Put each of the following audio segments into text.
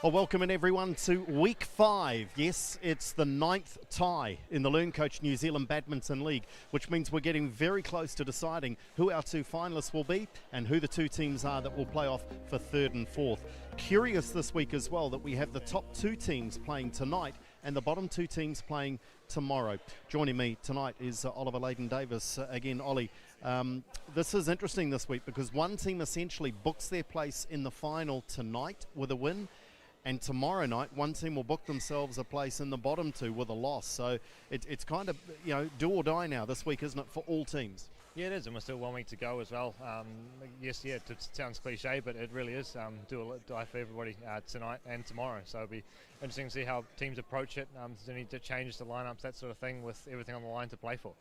Well, welcome in everyone to week 5. Yes, it's the 9th tie in the LearnCoach New Zealand Badminton League, which means we're getting very close to deciding who our 2 finalists will be and who the 2 teams are that will play off for 3rd and 4th. Curious this week as well that we have the top 2 teams playing tonight and the bottom 2 teams playing tomorrow. Joining me tonight is Oliver Layden-Davis. Again, Ollie, this is interesting this week because one team essentially books their place in the final tonight with a win, and tomorrow night, one team will book themselves a place in the bottom 2 with a loss. So it's kind of, do or die now this week, isn't it, for all teams? Yeah, it is, and we're still 1 week to go as well. Yes, it sounds cliche, but it really is do or die for everybody tonight and tomorrow. So it'll be interesting to see how teams approach it. Does there need to change the lineups, that sort of thing, with everything on the line to play for?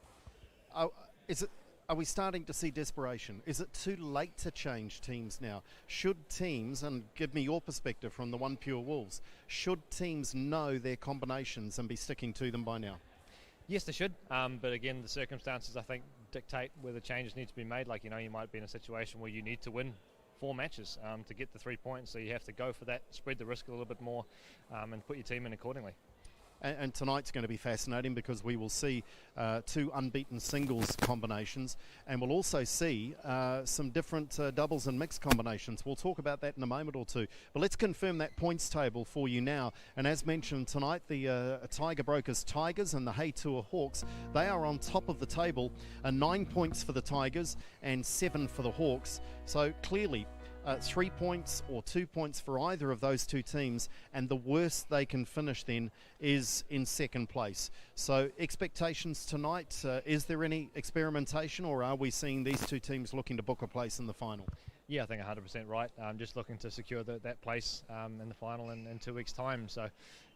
Are we starting to see desperation? Is it too late to change teams now? Should teams, and give me your perspective from the One Pure Wolves, should teams know their combinations and be sticking to them by now? Yes, they should, but again, the circumstances, I think, dictate whether changes need to be made. Like, you might be in a situation where you need to win 4 matches to get the 3 points, so you have to go for that, spread the risk a little bit more, and put your team in accordingly. And tonight's going to be fascinating because we will see 2 unbeaten singles combinations, and we'll also see some different doubles and mixed combinations. We'll talk about that in a moment or two. But let's confirm that points table for you now. And as mentioned tonight, the Tiger Brokers Tigers and the HeyTour Hawks, they are on top of the table. 9 points for the Tigers and 7 for the Hawks. So clearly 3 points or 2 points for either of those 2 teams, and the worst they can finish then is in 2nd place. So expectations tonight, is there any experimentation, or are we seeing these 2 teams looking to book a place in the final? Yeah, I think 100% right. Just looking to secure that place in the final in 2 weeks' time. So,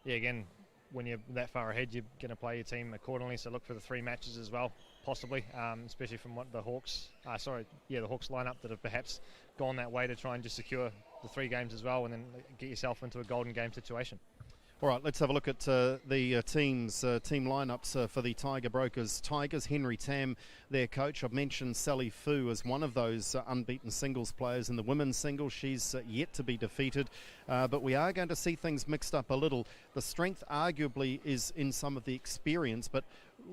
yeah, again, when you're that far ahead, you're going to play your team accordingly. So look for the 3 matches as well, possibly, especially from what the Hawks lineup that have perhaps gone that way to try and just secure the 3 games as well, and then get yourself into a golden game situation. All right, let's have a look at the team lineups for the Tiger Brokers Tigers. Henry Tam, their coach. I've mentioned Sally Fu as one of those unbeaten singles players in the women's singles. She's yet to be defeated, but we are going to see things mixed up a little. The strength arguably is in some of the experience, but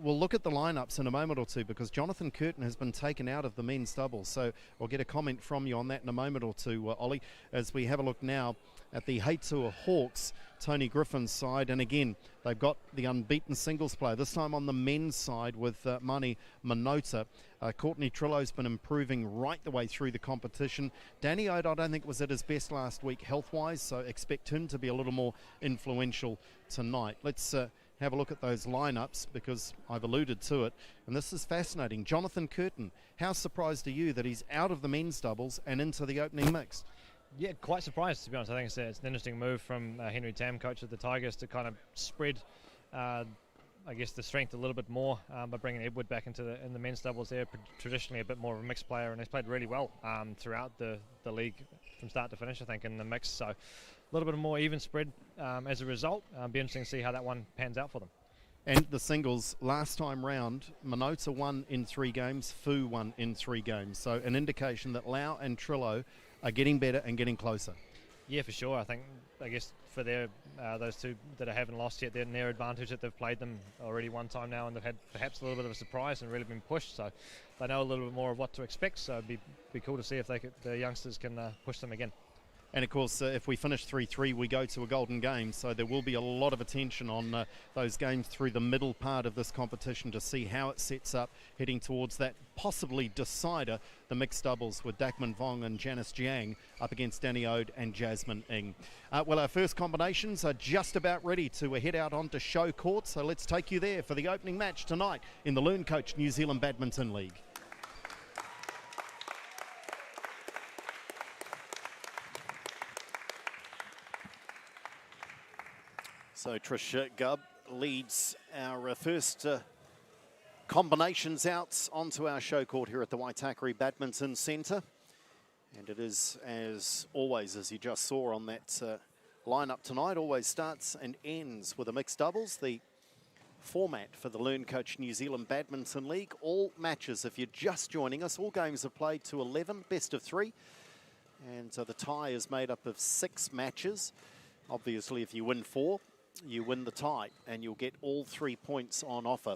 we'll look at the lineups in a moment or two because Jonathan Curtin has been taken out of the men's doubles. So we'll get a comment from you on that in a moment or two, Ollie, as we have a look now at the HeyTour Hawks, Tony Griffin's side. And again, they've got the unbeaten singles player, this time on the men's side with Mani Minota. Courtney Trillo's been improving right the way through the competition. Danny Ode, I don't think, was at his best last week health-wise, so expect him to be a little more influential tonight. Let's have a look at those lineups because I've alluded to it, and this is fascinating. Jonathan Curtin, how surprised are you that he's out of the men's doubles and into the opening mixed? Yeah, quite surprised, to be honest. I think it's an interesting move from Henry Tam, coach of the Tigers, to kind of spread, I guess, the strength a little bit more by bringing Edward back in the men's doubles there. Traditionally a bit more of a mixed player, and he's played really well throughout the league from start to finish, I think, in the mix. So a little bit more even spread as a result. Be interesting to see how that one pans out for them. And the singles, last time round, Minota won in 3 games, Fu won in 3 games. So an indication that Lau and Trillo are getting better and getting closer. Yeah, for sure. I guess for those 2 that haven't lost yet, they're in their advantage that they've played them already one time now, and they've had perhaps a little bit of a surprise and really been pushed. So they know a little bit more of what to expect. So it'd be cool to see if the youngsters can push them again. And of course, if we finish 3-3, we go to a golden game. So there will be a lot of attention on those games through the middle part of this competition to see how it sets up, heading towards that possibly decider, the mixed doubles with Dakman Vong and Janice Jiang up against Danny Ode and Jasmine Ng. Well, our first combinations are just about ready to head out onto show court. So let's take you there for the opening match tonight in the LearnCoach New Zealand Badminton League. So Trish Gubb leads our first combinations out onto our show court here at the Waitakere Badminton Centre. And it is, as always, as you just saw on that lineup tonight, always starts and ends with a mixed doubles. The format for the LearnCoach New Zealand Badminton League. All matches, if you're just joining us, all games are played to 11, best of 3. And the tie is made up of 6 matches. Obviously, if you win 4, you win the tie, and you'll get all 3 points on offer.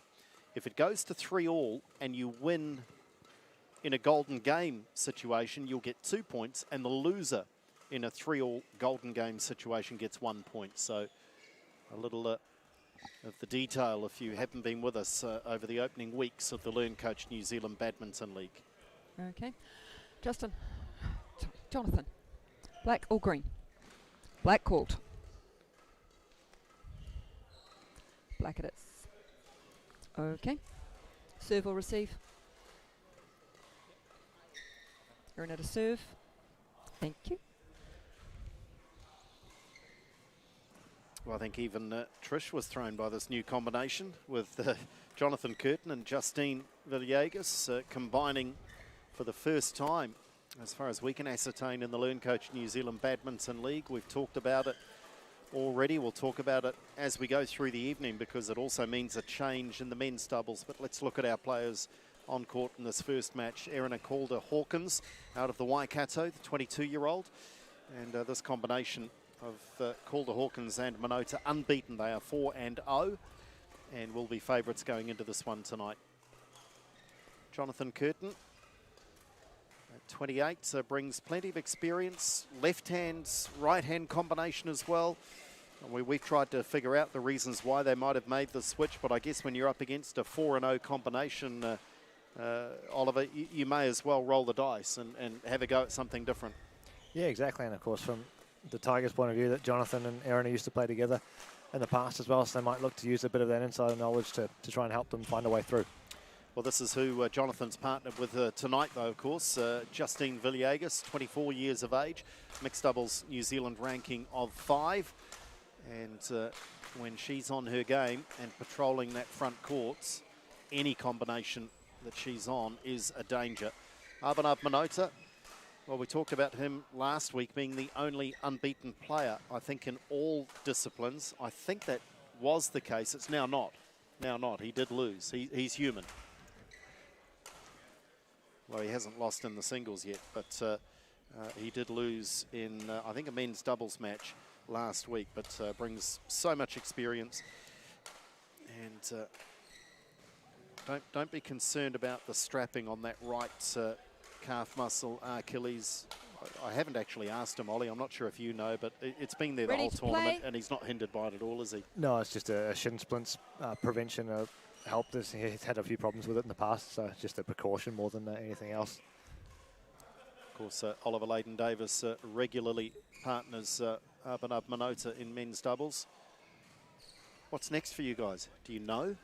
If it goes to 3-all and you win in a golden game situation, you'll get 2 points, and the loser in a 3-all golden game situation gets 1 point. So a little of the detail if you haven't been with us over the opening weeks of the LearnCoach New Zealand Badminton League. Okay. Jonathan, black or green? Black called. Black it is. Okay. Serve or receive? You're in at a serve. Thank you. Well, I think even Trish was thrown by this new combination with Jonathan Curtin and Justine Villegas combining for the first time, as far as we can ascertain, in the LearnCoach New Zealand Badminton League. We've talked about it already. We'll talk about it as we go through the evening, because it also means a change in the men's doubles. But let's look at our players on court in this first match. Erina Calder-Hawkins out of the Waikato, the 22-year-old. And this combination of Calder-Hawkins and Minota unbeaten. They are 4-0 and will be favourites going into this one tonight. Jonathan Curtin, at 28, brings plenty of experience. Left-hand, right-hand combination as well. We've tried to figure out the reasons why they might have made the switch, but I guess when you're up against a 4-0 combination, Oliver, you may as well roll the dice and have a go at something different. Yeah, exactly. And of course, from the Tigers' point of view, that Jonathan and Erina used to play together in the past as well, so they might look to use a bit of that insider knowledge to try and help them find a way through. Well, this is who Jonathan's partnered with tonight, though, of course. Justine Villegas, 24 years of age, mixed doubles New Zealand ranking of 5. And when she's on her game and patrolling that front courts, any combination that she's on is a danger. Abhinav Minota, well, we talked about him last week being the only unbeaten player, I think, in all disciplines. I think that was the case. It's now not. Now not. He did lose. He's human. Well, he hasn't lost in the singles yet, but he did lose in, I think, a men's doubles match last week, but brings so much experience. And don't be concerned about the strapping on that right calf muscle, Achilles. I haven't actually asked him, Ollie. I'm not sure if you know, but it's been there the whole tournament, and he's not hindered by it at all, is he? No, it's just a shin splints prevention helped us. He's had a few problems with it in the past, so just a precaution more than anything else. Of course, Oliver Layden-Davis regularly partners Abhinav Minota in men's doubles. What's next for you guys? Do you know?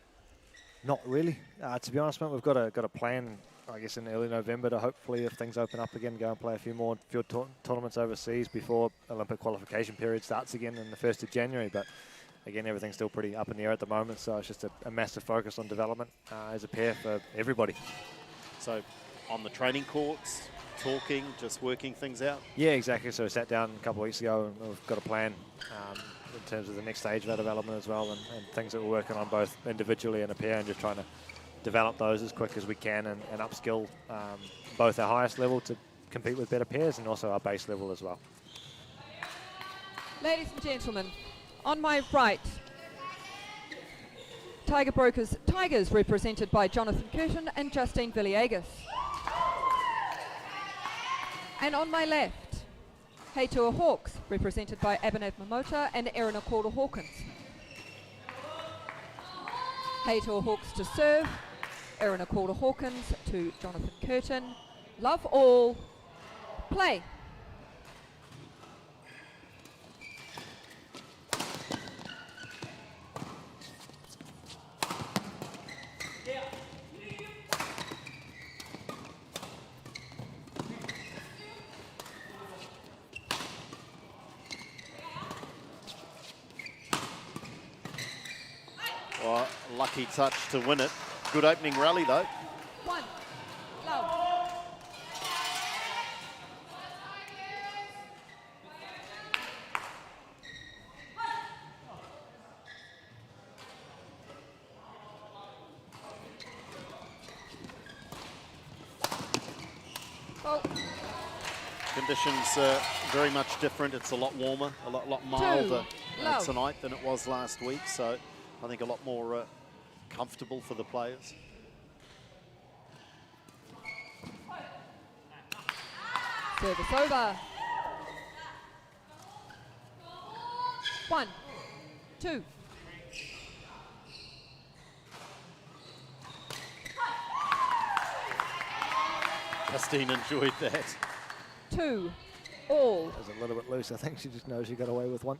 Not really. To be honest, mate, we've got a plan, I guess, in early November to hopefully, if things open up again, go and play a few more field tournaments overseas before Olympic qualification period starts again in the 1st of January. But again, everything's still pretty up in the air at the moment, so it's just a massive focus on development as a pair for everybody. So on the training courts, talking, just working things out? Yeah, exactly. So we sat down a couple of weeks ago and we've got a plan in terms of the next stage of our development as well, and things that we're working on both individually and a pair, and just trying to develop those as quick as we can and upskill both our highest level to compete with better pairs and also our base level as well. Ladies and gentlemen, on my right, Tigers represented by Jonathan Curtin and Justine Villegas. And on my left, HeyTour Hawks, represented by Abhinav Minota and Erina Calder-Hawkins. HeyTour Hawks to serve, Erina Calder-Hawkins to Jonathan Curtin. Love all, play. Well, lucky touch to win it. Good opening rally, though. 1, love. conditions very much different. It's a lot warmer, a lot milder tonight than it was last week. So I think a lot more comfortable for the players. Service over. 1, 2. Justine enjoyed that. 2 all. That was a little bit loose. I think she just knows she got away with one.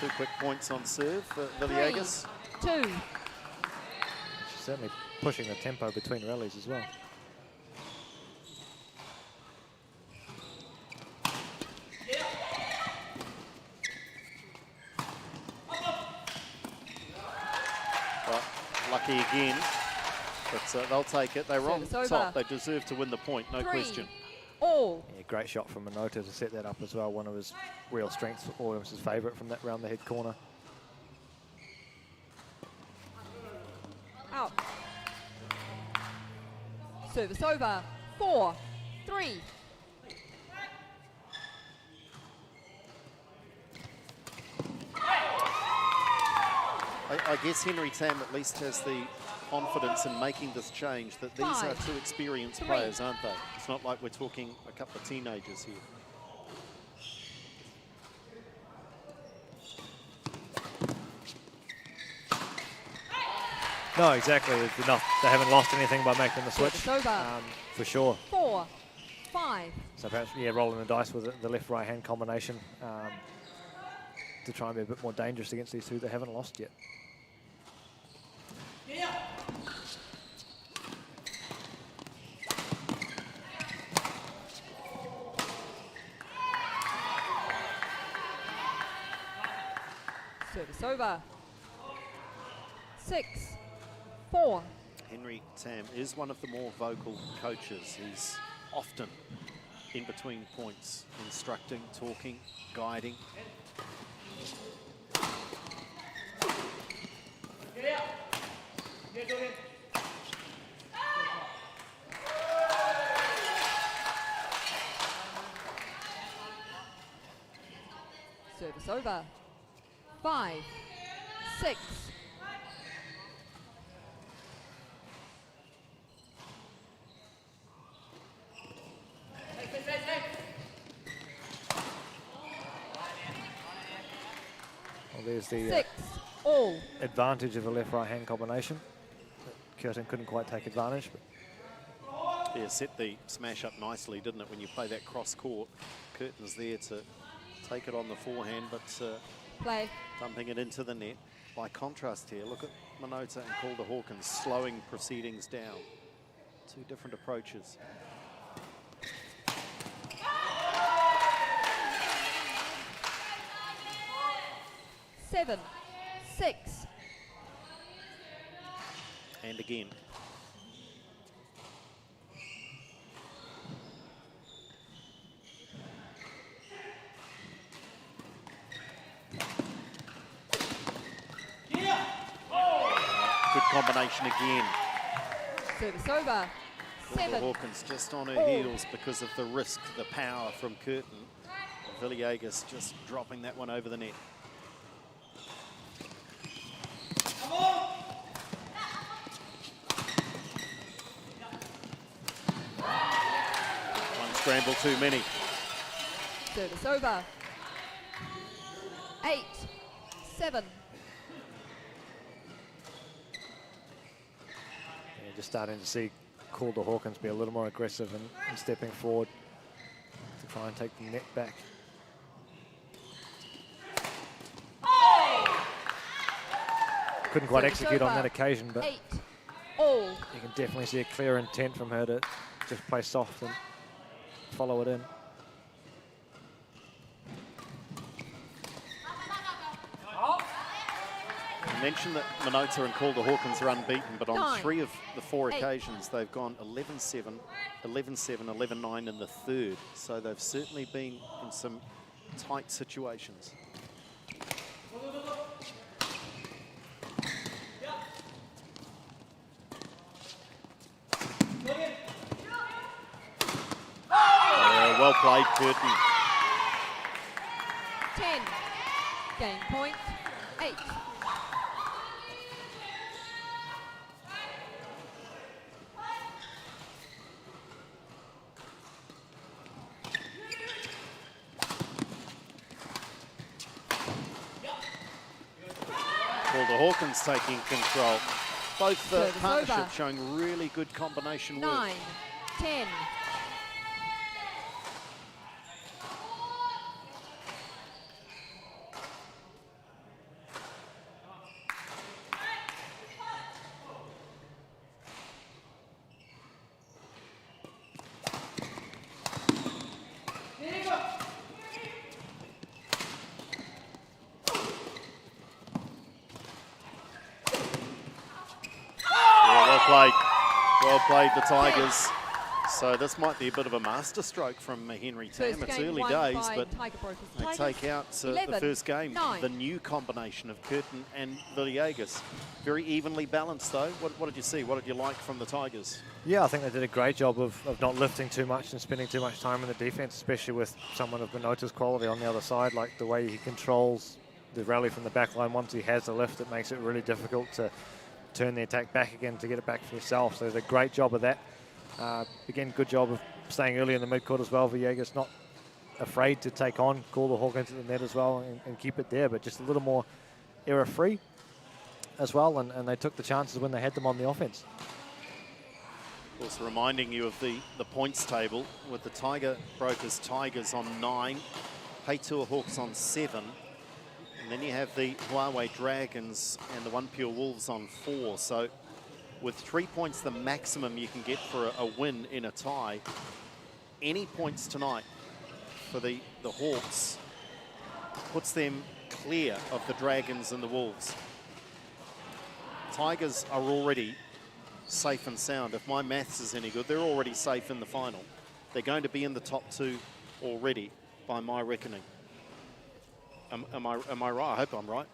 Two quick points on serve for Villegas. 2. She's certainly pushing the tempo between rallies as well. Well, lucky again, but they'll take it. They were on top. They deserve to win the point, no 3 question. all. Yeah, great shot from Minota to set that up as well. One of his real strengths, Williams' favourite from that round the head corner. Out. Service over. 4, 3. I guess Henry Tam at least has the confidence in making this change that these are 2 experienced players, aren't they? It's not like we're talking a couple of teenagers here. No, exactly. It's enough. They haven't lost anything by making the switch. For sure. 4, 5. So perhaps, yeah, rolling the dice with the left-right hand combination to try and be a bit more dangerous against these 2 that haven't lost yet. Service over. 6, 4. Henry Tam is one of the more vocal coaches. He's often in between points, instructing, talking, guiding. Service over. 5, 6. Well, there's the 6 all. advantage of a left-right hand combination. Curtin couldn't quite take advantage, but Yeah, set the smash up nicely, didn't it, when you play that cross court. Curtin's there to take it on the forehand, but Play. dumping it into the net. By contrast here, look at Minota and Calder Hawkins slowing proceedings down. 2 different approaches. Seven, 6. And again. Good combination again. Service over. Calder 7 Hawkins just on her all. heels because of the risk, the power from Curtin. Villegas just dropping that one over the net. One scramble too many. Service over. 8, 7. yeah, just starting to see Calder Hawkins be a little more aggressive and stepping forward to try and take the net back. Couldn't quite Service execute on over. that occasion, but 8 all. you can definitely see a clear intent from her to just play soft and follow it in. You mentioned that Minota and Calder Hawkins are unbeaten, but on 9, 3 of the 4 8. occasions, they've gone 11-7, 11-7, 11-9 in the third. So they've certainly been in some tight situations. well played, Curtin. 10. Game point, 8. Well, the Hawkins taking control. Both Service partnerships over. showing really good combination 9, work. 10. Yeah, well played. Well played, the Tigers. So this might be a bit of a masterstroke from Henry Tam. First It's game early won days, by but Tiger Brokers. they Tigers, take out the 11, first game. 9. The new combination of Curtin and Villegas. Very evenly balanced, though. What did you see? What did you like from the Tigers? Yeah, I think they did a great job of not lifting too much and spending too much time in the defense, especially with someone of Minota's quality on the other side, like the way he controls the rally from the back line. Once he has the lift, it makes it really difficult to turn the attack back again to get it back for yourself. So they did a great job of that. Again, good job of staying early in the midcourt as well. Villegas not afraid to take on, call the Hawk into the net as well and keep it there, but just a little more error-free as well, and they took the chances when they had them on the offense. Also reminding you of the points table with the Tiger Brokers Tigers on 9, HeyTour Hawks on 7, and then you have the Huawei Dragons and the One Pure Wolves on 4. So with 3 points, the maximum you can get for a win in a tie. Any points tonight for the Hawks puts them clear of the Dragons and the Wolves. Tigers are already safe and sound. If my maths is any good, they're already safe in the final. They're going to be in the top 2 already, by my reckoning. Am I right? I hope I'm right.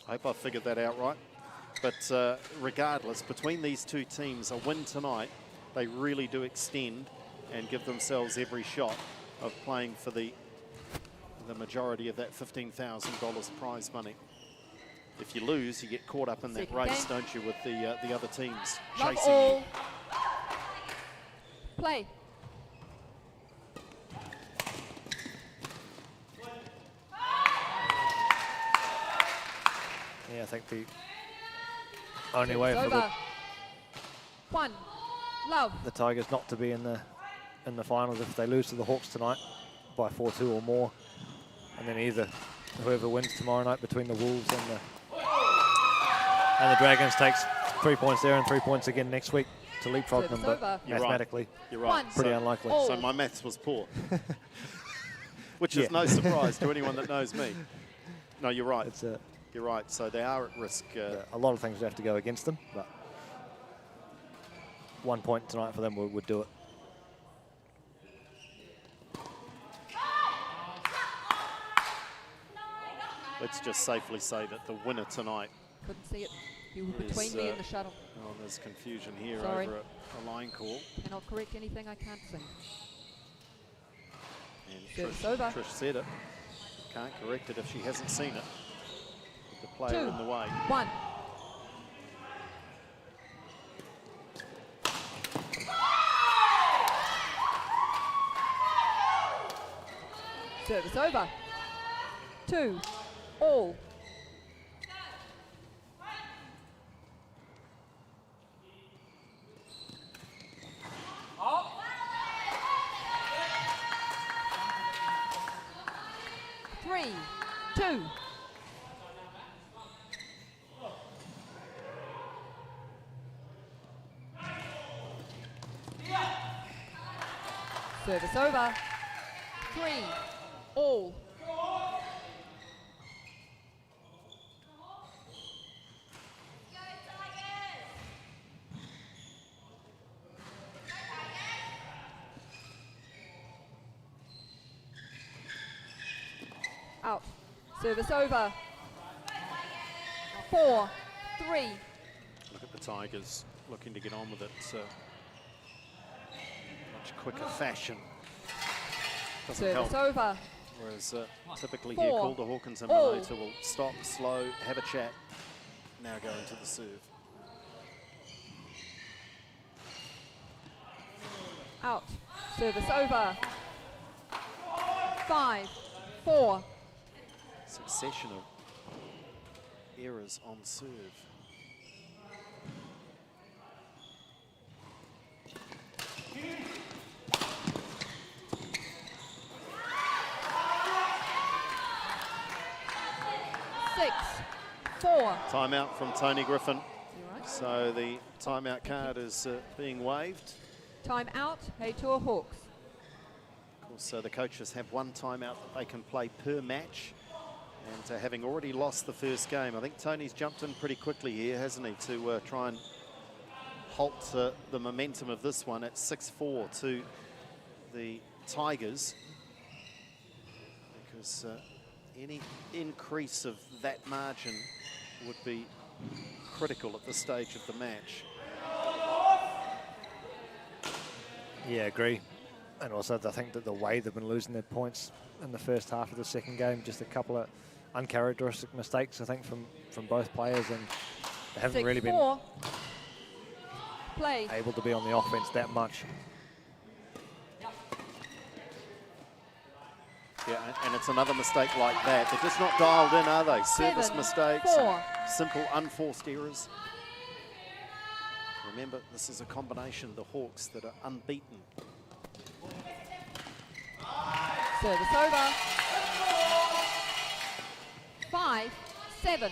I hope I've figured that out right. But regardless, between these two teams, a win tonight, they really do extend and give themselves every shot of playing for the majority of that $15,000 prize money. If you lose, you get caught up in that Second race, game. don't you, with the other teams Love chasing all. you. Play. Yeah, I think the only It's way for over. 1. Love. the Tigers not to be in the finals if they lose to the Hawks tonight by 4-2 or more, and then either whoever wins tomorrow night between the Wolves and the Dragons takes 3 points there and 3 points again next week to leapfrog them, Service but over. You're right. mathematically You're right. One. pretty So- unlikely. All. So my maths was poor, which is Yeah. no surprise to anyone that knows me. No, you're right. It's You're right. So they are at risk. a lot of things would have to go against them, but 1 point tonight for them would do it. Let's just safely say that the winner tonight. Couldn't see it. You were Is, between me and the shuttle. Oh, there's confusion here Sorry. over a line call. Cannot correct anything I can't see. And Service over. Trish said it. Can't correct it if she hasn't seen it. With the player 2. in the way. 1. Service over. 2. All. Three, 2. Service over. 3. All. Out. Service over. 4, 3. Look at the Tigers looking to get on with it. Much quicker fashion. Doesn't Service help. over. Whereas typically 4 here, Calder Hawkins and all. Minota will stop, slow, have a chat. Now go into the serve. Out. Service over. 5-4. Succession of errors on serve. Six, 4. Timeout from Tony Griffin. You right? So the timeout card is being waived. Time out. HeyTour Hawks. Of course, the coaches have one timeout that they can play per match. And having already lost the first game, I think Tony's jumped in pretty quickly here, hasn't he, to try and halt the momentum of this one at 6-4 to the Tigers. Because any increase of that margin would be critical at this stage of the match. Yeah, agree. And also I think that the way they've been losing their points in the first half of the second game, just a couple of uncharacteristic mistakes, I think, from both players, and they haven't really been 6-4. Play. able to be on the offense that much. Yeah, and it's another mistake like that. They're just not dialed in, are they? Service 7-4. mistakes, simple unforced errors. Remember, this is a combination of the Hawks that are unbeaten. Service over. 5-7.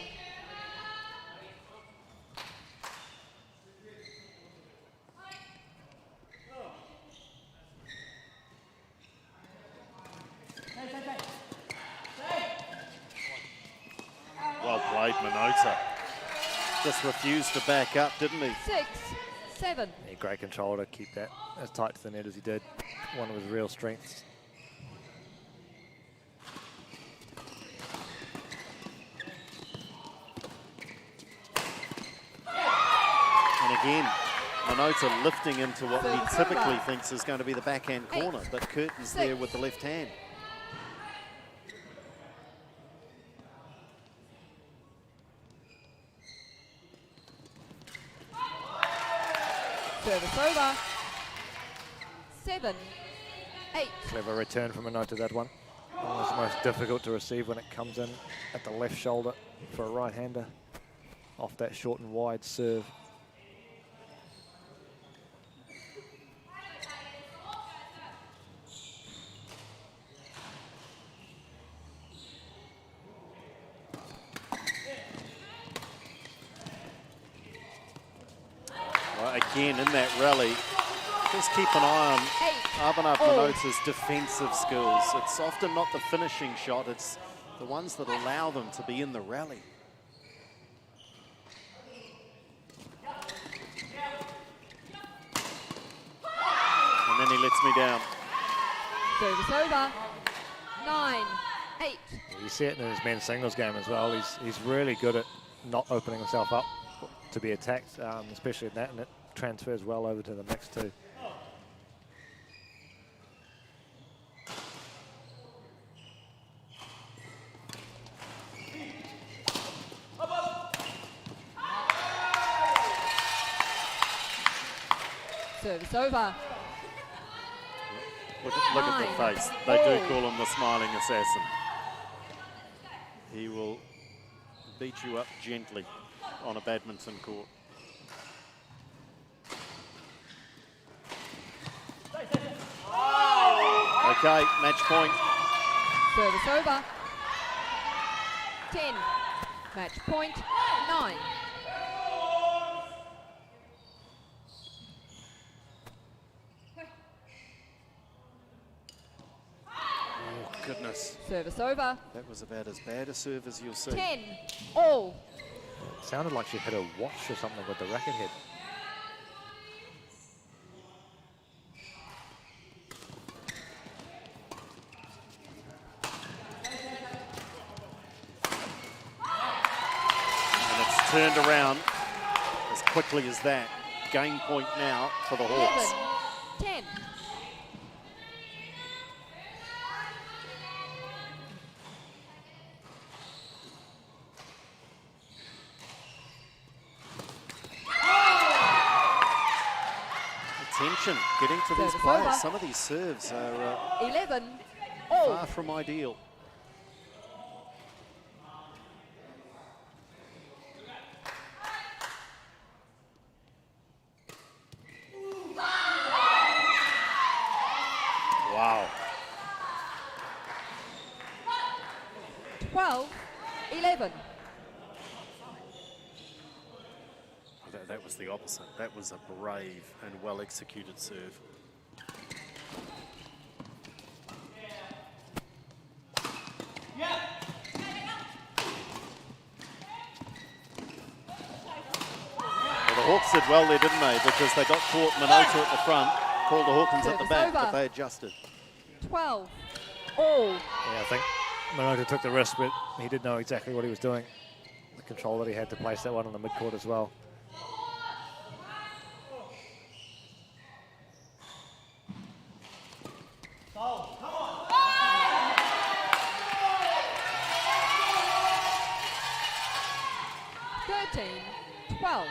Well played, Minota. Just refused to back up, didn't he? 6-7. Yeah, great control to keep that as tight to the net as he did. One of his real strengths. And again, Minota lifting into what he Service typically over. thinks is going to be the backhand 8, corner, but Curtin's 6. there with the left hand. Service over. 7-8. Clever return from Minota, that one. Almost the most difficult to receive when it comes in at the left shoulder for a right-hander off that short and wide serve. Well, again, in that rally, just keep an eye on 8. Abhinav all. Minota's defensive skills. It's often not the finishing shot, it's the ones that allow them to be in the rally. And then he lets me down. Service over. 9-8. You see it in his men's singles game as well. He's really good at not opening himself up to be attacked, especially in that, and it transfers well over to the mix too. Service over. Look at the face. They do call him the smiling assassin. He will beat you up gently on a badminton court. Okay, match point. Service over. 10. Match point. 9. Oh, goodness. Service over. That was about as bad a serve as you'll see. 10. All. It sounded like she hit a watch or something with the racket head. And it's turned around as quickly as that. Game point now for the Hawks. 11. 10. attention getting to these Service players. over. Some of these serves are 11 all. far from ideal. Wow. 12-11. That was the opposite. That was a brave and well executed serve. Well, the Hawks did well there, didn't they? Because they got caught Minotaur at the front, called the Hawkins at the Service back, over. but they adjusted. 12 all. Yeah, I think Minotaur took the risk, but he did know exactly what he was doing. The control that he had to place that one on the midcourt as well. Thirteen, 12.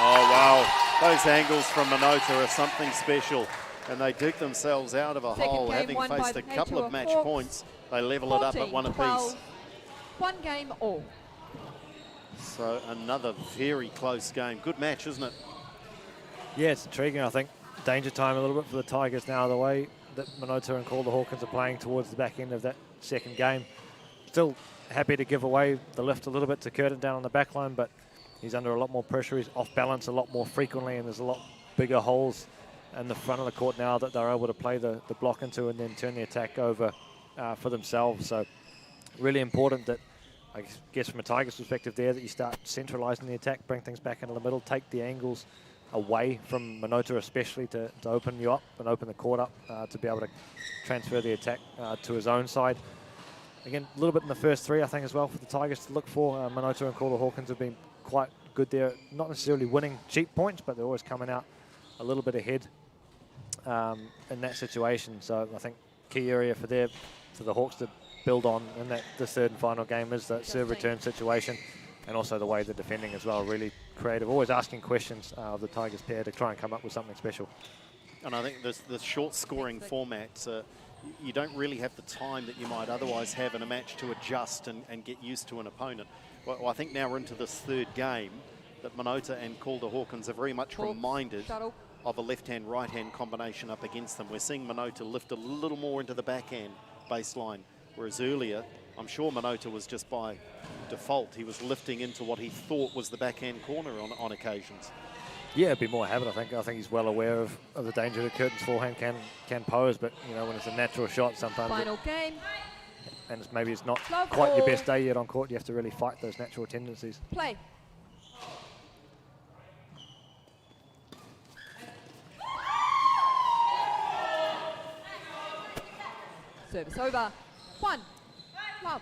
Oh, wow. Those angles from Minotaur are something special. And they dig themselves out of a Second hole, game having won by faced the a couple HeyTour of match Hawks. points. They level it up at 1 14-12. apiece. 1 game all. So another very close game. Good match, isn't it? Yeah, it's intriguing, I think. Danger time a little bit for the Tigers now, the way that Minotaur and Calder Hawkins are playing towards the back end of that second game. Still happy to give away the lift a little bit to Curtin down on the back line, but he's under a lot more pressure. He's off balance a lot more frequently, and there's a lot bigger holes in the front of the court now that they're able to play the block into and then turn the attack over for themselves. So really important that, I guess from a Tigers perspective there, that you start centralising the attack, bring things back into the middle, take the angles away from Minotaur especially to open you up and open the court up to be able to transfer the attack to his own side. Again, a little bit in the first three, I think, as well, for the Tigers to look for. Minotaur and Calder Hawkins have been quite good there, not necessarily winning cheap points, but they're always coming out a little bit ahead in that situation. So I think key area for the Hawks to build on in the third and final game is that serve return situation, and also the way they're defending as well. Really creative, always asking questions of the Tigers pair to try and come up with something special. And I think the short scoring format, you don't really have the time that you might otherwise have in a match to adjust and get used to an opponent. Well, I think now we're into this third game that Minotaur and Calder Hawkins are very much reminded of a left-hand, right-hand combination up against them. We're seeing Minotaur lift a little more into the backhand baseline, whereas earlier, I'm sure Minotaur was just by default, he was lifting into what he thought was the backhand corner on occasions. Yeah, it'd be more habit, I think. I think he's well aware of the danger that Curtin's forehand can pose, but, you know, when it's a natural shot, sometimes Final game. and maybe it's not Love quite your all. best day yet on court, you have to really fight those natural tendencies. Play. Service over. 1. Love.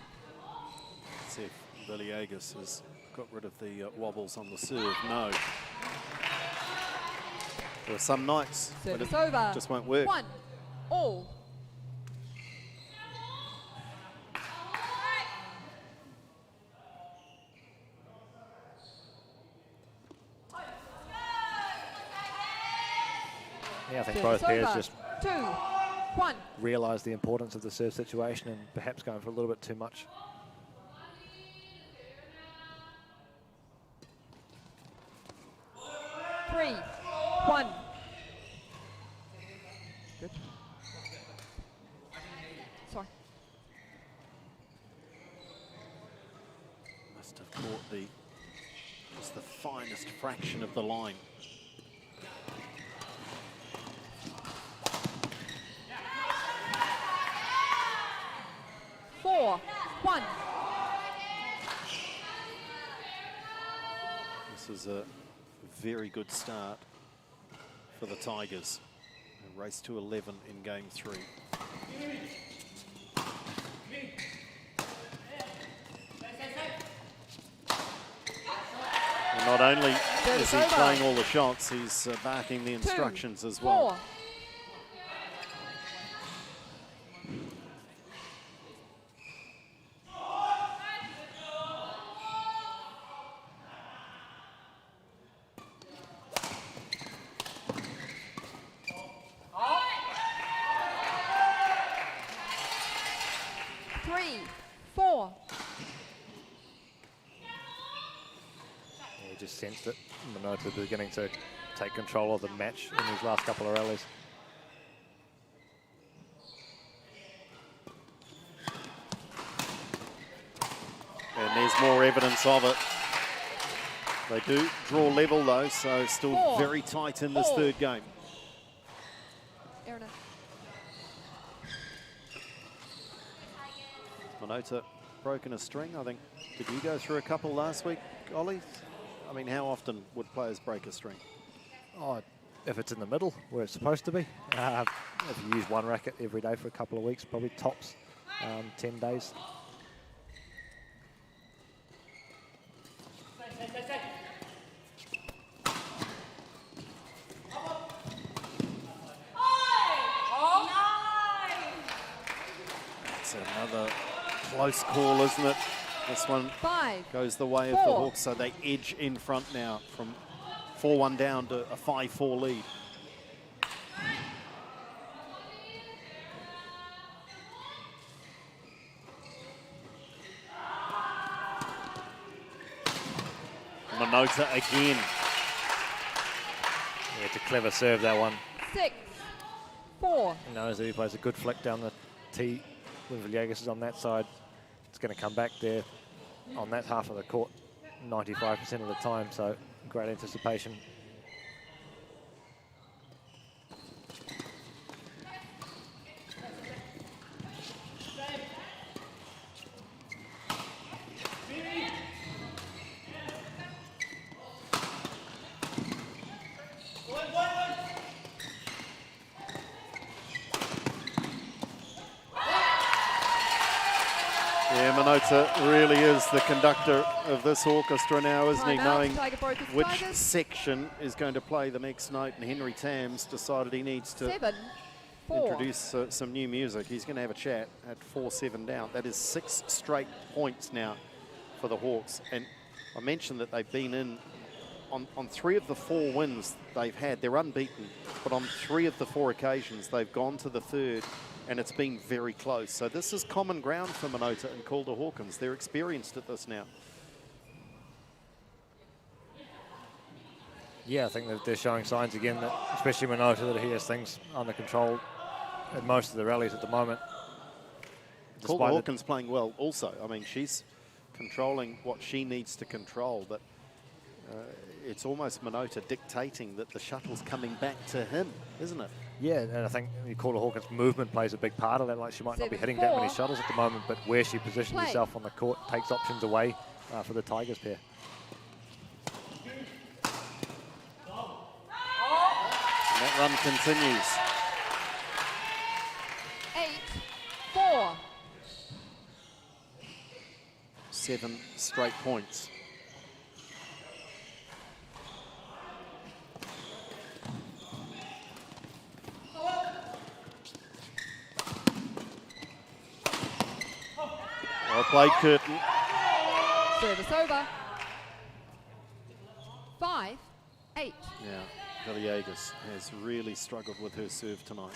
See if Villegas has got rid of the wobbles on the serve. No. There are some nights when Service it over. just won't work. 1 all. Yeah, I think Service both pairs over. just 2 1. realise the importance of the serve situation and perhaps going for a little bit too much. Three, 1. Good. Sorry. Must have caught just the finest fraction of the line. Four, 1. This is a very good start for the Tigers. A race to 11 in game 3. And Not only Service is he over. playing all the shots, he's barking the instructions as well. 4. You just sensed it. Minota beginning to take control of the match in these last couple of rallies. And there's more evidence of it. They do draw level though, so still 4. very tight in this 4. third game. Erina. Minota broken a string, I think. Did you go through a couple last week, Ollie? I mean, how often would players break a string? Oh, if it's in the middle where it's supposed to be. If you use one racket every day for a couple of weeks, probably tops 10 days. It's another close call, isn't it? This one 5. goes the way of the 4. Hawks, so they edge in front now from 4-1 down to a 5-4 lead. Minota again. Yeah, it's a clever serve, that one. 6. 4. He knows that he plays a good flick down the tee when Villegas is on that side. It's going to come back there on that half of the court 95% of the time, so great anticipation. Yeah, Minota really is the conductor of this orchestra now, isn't he? Time out, Knowing Tiger Brokers which Tigers. section is going to play the next note, and Henry Tam's decided he needs to 7. 4. introduce some new music. He's going to have a chat at 4-7 down. That is 6 straight points now for the Hawks. And I mentioned that they've been in on 3 of the 4 wins they've had. They're unbeaten, but on 3 of the 4 occasions they've gone to the third, and it's been very close. So this is common ground for Minota and Calder Hawkins. They're experienced at this now. Yeah, I think that they're showing signs again, that, especially Minota, that he has things under control at most of the rallies at the moment. Calder Hawkins playing well also. I mean, she's controlling what she needs to control, but it's almost Minota dictating that the shuttle's coming back to him, isn't it? Yeah, and I think Calder Hawkins' movement plays a big part of that. Like, she might not be 7, hitting that many 4. shuttles at the moment, but where she positions Play. herself on the court takes options away for the Tigers pair. And that run continues. 8. 4. 7 straight points. Well played, Curtin. Service over. 5. 8. Yeah, Villegas has really struggled with her serve tonight.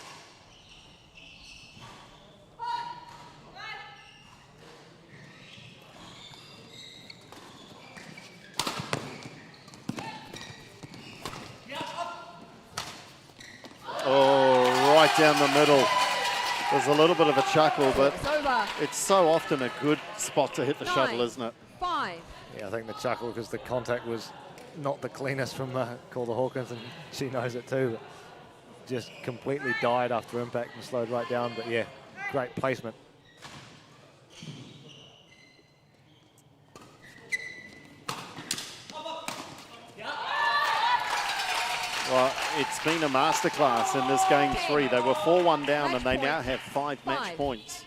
Oh, right down the middle. There's a little bit of a chuckle, but Service over. it's so often a good spot to hit the 9. shuttle, isn't it? 5. Yeah, I think the chuckle, because the contact was not the cleanest from Calder Hawkins, and she knows it too. But just completely died after impact and slowed right down. But yeah, great placement. Well, it's been a masterclass in this game 3. They were 4-1 down, and they Match now point. have 5 match 5. points.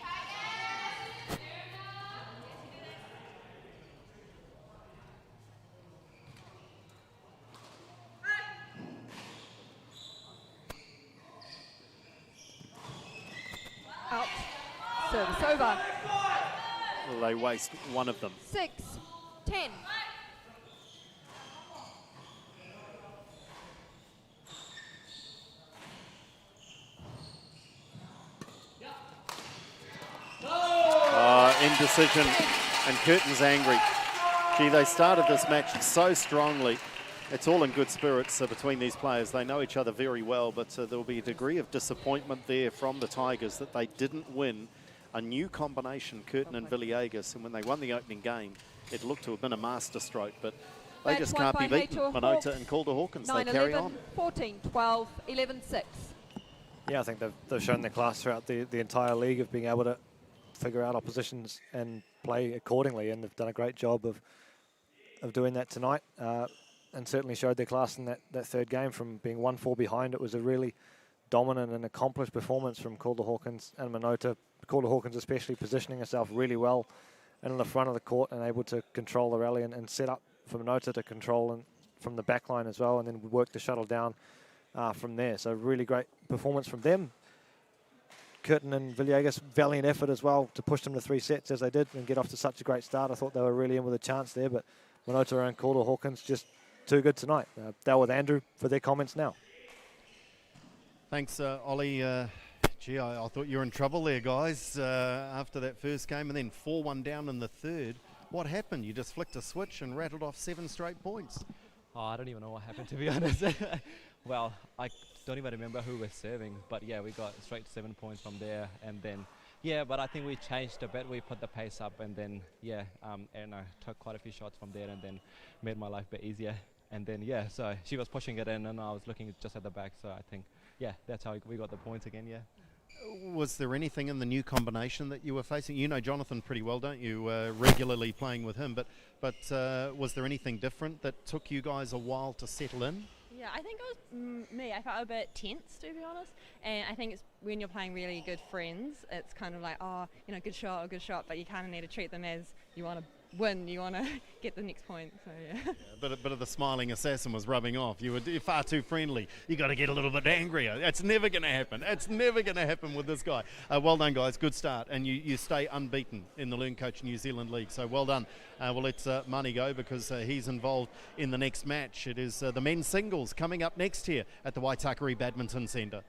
Service over. Well, they waste one of them. 6-10. Indecision, and Curtin's angry. Gee, they started this match so strongly. It's all in good spirits between these players. They know each other very well, but there will be a degree of disappointment there from the Tigers that they didn't win a new combination, Curtin and Villegas, and when they won the opening game, it looked to have been a masterstroke, but they Match just won can't be by beaten. HeyTour Minota Hawks, and Calder Hawkins, they carry 9-11, on. 14-12, 11-6. Yeah, I think they've shown their class throughout the entire league of being able to figure out oppositions and play accordingly, and they've done a great job of doing that tonight, and certainly showed their class in that third game. From being 1-4 behind, it was a really dominant and accomplished performance from Calder Hawkins and Minota. Calder Hawkins especially positioning herself really well and in the front of the court and able to control the rally and set up for Minota to control and from the back line as well, and then work the shuttle down from there. So really great performance from them. Curtin and Villegas, valiant effort as well to push them to 3 sets as they did and get off to such a great start. I thought they were really in with a chance there, but Minota and Calder Hawkins just too good tonight. They're with Andrew for their comments now. Thanks, Ollie. Gee, I thought you were in trouble there, guys, after that first game, and then 4-1 down in the third. What happened? You just flicked a switch and rattled off 7 straight points. Oh, I don't even know what happened, to be honest. Well, I don't even remember who was serving, but yeah, we got straight 7 points from there, and then yeah, but I think we changed a bit. We put the pace up, and then yeah, and I took quite a few shots from there, and then made my life a bit easier. And then yeah, so she was pushing it in, and I was looking just at the back. So I think yeah, that's how we got the points again. Yeah. Was there anything in the new combination that you were facing? You know Jonathan pretty well, don't you? Regularly playing with him, but was there anything different that took you guys a while to settle in? Yeah, I think it was me. I felt a bit tense, to be honest. And I think it's when you're playing really good friends, it's kind of like, oh, you know, good shot, but you kind of need to treat them as you want to win, you want to get the next point. So yeah. A bit of the smiling assassin was rubbing off. You were far too friendly. You got to get a little bit angrier. It's never going to happen. It's never going to happen with this guy. Well done, guys. Good start, and you stay unbeaten in the LearnCoach New Zealand League. So well done. We'll let Mani go because he's involved in the next match. It is the men's singles coming up next here at the Waitakere Badminton Centre.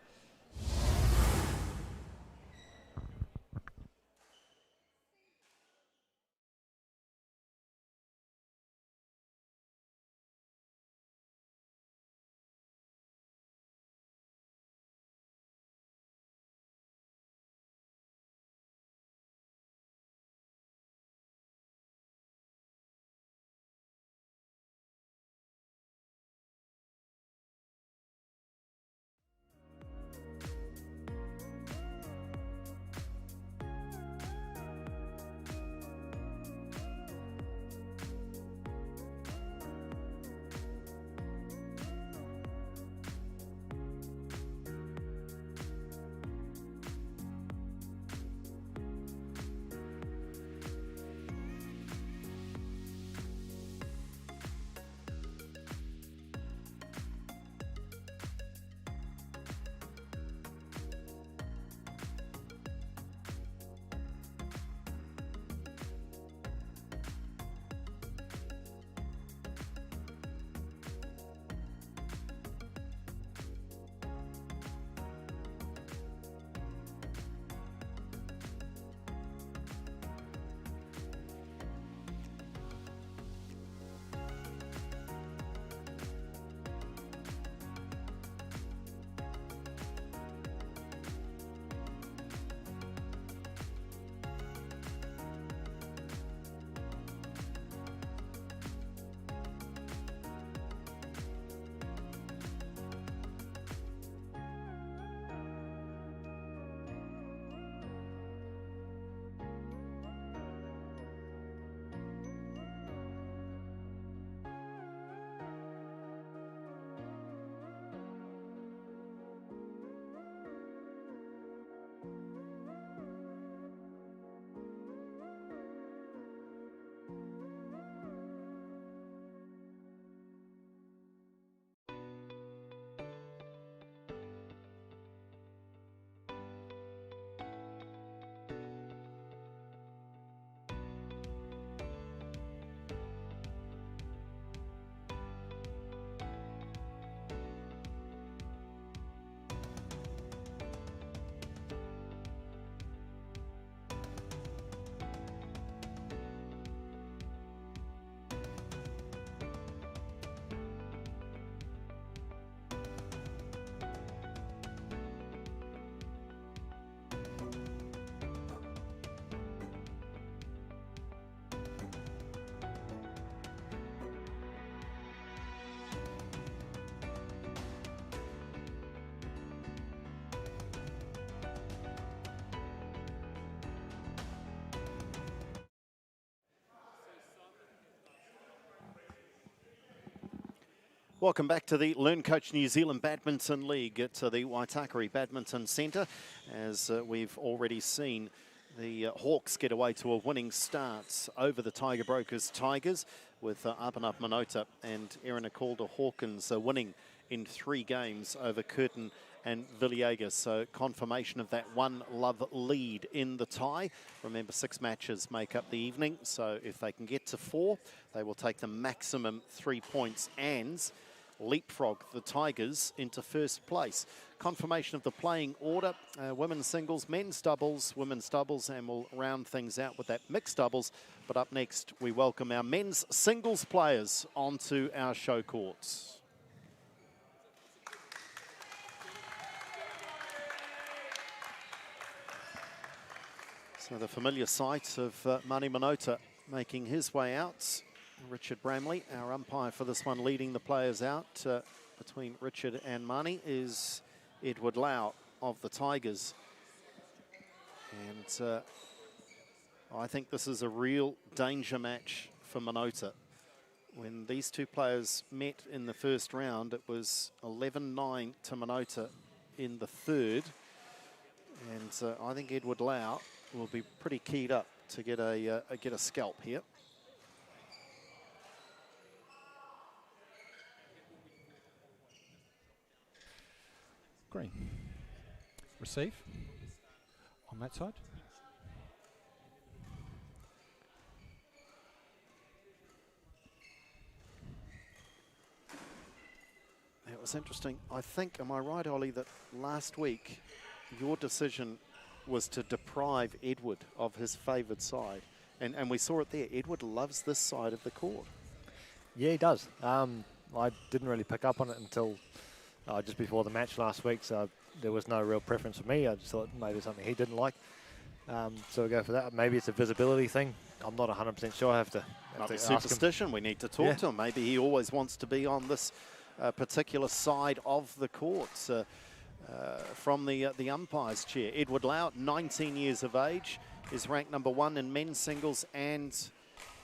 Welcome back to the LearnCoach New Zealand Badminton League at the Waitakere Badminton Centre. As we've already seen, the Hawks get away to a winning start over the Tiger Brokers Tigers, with Apana Manota and Erina Calder-Hawkins winning in 3 games over Curtin and Villegas. So confirmation of that 1-love lead in the tie. Remember, 6 matches make up the evening, so if they can get to 4, they will take the maximum 3 points and leapfrog the Tigers into first place. Confirmation of the playing order: women's singles, men's doubles, women's doubles, and we'll round things out with that mixed doubles. But up next, we welcome our men's singles players onto our show courts. So the familiar sight of Mani Manota making his way out. Richard Bramley, our umpire for this one, leading the players out. Between Richard and Mani is Edward Lau of the Tigers. And I think this is a real danger match for Manota. When these two players met in the first round, it was 11-9 to Manota in the third. And I think Edward Lau will be pretty keyed up to get a scalp here. Green. Receive on that side. It was interesting. I think, am I right, Ollie, that last week your decision was to deprive Edward of his favoured side? And we saw it there. Edward loves this side of the court. Yeah, he does. I didn't really pick up on it until just before the match last week, so there was no real preference for me. I just thought maybe something he didn't like. So we'll go for that. Maybe it's a visibility thing. I'm not 100% sure. I have to Might be ask him. superstition. We need to talk to him. Maybe he always wants to be on this particular side of the court. From the umpire's chair. Edward Lau, 19 years of age, is ranked number 1 in men's singles and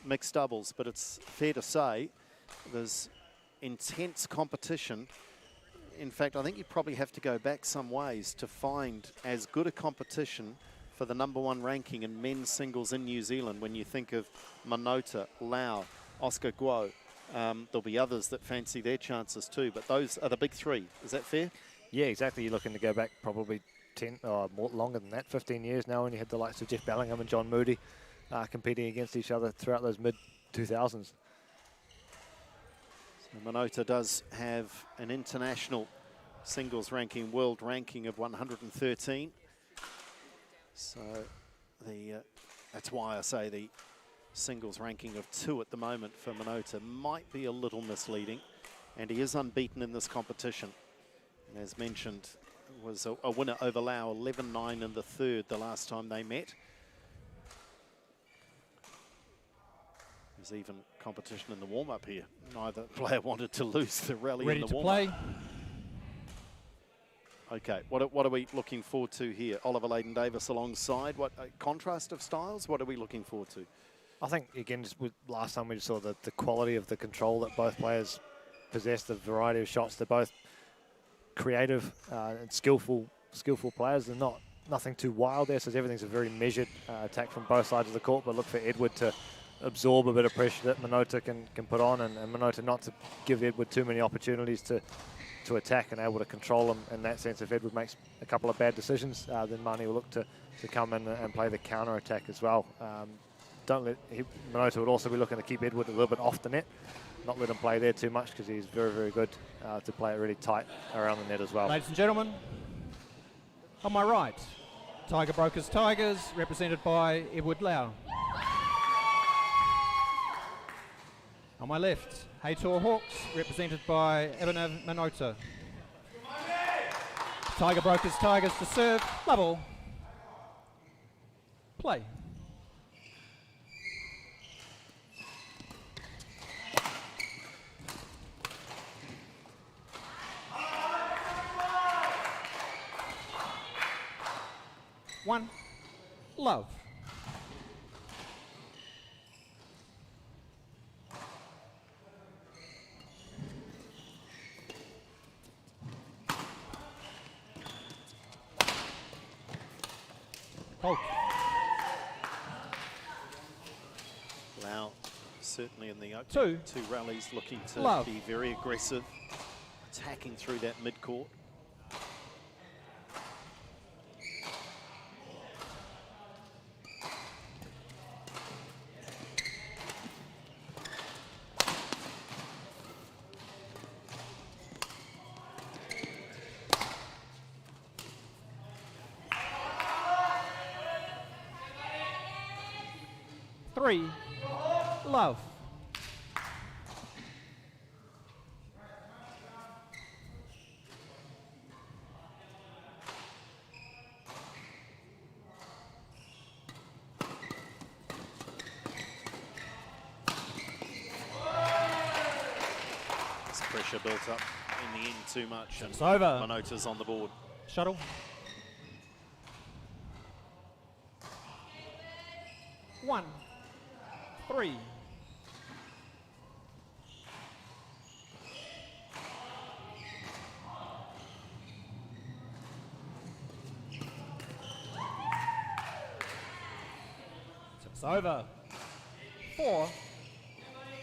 mixed doubles. But it's fair to say there's intense competition. In fact, I think you probably have to go back some ways to find as good a competition for the number 1 ranking in men's singles in New Zealand when you think of Manota, Lau, Oscar Guo. There'll be others that fancy their chances too, but those are the big 3. Is that fair? Yeah, exactly. You're looking to go back probably 10 or more, longer than that, 15 years now, when you had the likes of Jeff Bellingham and John Moody competing against each other throughout those mid-2000s. So Manota does have an international singles ranking, world ranking of 113. So that's why I say the singles ranking of 2 at the moment for Manota might be a little misleading. And he is unbeaten in this competition. And as mentioned, was a winner over Lau, 11-9 in the third the last time they met. There's even competition in the warm-up here. Neither player wanted to lose the rally Ready in the to warm-up. play. Okay, what are we looking forward to here? Oliver Layden-Davis alongside. What contrast of styles? What are we looking forward to? I think, again, just with last time we saw the quality of the control that both players possessed, the variety of shots. They're both creative and skillful players. They're nothing too wild there, so everything's a very measured attack from both sides of the court. But look for Edward to absorb a bit of pressure that Manota can put on, and Manota not to give Edward too many opportunities to attack and able to control him in that sense. If Edward makes a couple of bad decisions, then Mani will look to come in and play the counter attack as well. Manota would also be looking to keep Edward a little bit off the net, not let him play there too much, because he's very, very good to play it really tight around the net as well. Ladies and gentlemen, on my right, Tiger Brokers Tigers, represented by Edward Lau. On my left, HeyTour Hawks, represented by Abhinav Manota. Tiger Brokers Tigers to serve, level, play. One, love. Fault. Lau certainly in the opening two rallies looking to Love. be very aggressive, attacking through that mid-court. Three. Love. This pressure built up in the end too much, and It's over. Minota's on the board. Shuttle. 1, 3. It's over. 4,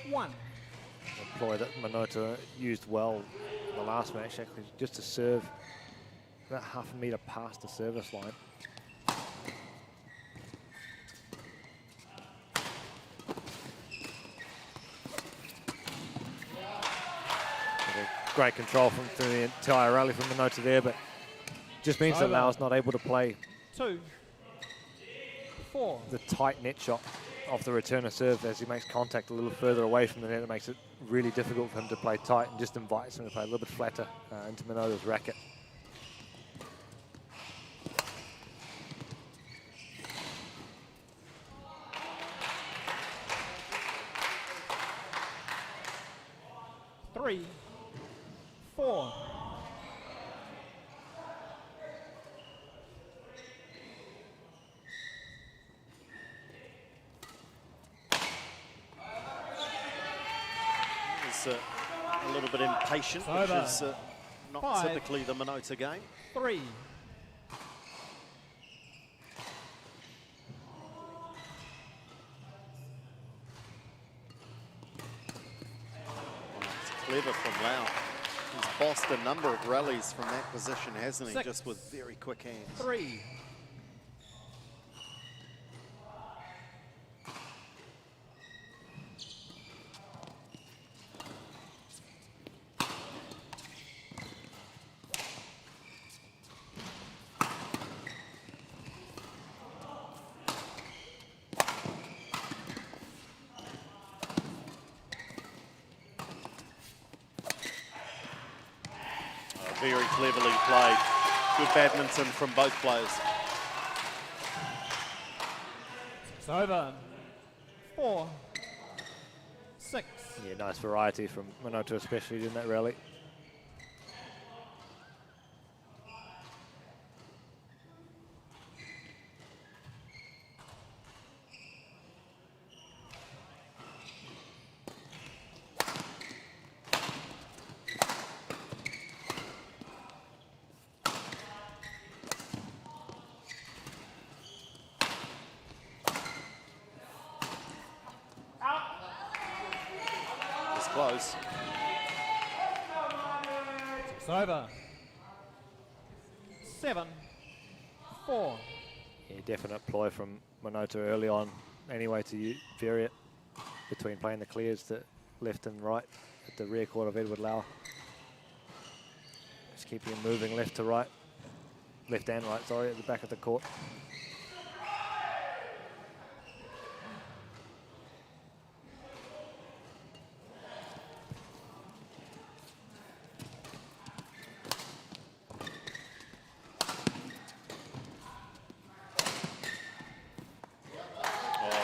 1. A ploy that Minota used well in the last match, actually, just to serve about half a metre past the service line. Great control through the entire rally from Minota there, but just means that Lau's not able to play 2, 4. the tight net shot off the returner serve as he makes contact a little further away from the net. It makes it really difficult for him to play tight and just invites him to play a little bit flatter into Minota's racket. Three, 4. He's a little bit impatient, which is not 5, typically the Minota game. 3. Clever from Lau. He's bossed a number of rallies from that position, hasn't he? 6, Just with very quick hands. 3. Very cleverly played. Good badminton from both players. It's over. 4, 6. Yeah, nice variety from Minota, especially in that rally. Close. It's over. 7, 4. Yeah, definite ploy from Minota early on anyway to vary it between playing the clears to left and right at the rear court of Edward Lau. Just keeping him moving left to right, left and right, sorry, at the back of the court.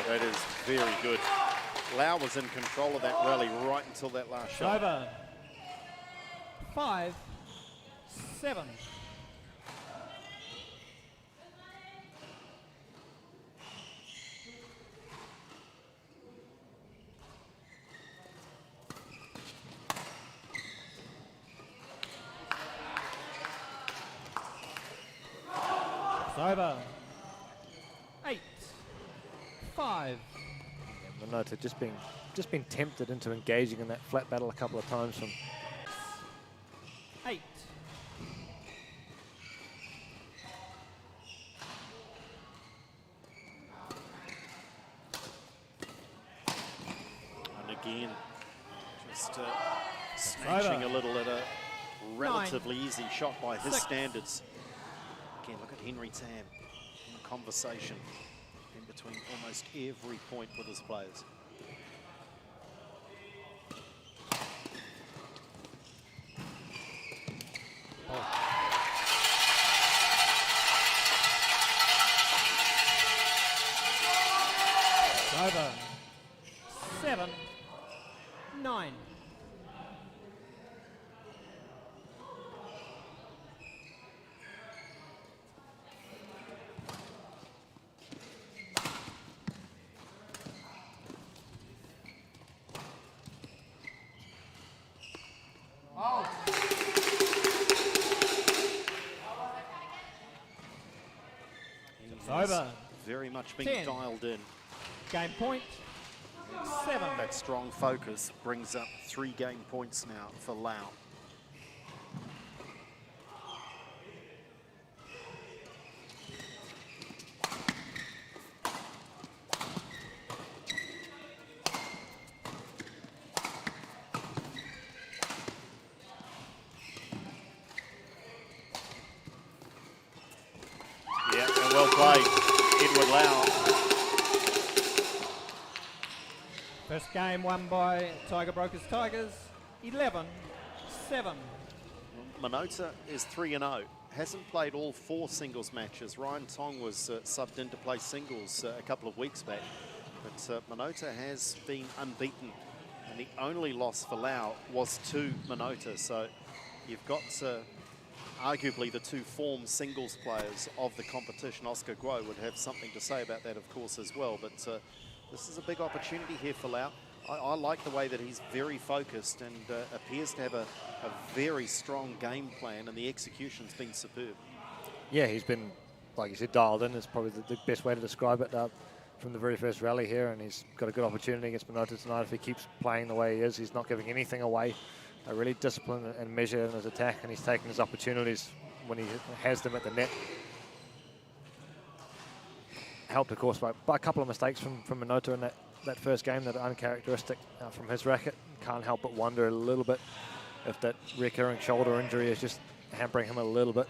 That is very good. Lau was in control of that rally right until that last It's shot. over. 5, 7. It's over. 8, 5. And Minota just been tempted into engaging in that flat battle a couple of times from 8. And again, just snatching a little at a relatively easy shot by his 6. standards. Again, look at Henry Tam in conversation in between almost every point with his players. Over. 7, 9. He's over. very much being 10. dialed in. Game point. 7. That strong focus brings up 3 game points now for Lau. Yeah, and well played, Edward Lau. First game won by Tiger Brokers Tigers. 11, 7. Minota is 3-0. Hasn't played all 4 singles matches. Ryan Tong was subbed in to play singles a couple of weeks back. But Minota has been unbeaten. And the only loss for Lau was to Minota. So you've got arguably the 2 form singles players of the competition. Oscar Guo would have something to say about that, of course, as well. But this is a big opportunity here for Lau. I like the way that he's very focused and appears to have a very strong game plan, and the execution's been superb. Yeah, he's been, like you said, dialed in is probably the best way to describe it from the very first rally here, and he's got a good opportunity against Minota tonight. If he keeps playing the way he is, he's not giving anything away. Really disciplined and measured in his attack, and he's taking his opportunities when he has them at the net. Helped, of course, by a couple of mistakes from Minota in that first game that are uncharacteristic from his racket. Can't help but wonder a little bit if that recurring shoulder injury is just hampering him a little bit.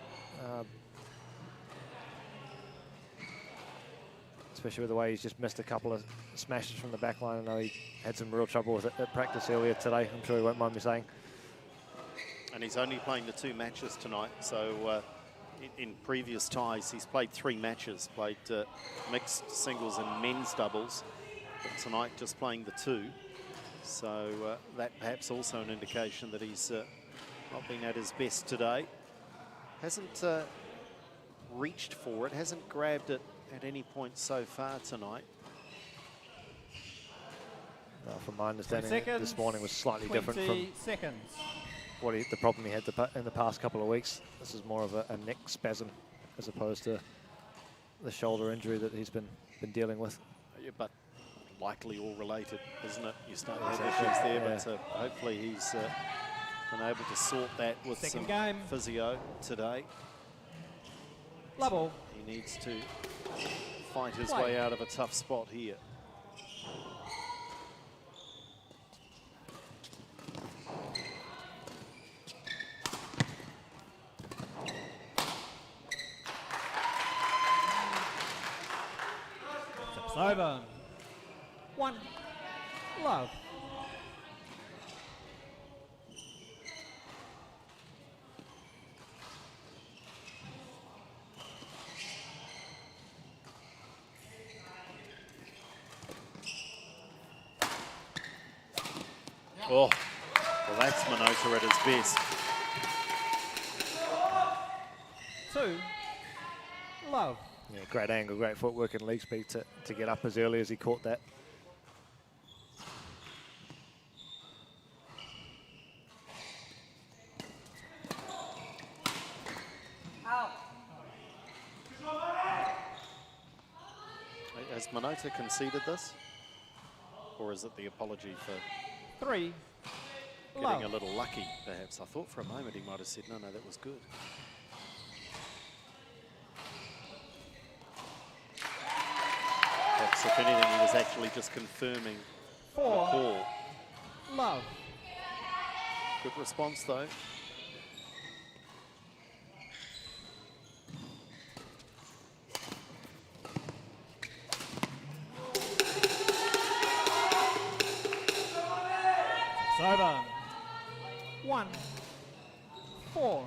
Especially with the way he's just missed a couple of smashes from the back line. I know he had some real trouble with it at practice earlier today. I'm sure he won't mind me saying. And he's only playing the 2 matches tonight. So in previous ties, he's played 3 matches, played mixed singles and men's doubles. But tonight, just playing the 2. So that perhaps also an indication that he's not been at his best today. Hasn't reached for it, hasn't grabbed it at any point so far tonight. From my understanding, seconds, this morning was slightly different from seconds. the problem he had in the past couple of weeks. This is more of a neck spasm as opposed to the shoulder injury that he's been dealing with. Yeah, but likely all related, isn't it? You start to have issues there, yeah. but hopefully he's been able to sort that with Second some game. physio today. Level. He needs to fight his Play. way out of a tough spot here. It's over. 1, love. Oh, well, that's Minota at his best. 2, love. Yeah, great angle, great footwork and leg speed to get up as early as he caught that. has Minota conceded this? Or is it the apology for 3. getting a little lucky, perhaps? I thought for a moment he might have said, no, that was good. Perhaps, if anything, he was actually just confirming the 4. call. Love. Good response, though. It's over. 1. 4.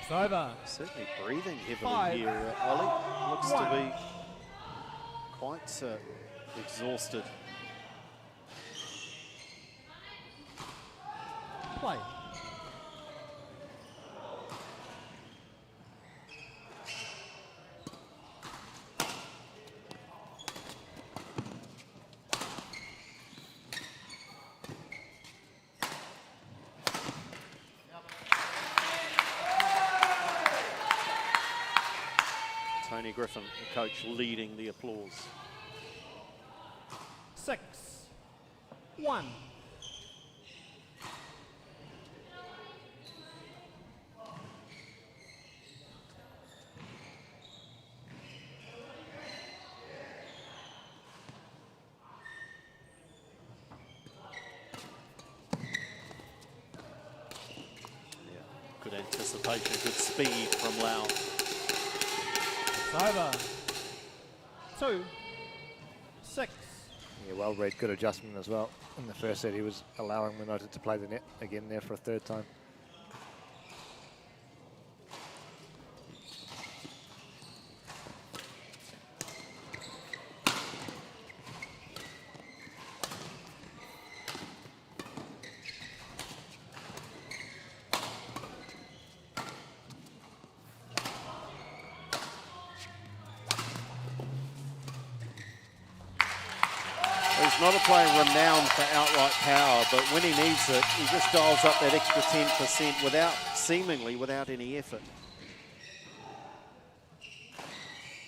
It's over. Certainly breathing heavily 5. here, Ollie. Looks 1. to be quite exhausted. Play. Tony Griffin, the coach, leading the applause. 6. 1. Good anticipation, good speed from Lau. It's over. 2. 6. Yeah, well read, good adjustment as well. In the first set, he was allowing Minota to play the net again there for a third time. He's not a player renowned for outright power, but when he needs it, he just dials up that extra 10% seemingly without any effort.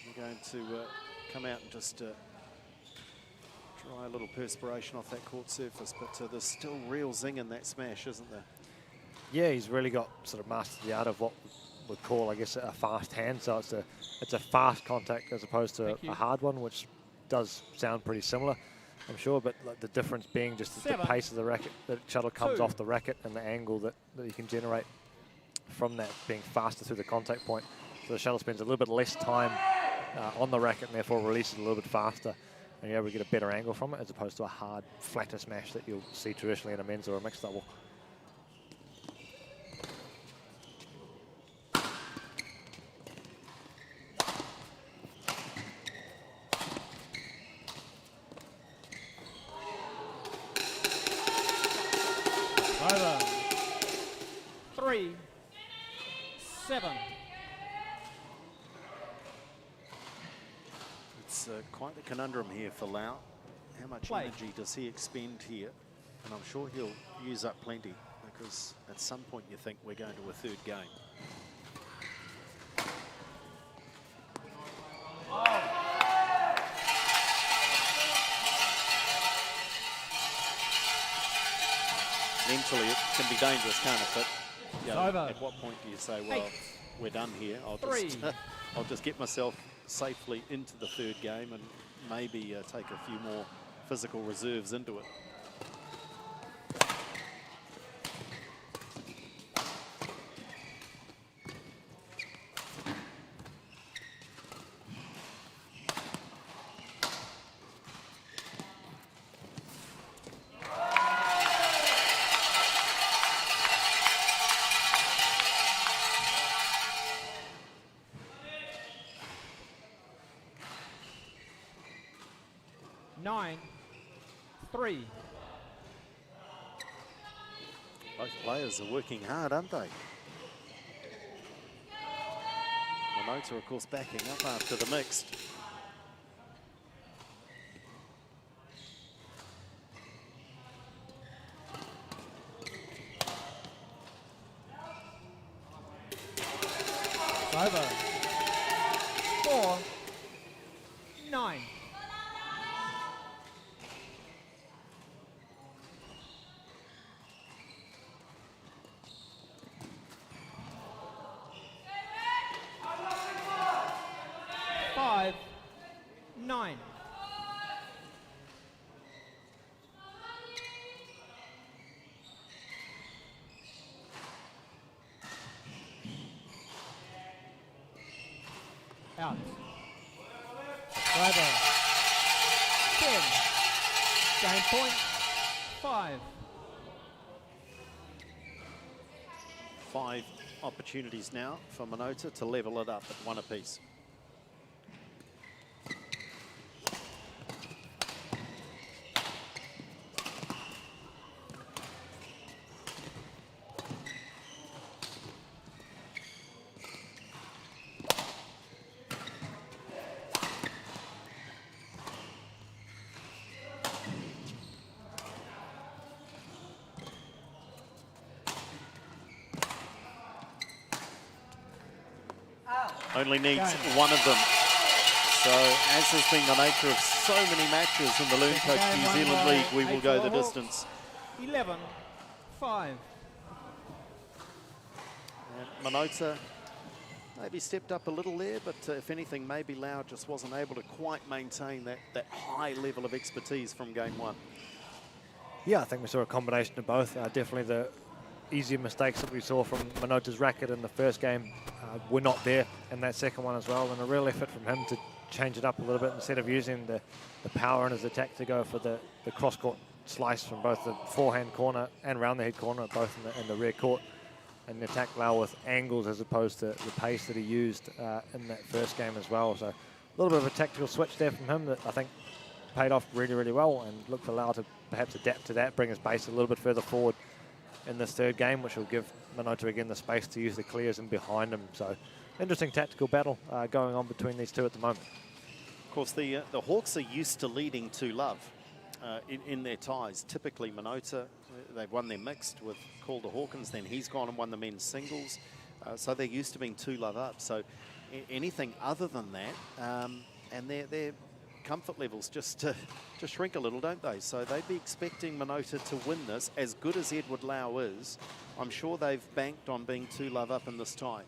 We're going to come out and just dry a little perspiration off that court surface, but there's still real zing in that smash, isn't there? Yeah, he's really got sort of mastered the art of what we'd call, I guess, a fast hand. So it's a fast contact as opposed to a hard one, which does sound pretty similar, I'm sure, but like the difference being just the pace of the racket, the shuttle comes off the racket, and the angle that you can generate from that being faster through the contact point. So the shuttle spends a little bit less time on the racket and therefore releases a little bit faster, and you're able to get a better angle from it as opposed to a hard, flatter smash that you'll see traditionally in a men's or a mixed double. Over. 3. 7. It's quite the conundrum here for Lau. How much energy does he expend here? And I'm sure he'll use up plenty, because at some point you think we're going to a third game. Mentally, it can be dangerous, can't it? But you know, at what point do you say, well, we're done here. I'll just get myself safely into the third game and maybe take a few more physical reserves into it. 9-3. Both players are working hard, aren't they? Minota, of course, backing up after the mixed. Over. 4-9. Five, 9. Out. Driver. 10. Game point. 5. 5 opportunities now for Minota to level it up at 1 apiece. Only needs one of them. So, as has been the nature of so many matches in the LearnCoach New Zealand League, we will go the distance. 11-5. And Minota maybe stepped up a little there, but if anything, maybe Lau just wasn't able to quite maintain that high level of expertise from game 1. Yeah, I think we saw a combination of both. Definitely the easier mistakes that we saw from Minota's racket in the first game were not there in that second one as well, and a real effort from him to change it up a little bit instead of using the power in his attack to go for the cross-court slice from both the forehand corner and round the head corner, both in the rear court, and attack Lau with angles as opposed to the pace that he used in that first game as well. So a little bit of a tactical switch there from him that I think paid off really, really well, and look for Lau to perhaps adapt to that, bring his base a little bit further forward in this third game, which will give Minota again the space to use the clears in behind him. So interesting tactical battle going on between these two at the moment. Of course, the Hawks are used to leading 2-love in their ties. Typically, Minota, they've won their mixed with Calder Hawkins, then he's gone and won the men's singles. So they're used to being 2-love up. So anything other than that, and their comfort levels just shrink a little, don't they? So they'd be expecting Minota to win this. As good as Edward Lau is, I'm sure they've banked on being 2-love up in this tie.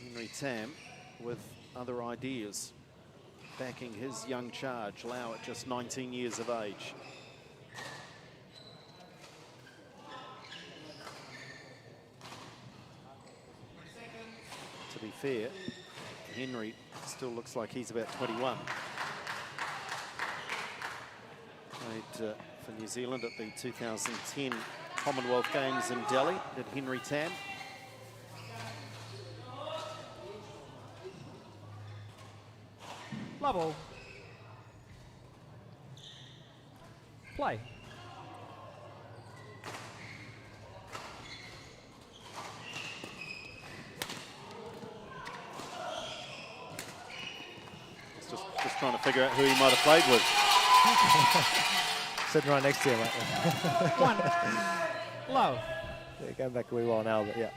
Henry Tam with other ideas, backing his young charge, Lau at just 19 years of age. To be fair, Henry still looks like he's about 21. Played for New Zealand at the 2010 Commonwealth Games in Delhi, did Henry Tam. Level. Play. Just trying to figure out who he might have played with. Sitting right next to him. 1. Low. Yeah, going back a wee while now, but yeah.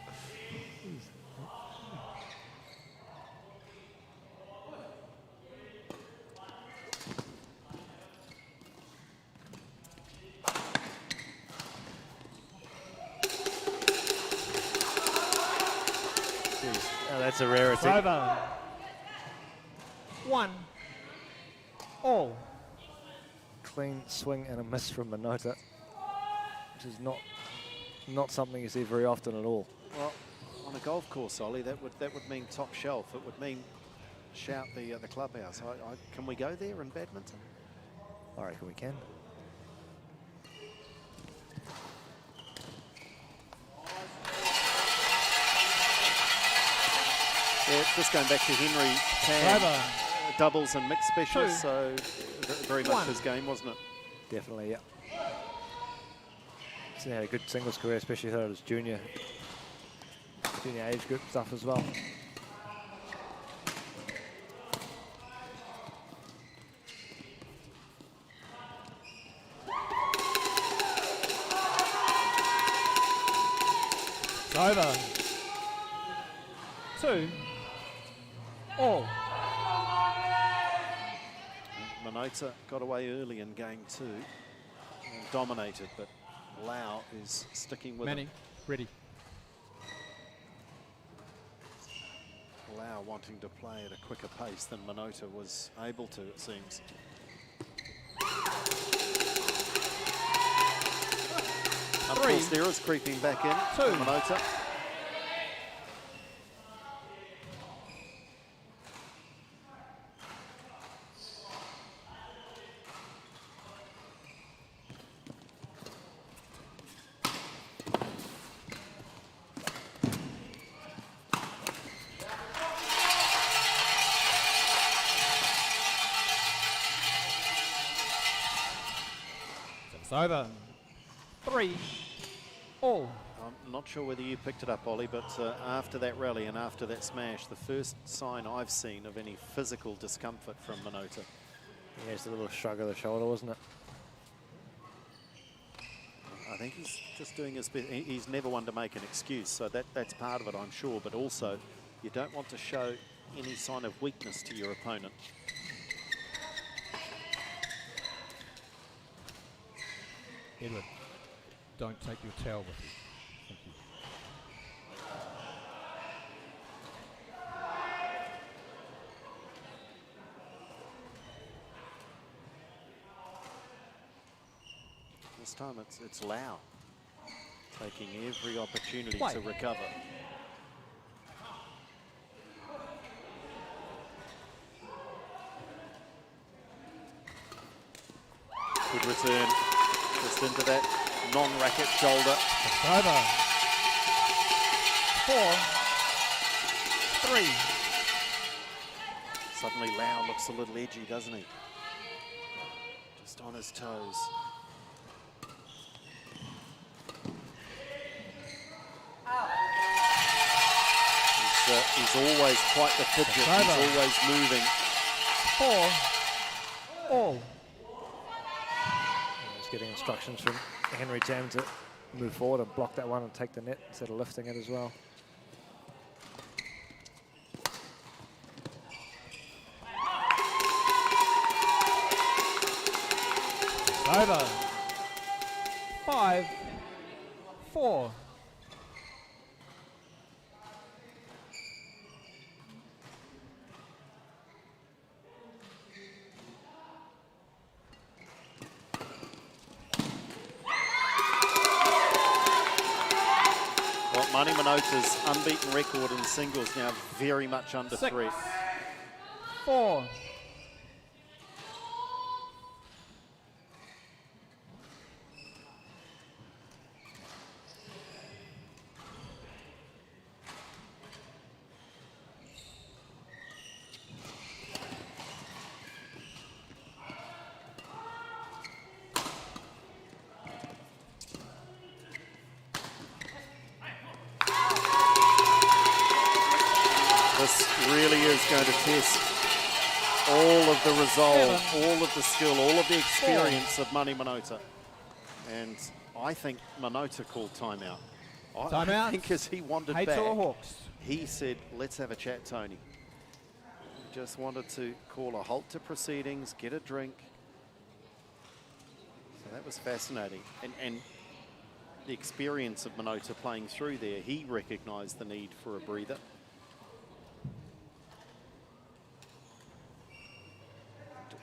Oh, that's a rarity. Over. 1. All. Clean swing and a miss from Minota, which is not something you see very often at all. Well, on a golf course, Ollie, that would mean top shelf. It would mean shout the clubhouse. Can we go there in badminton? I reckon we can. Yeah, Yeah, just going back to Henry Tam, Over. doubles and mixed specialist, Two. so very much One. his game, wasn't it? Definitely, yeah. So he had a good singles career, especially throughout his junior age group stuff as well. It's over. 2 all. Minota got away early in game 2 and dominated, but Lau is sticking with Manning, him. ready. Lau wanting to play at a quicker pace than Minota was able to, it seems. Of course, there is creeping back in. Two. Minota. It's over. 3 all. I'm not sure whether you picked it up, Ollie, but after that rally and after that smash, the first sign I've seen of any physical discomfort from Minota. Yeah, it's a little shrug of the shoulder, wasn't it? I think he's just doing his best. He's never one to make an excuse, so that's part of it, I'm sure. But also, you don't want to show any sign of weakness to your opponent. Edward, don't take your towel with you. Thank you. This time it's Lau taking every opportunity Play. to recover. Good return, just into that non-racket shoulder. It's over. 4 3. Suddenly Lau looks a little edgy, doesn't he? Just on his toes. He's always quite the fidget. He's always moving. 4 all. Just getting instructions from Henry Tam to move forward and block that one and take the net instead of lifting it as well. Over. 5 4. Well, Mani Minota's unbeaten record in singles now very much under 6 threat. 4. This really is going to test all of the resolve, all of the skill, all of the experience of Mani Minota. And I think Minota called timeout. I Timeout. think as he wandered HeyTour back, Hawks. he said, let's have a chat, Tony. He just wanted to call a halt to proceedings, get a drink. So that was fascinating. And the experience of Minota playing through there, he recognised the need for a breather.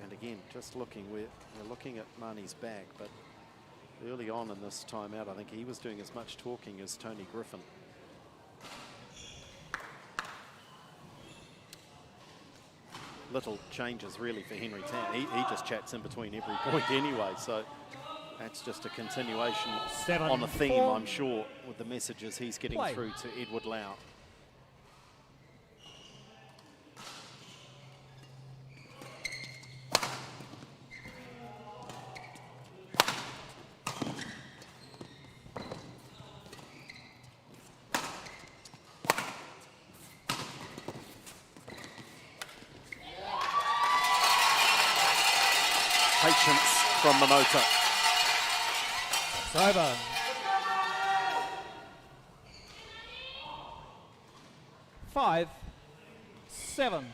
And again, just looking, we're looking at Mani's back, but early on in this timeout, I think he was doing as much talking as Tony Griffin. Little changes really for Henry Tam. He just chats in between every point anyway, so that's just a continuation 7 on a theme, 4. I'm sure, with the messages he's getting Play. through to Edward Lau. patience from Minota. It's over. 5-7.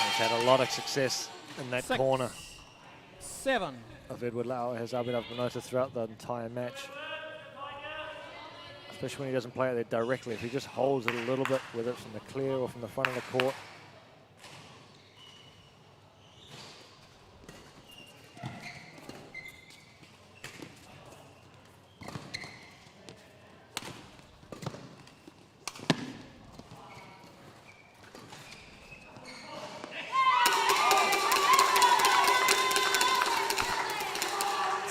He's had a lot of success in that 6, corner 7. of Edward Lau has Abhinav Minota throughout the entire match. Especially when he doesn't play it there directly. If he just holds it a little bit, whether it's from the clear or from the front of the court.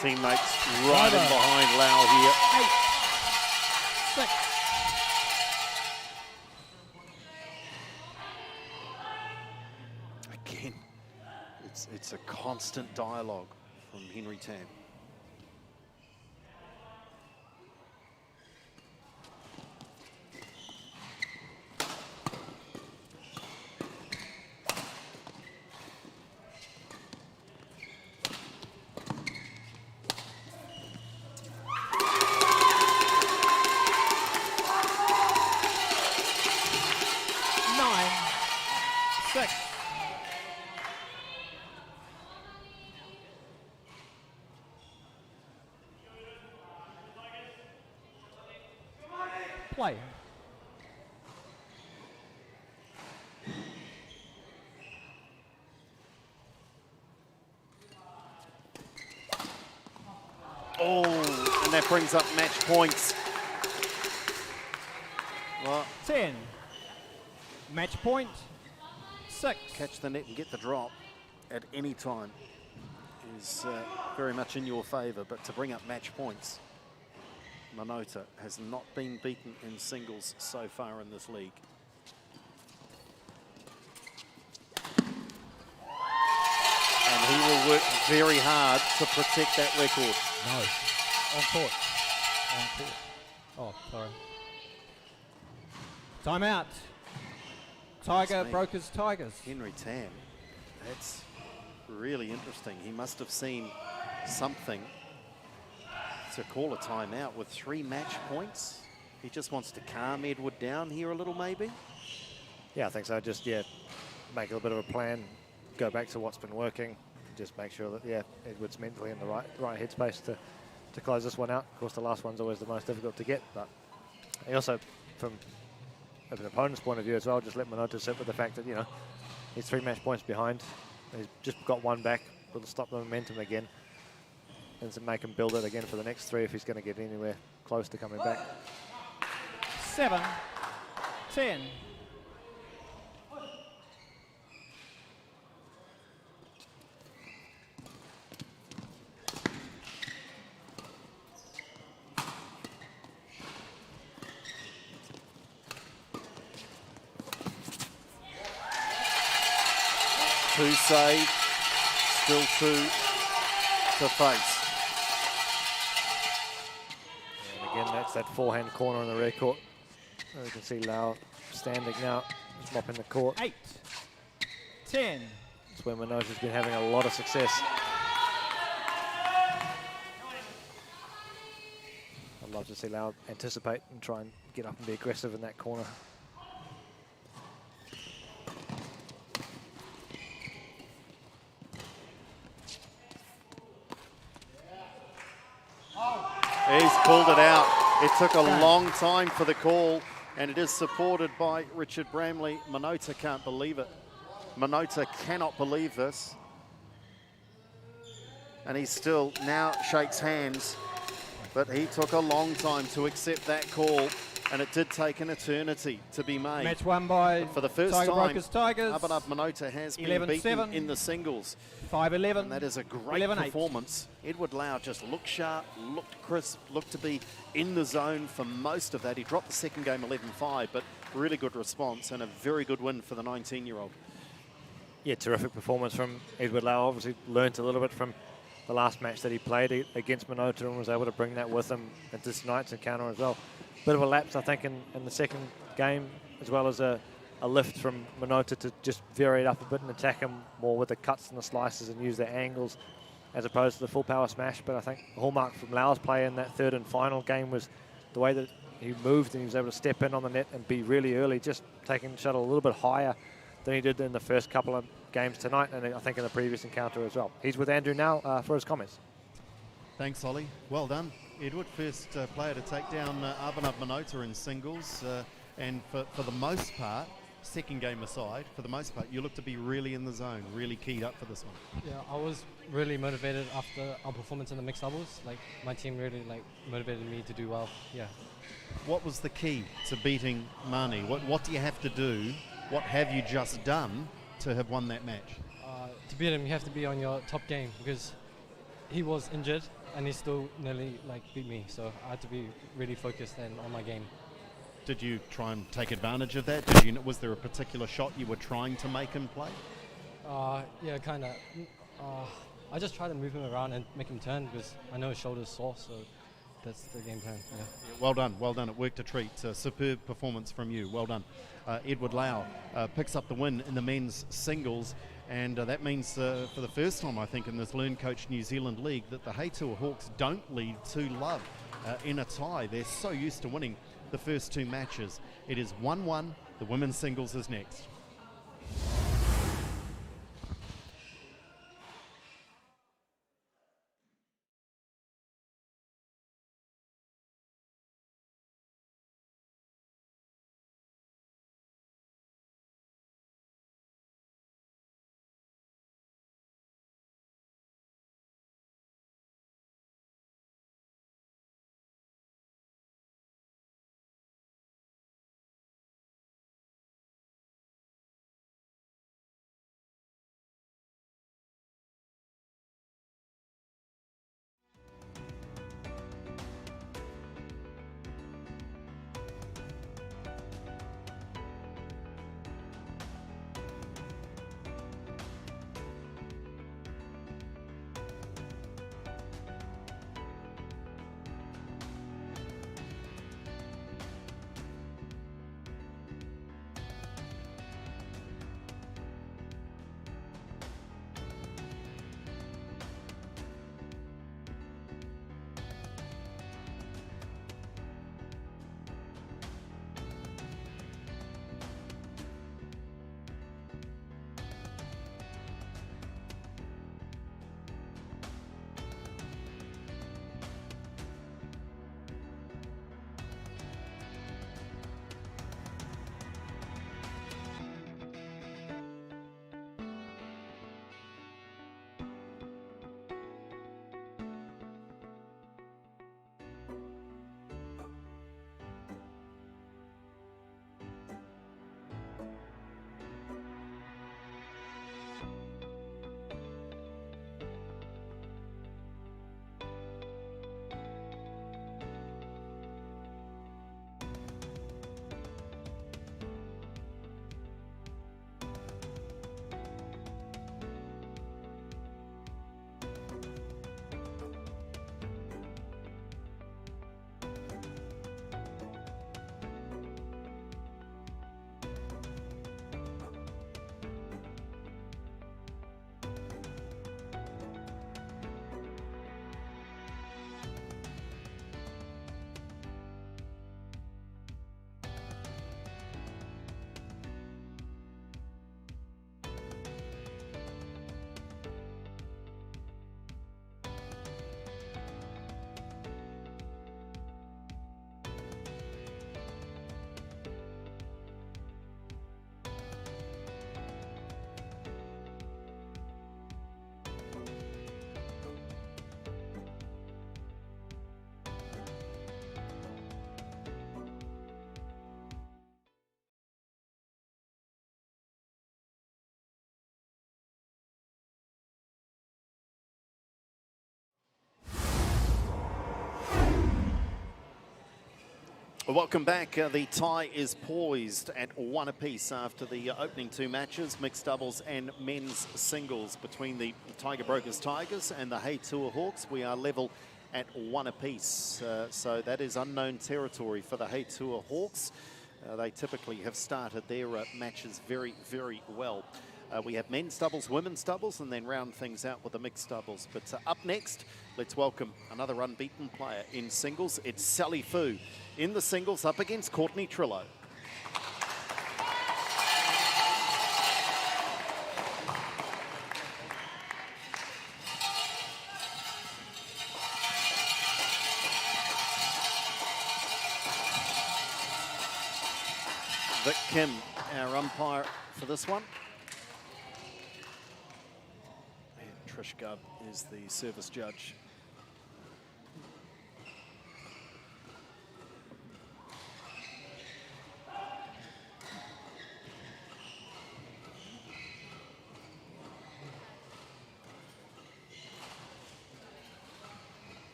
Teammates right in behind Lau here. 8, 6. Again, it's a constant dialogue from Henry Tam. Play. Oh, and that brings up match points. Well, 10. Match point. 6. catch the net and get the drop at any time is very much in your favour, but to bring up match points, Minota has not been beaten in singles so far in this league. And he will work very hard to protect that record. No. On court. On court. Oh, sorry. Timeout. Tiger, That's me. Brokers, Tigers. Henry Tam, that's really interesting. He must have seen something to call a timeout with 3 match points. He just wants to calm Edward down here a little, maybe. Yeah, I think so. Just, yeah, make a little bit of a plan, go back to what's been working, just make sure that, yeah, Edward's mentally in the right headspace to close this one out. Of course, the last one's always the most difficult to get, but he also, from an opponent's point of view as well, just let Minota sit with the fact that, you know, he's 3 match points behind. He's just got 1 back. It'll stop the momentum again and to make him build it again for the next 3 if he's going to get anywhere close to coming back. 7, 10. Two saved, still 2 to face. And again, that's that forehand corner in the rear court. As you can see Lau standing now, just mopping the court. 8, 10. That's where Minota's been having a lot of success. I'd love to see Lau anticipate and try and get up and be aggressive in that corner. He's called it out. It took a long time for the call, and it is supported by Richard Bramley. Minota can't believe it. Minota cannot believe this. And he still now shakes hands, but he took a long time to accept that call. and it did take an eternity to be made. Match won by But for the first Tiger time, Brokers Tigers. Abhinav Minota has been 11-7. beaten in the singles. 5-11. And that is a great 11-8. performance. Edward Lau just looked sharp, looked crisp, looked to be in the zone for most of that. He dropped the second game 11-5, but really good response and a very good win for the 19-year-old. Yeah, terrific performance from Edward Lau. Obviously learnt a little bit from the last match that he played against Minota and was able to bring that with him into tonight's encounter as well. Bit of a lapse, I think, in the second game, as well as a lift from Minota to just vary it up a bit and attack him more with the cuts and the slices and use their angles as opposed to the full power smash. But I think the hallmark from Lau's play in that third and final game was the way that he moved and he was able to step in on the net and be really early, just taking the shuttle a little bit higher than he did in the first couple of games tonight, and I think in the previous encounter as well. He's with Andrew now for his comments. Thanks, Ollie. Well done, Edward. First player to take down Abhinav Minota in singles. And for the most part, second game aside, for the most part, you look to be really in the zone, really keyed up for this one. Yeah, I was really motivated after our performance in the mixed doubles. Like, my team really motivated me to do well. Yeah. What was the key to beating Mani? What do you have to do? What have you just done to have won that match? To beat him, you have to be on your top game because he was injured and he still nearly beat me. So I had to be really focused and on my game. Did you try and take advantage of that? Was there a particular shot you were trying to make him play? Yeah, kind of. I just tried to move him around and make him turn because I know his shoulder's sore, so that's the game plan. Yeah. Well done. It worked a treat. Superb performance from you. Well done. Edward Lau picks up the win in the men's singles, and that means for the first time, I think, in this LearnCoach New Zealand League that the HeyTour Hawks don't lead 2-love in a tie. They're so used to winning the first two matches. It is 1-1. The women's singles is next. Well, welcome back. The tie is poised at 1 apiece after the opening 2 matches, mixed doubles and men's singles between the Tiger Brokers Tigers and the HeyTour Hawks. We are level at 1 apiece. So that is unknown territory for the HeyTour Hawks. They typically have started their matches very, very well. We have men's doubles, women's doubles, and then round things out with the mixed doubles. But up next, let's welcome another unbeaten player in singles. It's Sally Fu in the singles up against Courtney Trillo. Vic Kim, our umpire for this one. Trish Gubb is the service judge.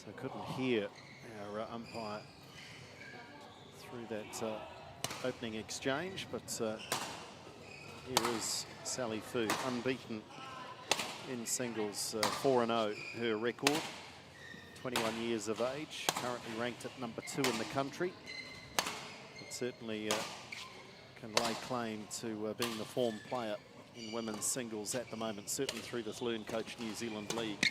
So couldn't hear our umpire through that opening exchange, but here is Sally Fu, unbeaten in singles, 4-0 her record, 21 years of age, currently ranked at number 2 in the country, but certainly can lay claim to being the form player in women's singles at the moment, certainly through this LearnCoach New Zealand League.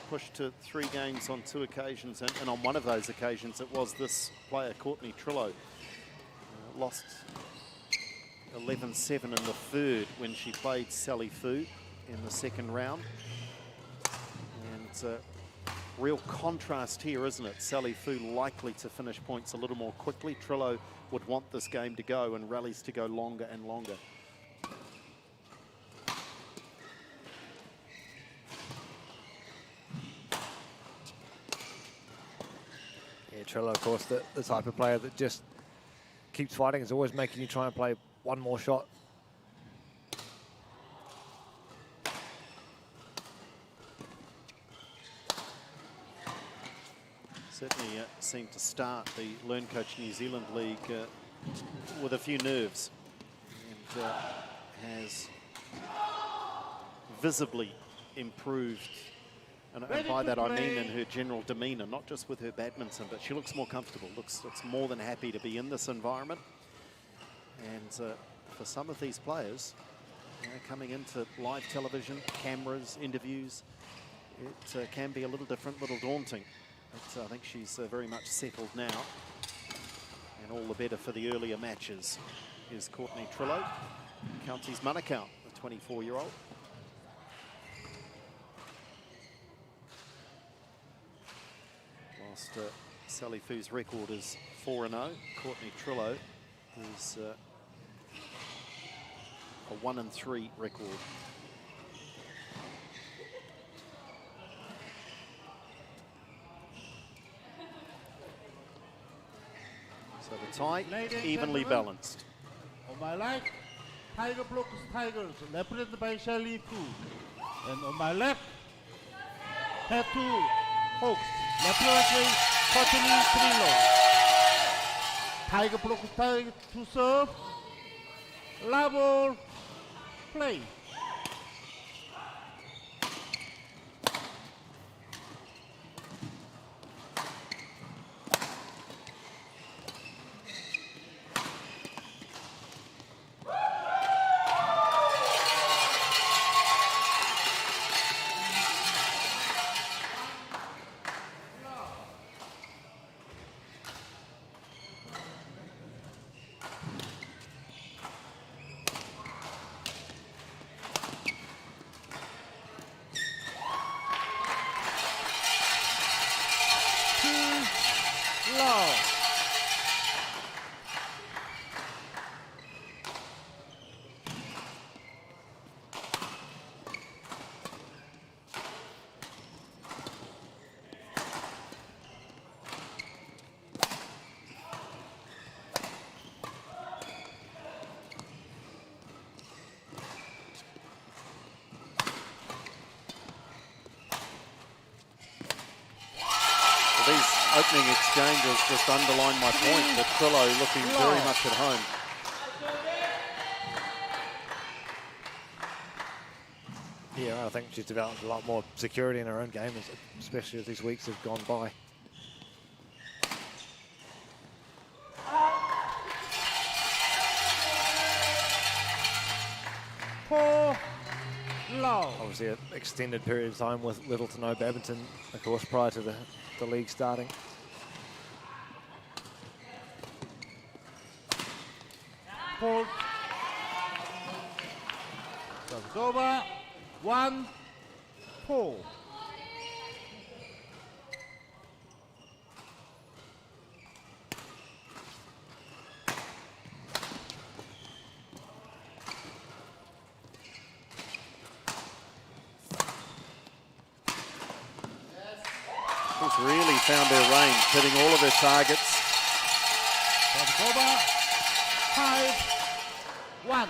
Pushed to 3 games on 2 occasions, and on one of those occasions it was this player, Courtney Trillo, lost 11-7 in the third when she played Sally Fu in the second round. And real contrast here, isn't it? Sally Fu likely to finish points a little more quickly. Trillo would want this game to go and rallies to go longer and longer. Trillo, of course, the type of player that just keeps fighting, is always making you try and play one more shot. Certainly seemed to start the LearnCoach New Zealand League with a few nerves, and has visibly improved. And by that I mean in her general demeanour, not just with her badminton, but she looks more comfortable, looks more than happy to be in this environment. And for some of these players, coming into live television, cameras, interviews, it can be a little different, a little daunting. But I think she's very much settled now. And all the better for the earlier matches is Courtney Trillo, Counties Manukau, the 24-year-old. Whilst Sally Fu's record is 4-0, Courtney Trillo is a 1-3 record. So the tie evenly balanced. On my right, Tiger Brokers Tigers, represented by Sally Fu. And on my left, HeyTour Hawks, represented by Courtney Trillo. Tiger Brokers Tigers to serve. Level play. opening exchange has just underlined my point that Trillo looking very much at home. Yeah, I think she's developed a lot more security in her own game, especially as these weeks have gone by. Four, low. Obviously, an extended period of time with little to no badminton, of course, prior to the league starting. Hold. Service over. 1, 4. She's really found her range, hitting all of her targets. Service over. 5, 1.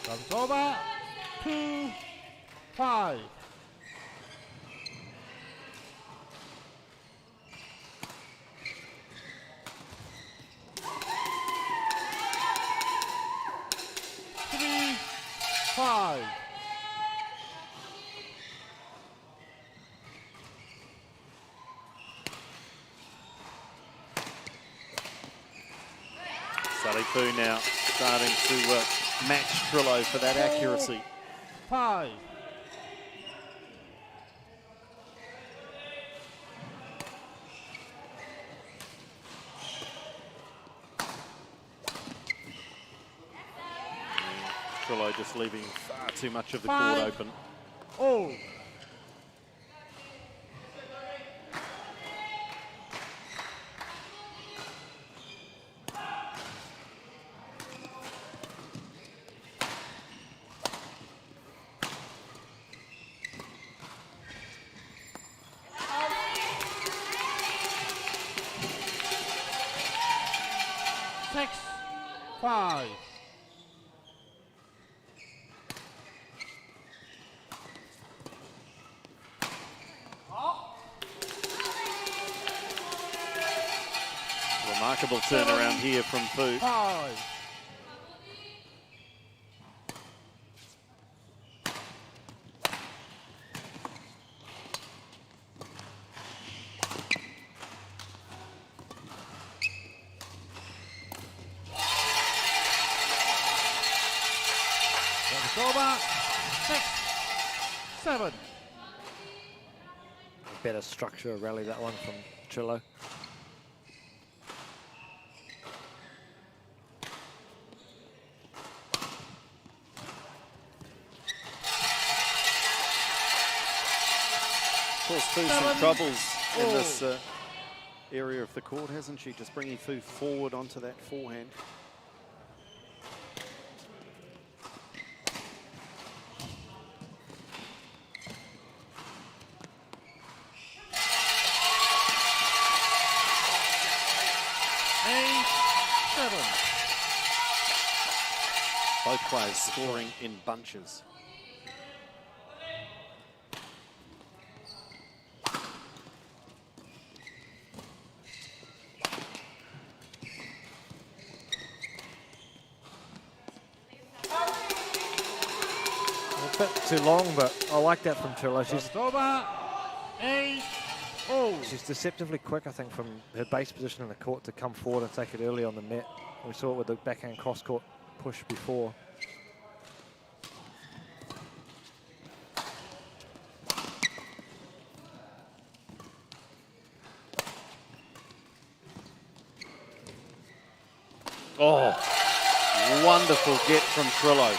Service over. 2, 5. Three, 5. Sally Fu now starting to match Trillo for that accuracy. 5. Trillo just leaving far too much of the 5. court open. Oh. Six, 5. Remarkable turnaround here from Fu. 5. Service over. 6, 7. Better structure rally, that one from Trillo. Of course, Fu's some troubles in this area of the court, hasn't she? Just bringing Fu forward onto that forehand. Both players scoring in bunches. A bit too long, but I like that from Trillo. She's deceptively quick, I think, from her base position in the court to come forward and take it early on the net. We saw it with the backhand cross-court push before. Oh, wonderful get from Trillo.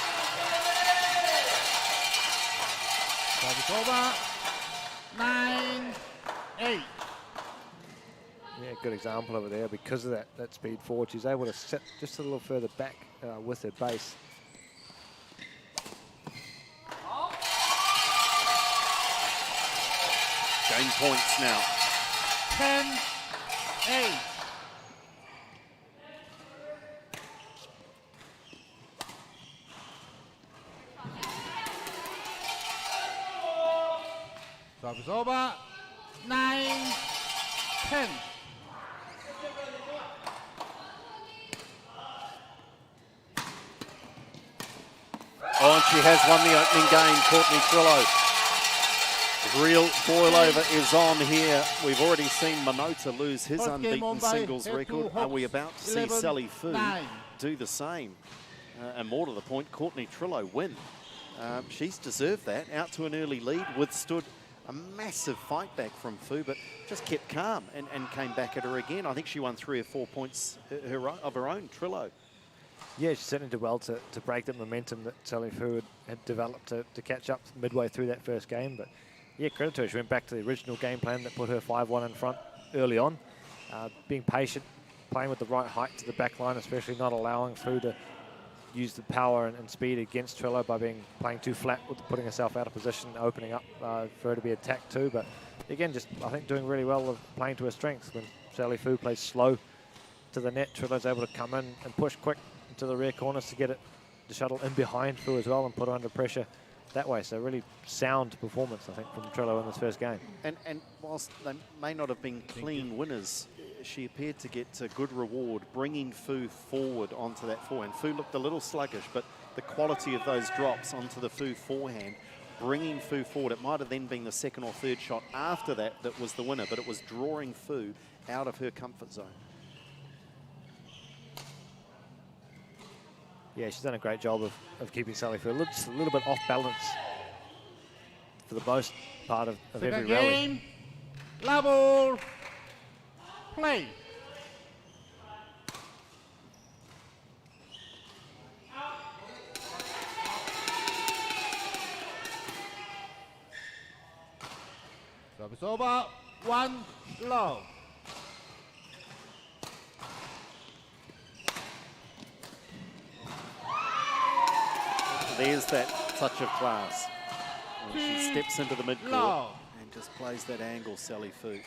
Service over. 9, 8. Yeah, good example over there. Because of that speed forward, she's able to sit just a little further back with her base. Game points now. 10-8. Service over. 9-10. Oh, and she has won the opening game, Courtney Trillo. Real boil-over is on here. We've already seen Minota lose his First game unbeaten on by singles HeyTour record. Are Hawks, we about to see 11, Sally Fu 9. do the same? And more to the point, Courtney Trillo win. She's deserved that. Out to an early lead, withstood a massive fight back from Fu, but just kept calm and came back at her again. I think she won 3 or 4 points of her own, Trillo. Yeah, she certainly did well to break the momentum that Sally Fu had developed to catch up midway through that first game. But yeah, credit to her. She went back to the original game plan that put her 5-1 in front early on. Being patient, playing with the right height to the back line, especially not allowing Fu to use the power and speed against Trillo by playing too flat, with putting herself out of position, opening up for her to be attacked too. But again, just I think doing really well with playing to her strengths. When Sally Fu plays slow to the net, Trillo's able to come in and push quick into the rear corners to get it, the shuttle in behind Fu as well and put her under pressure that way. So really sound performance, I think, from Trillo in this first game. And whilst they may not have been clean winners, she appeared to get a good reward, bringing Fu forward onto that forehand. Fu looked a little sluggish, but the quality of those drops onto the Fu forehand, bringing Fu forward. It might have then been the second or third shot after that was the winner, but it was drawing Fu out of her comfort zone. Yeah, she's done a great job of keeping Sally Fu just a little bit off balance for the most part of every rally. Game, level, play. Service over, 1 love. There's that touch of class. When she steps into the midcourt Love. and just plays that angle, Sally Fu.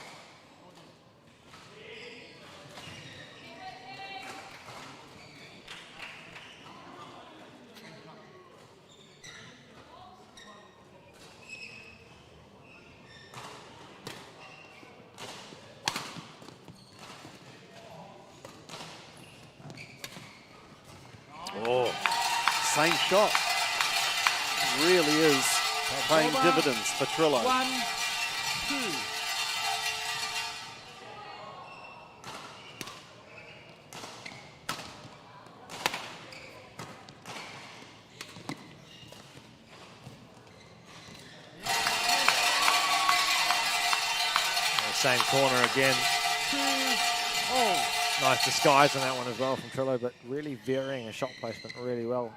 Oh, same shot. Really is paying dividends for Trillo. 1-2. Same corner again. 2-0. Nice disguise on that one as well from Trillo, but really varying a shot placement really well.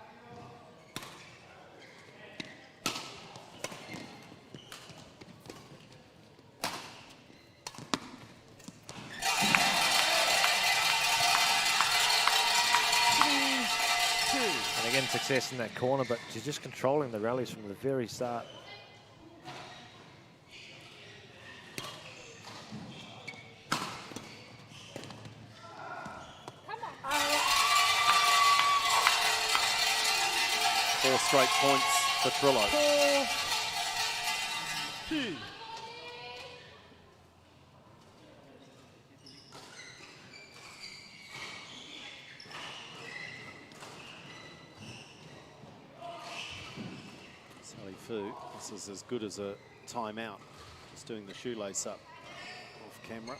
And again, success in that corner, but she's just controlling the rallies from the very start. Four straight points for Trillo. 4-2. Sally Fu, this is as good as a timeout. Just doing the shoelace up off camera.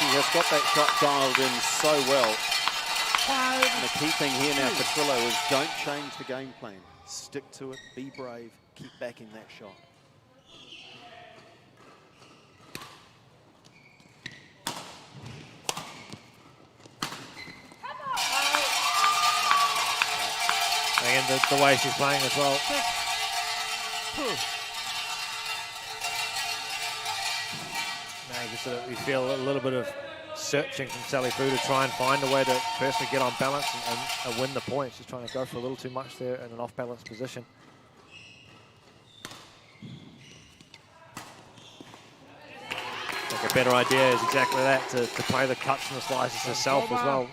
Has got that shot dialed in so well. And the key thing here now for Trillo is don't change the game plan. Stick to it, be brave, keep backing that shot. Again, the way she's playing as well. Now just so that we feel a little bit of searching from Sally Fu to try and find a way to firstly get on balance and win the points. Just trying to go for a little too much there in an off-balance position. I think a better idea is exactly that, to play the cuts and the slices herself as well.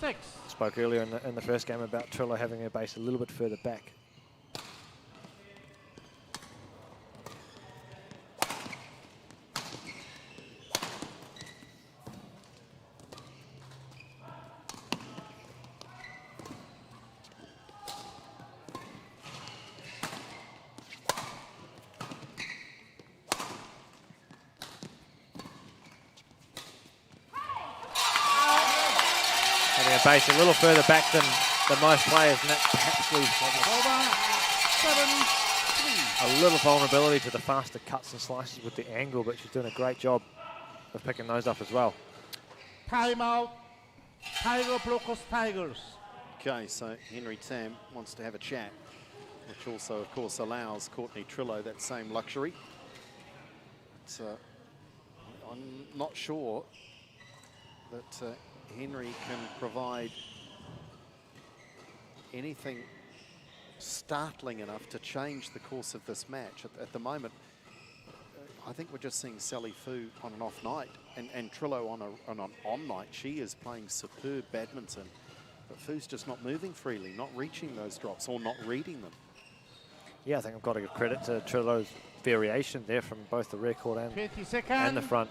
3-6. Spoke earlier in the first game about Trillo having her base a little bit further back. Having a base a little further back than most players, and that perhaps leaves a little vulnerability to the faster cuts and slices with the angle, but she's doing a great job of picking those up as well. Timeout. Tiger Brokers Tigers. Okay, so Henry Tam wants to have a chat, which also, of course, allows Courtney Trillo that same luxury. But, I'm not sure that Henry can provide anything startling enough to change the course of this match. At the moment, I think we're just seeing Sally Fu on an off night, and Trillo on an on night. She is playing superb badminton, but Fu's just not moving freely, not reaching those drops or not reading them. Yeah, I think I've got to give credit to Trillo's variation there from both the rear court and the front.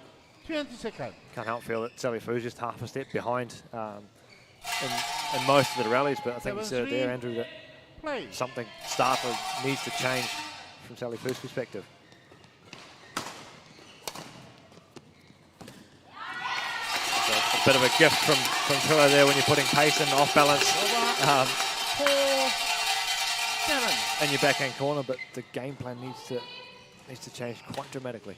20 seconds. Can't help feel that Sally Fu's just half a step behind in most of the rallies, but I think you said it there, Andrew, that something startling needs to change from Sally Fu's perspective. So a bit of a gift from Trillo there when you're putting pace in off balance. 4-7. In your backhand corner, but the game plan needs to change quite dramatically.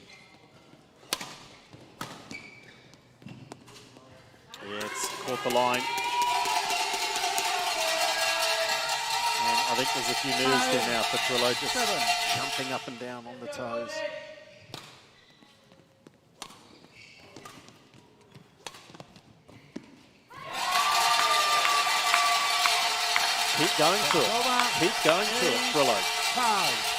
Yeah, it's caught the line. And I think there's a few moves there now for Trillo, just jumping up and down on the toes. Keep going to it. Keep going to it, Trillo. 5.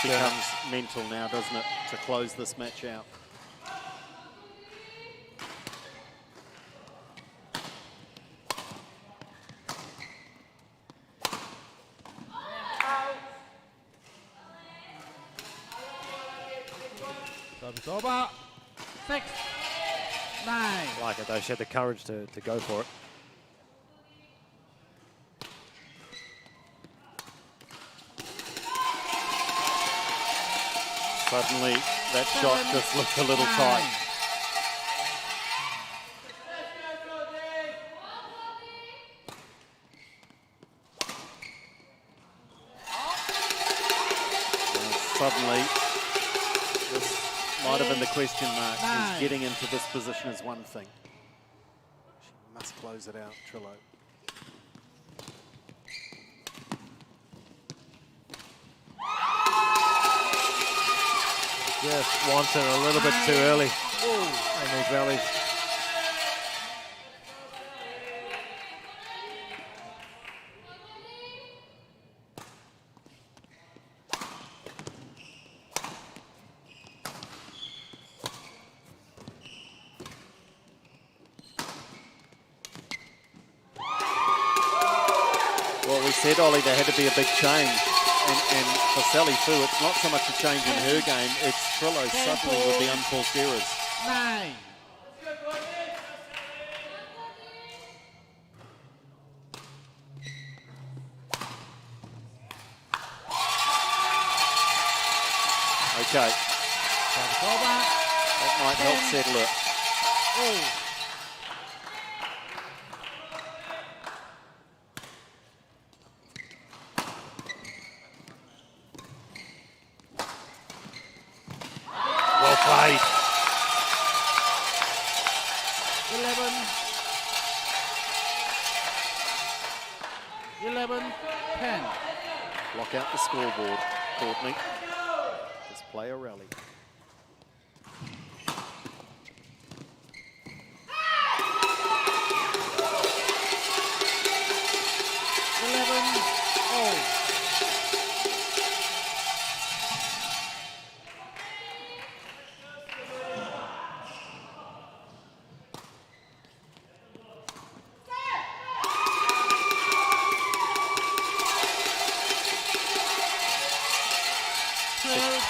Becomes mental now, doesn't it, to close this match out. Service over. 6-9. I like it though, she had the courage to go for it. Suddenly, that shot just looked a little tight. Suddenly, this might have been the question mark. Is getting into this position is one thing. She must close it out, Trillo. Just wants it a little bit too early in these rallies. Well, we said, Ollie, there had to be a big change. And for Sally Fu, it's not so much a change in her game, it's Trillo suddenly with the unforced errors. 9. Okay. That might help settle it. 11-10. Lock out the scoreboard, Courtney. Just play a rally.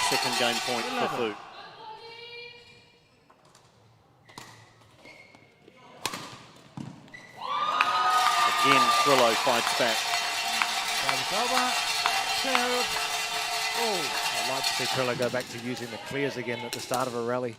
Second game point for Fu. Again, Trillo fights back. I'd like to see Trillo go back to using the clears again at the start of a rally.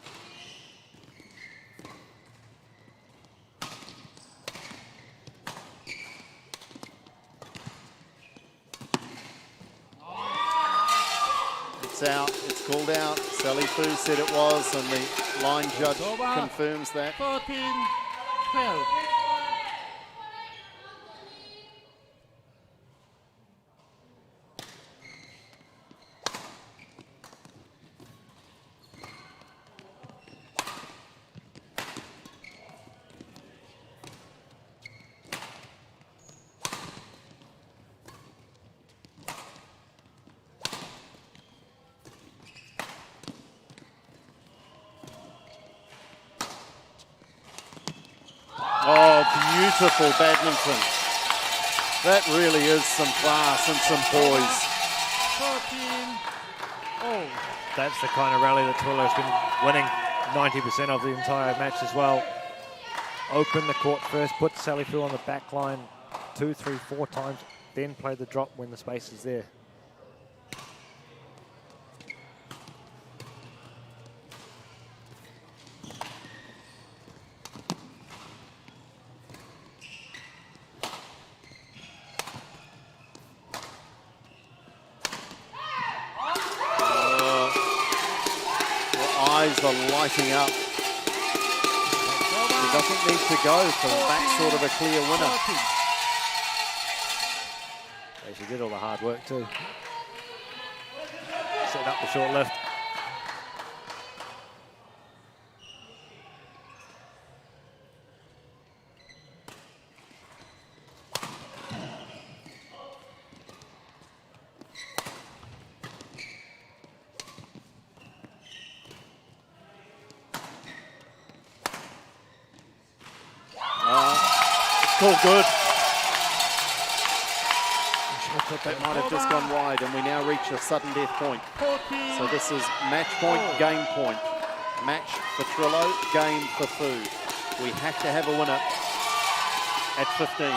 It's out, it's called out. Sally Fu said it was, and the line judge confirms that. 14-12. Oh, beautiful badminton. That really is some class and some poise. 14-0. That's the kind of rally that Trillo's been winning 90% of the entire match as well. Open the court first, put Sally Fu on the back line 2, 3, 4 times, then play the drop when the space is there. Eyes are lighting up. He doesn't need to go for that sort of a clear winner. Yeah, she did all the hard work too. Set up the short lift. Call good. That might have just gone wide, and we now reach a sudden death point. So this is match point, game point. Match for Trillo, game for Fu. We have to have a winner at 15.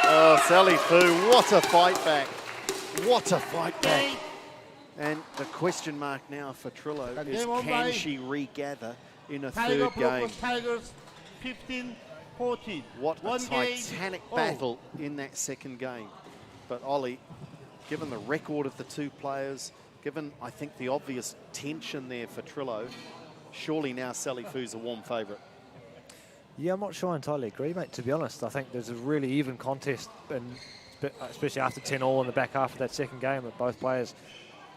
Oh, Sally Fu, what a fight back. What a fight back. And the question mark now for Trillo is, can she regather in a third game? Tigers 15-14. What a titanic battle in that second game. But Ollie, given the record of the two players, given, I think, the obvious tension there for Trillo, surely now Sally Fu's a warm favourite. Yeah, I'm not sure I entirely agree, mate, to be honest. I think there's a really even contest, and especially after 10-all in the back half of that second game, with both players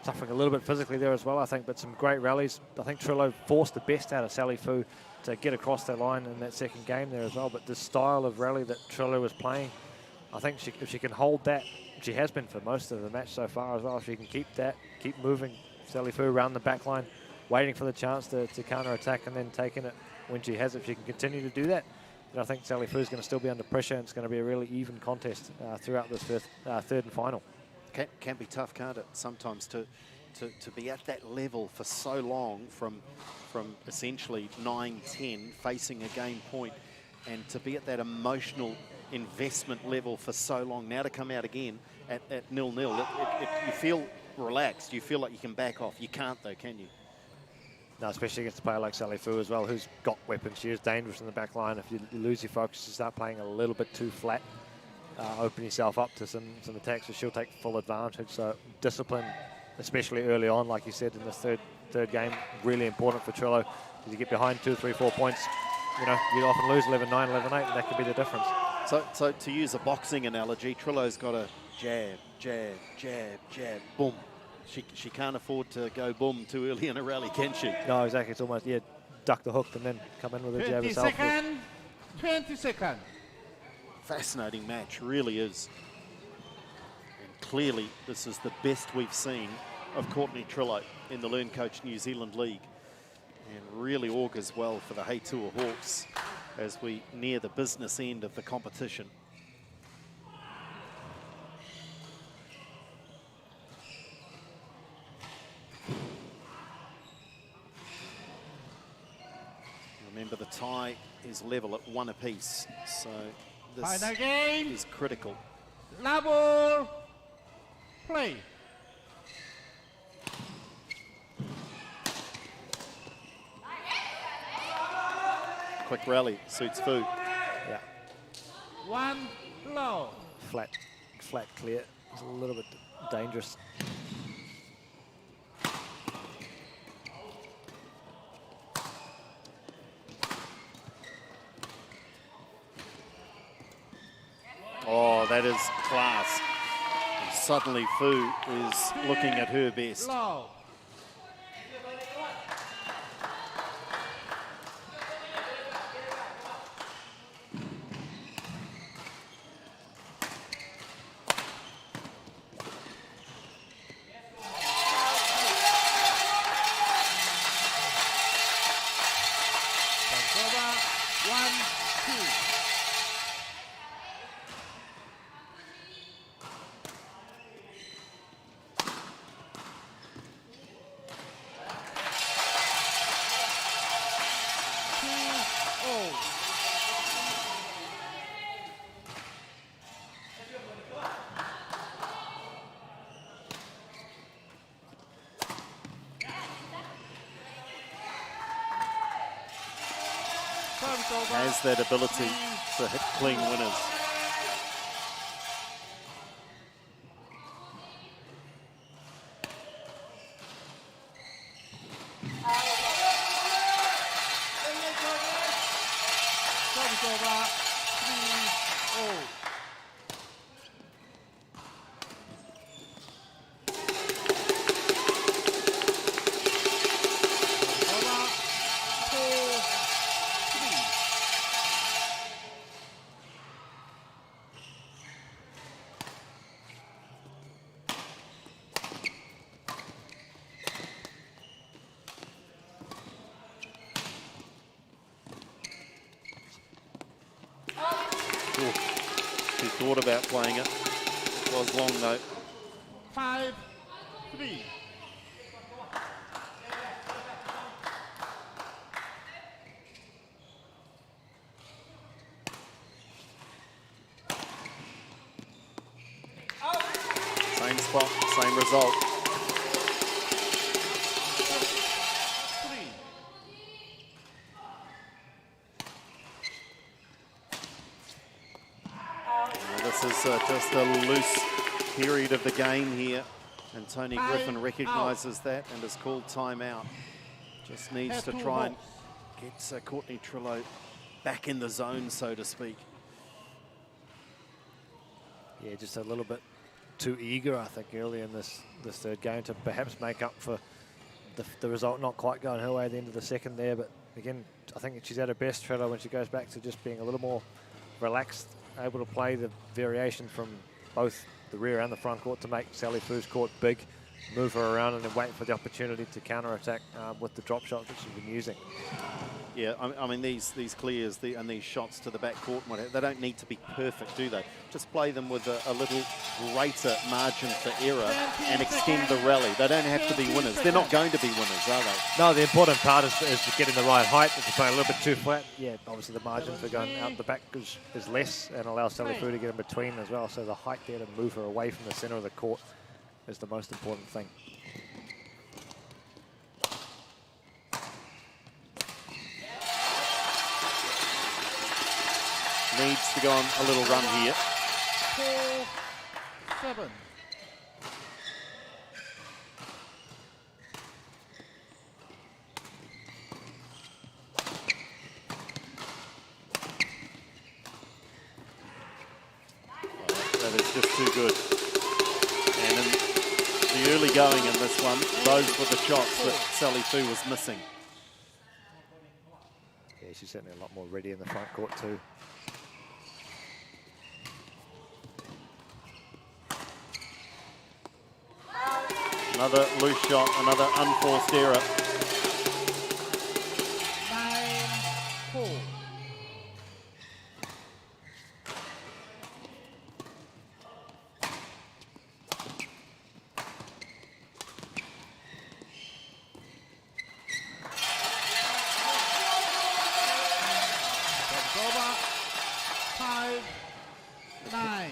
suffering a little bit physically there as well, I think, but some great rallies. I think Trillo forced the best out of Sally Fu to get across that line in that second game there as well, but the style of rally that Trillo was playing, I think if she can hold that, she has been for most of the match so far as well, if she can keep that, keep moving Sally Fu around the back line, waiting for the chance to counter-attack and then taking it when she has, if she can continue to do that, then I think Sally Fu is going to still be under pressure, and it's going to be a really even contest throughout this third and final. Can be tough, can't it? Sometimes to be at that level for so long, from essentially 9-10, facing a game point, and to be at that emotional investment level for so long. Now to come out again at 0-0, you feel relaxed. You feel like you can back off. You can't though, can you? No, especially against a player like Sally Fu as well, who's got weapons. She is dangerous in the back line. If you lose your focus, you start playing a little bit too flat. open yourself up to some attacks, so she'll take full advantage. So discipline, especially early on, like you said, in this third game, really important for Trillo. If you get behind 2, 3, 4 points, you know, you often lose 11-9, 11-8, and that can be the difference. So to use a boxing analogy, Trillo's got a jab, jab, jab, jab, boom. She can't afford to go boom too early in a rally, can she? No, exactly. It's almost, yeah, duck the hook and then come in with a jab 20 herself. seconds. 20 seconds. Fascinating match, really is. And clearly, this is the best we've seen of Courtney Trillo in the LearnCoach New Zealand League. And really augurs well for the HeyTour Hawks as we near the business end of the competition. Remember, the tie is level at 1 apiece, so this Final game. is critical. Level. Play. Quick rally suits Fu. Yeah. 1 low. Flat clear. It's a little bit dangerous. Oh, that is class. And suddenly Fu is looking at her best. Low. Has that ability to hit clean winners. Service over. 3-0. She thought about playing it. It was long though. 5-3. Same spot, same result. 3. This is just a loose period of the game here, and Tony Griffin recognises that and has called timeout. Just needs to try and get Courtney Trillo back in the zone, so to speak. Yeah, just a little bit too eager, I think, early in this third game to perhaps make up for the result not quite going her way at the end of the second there. But again, I think she's at her best, Trillo, when she goes back to just being a little more relaxed, able to play the variation from both the rear and the front court to make Sally Fu's court big, move her around and then wait for the opportunity to counter-attack with the drop shots that she's been using. Yeah, I mean, these clears and these shots to the back court, they don't need to be perfect, do they? Just play them with a little greater margin for error and extend the rally. They don't have to be winners. They're not going to be winners, are they? No, the important part is getting the right height. If you play a little bit too flat, yeah, obviously the margin for going out the back is less and allows Sally Fu to get in between as well. So the height there to move her away from the center of the court is the most important thing. Needs to go on a little run here. 4-7. That is just too good. And in the early going in this one, those were the shots that Sally Fu was missing. Yeah, she's certainly a lot more ready in the front court too. Another loose shot, another unforced error. 9-4.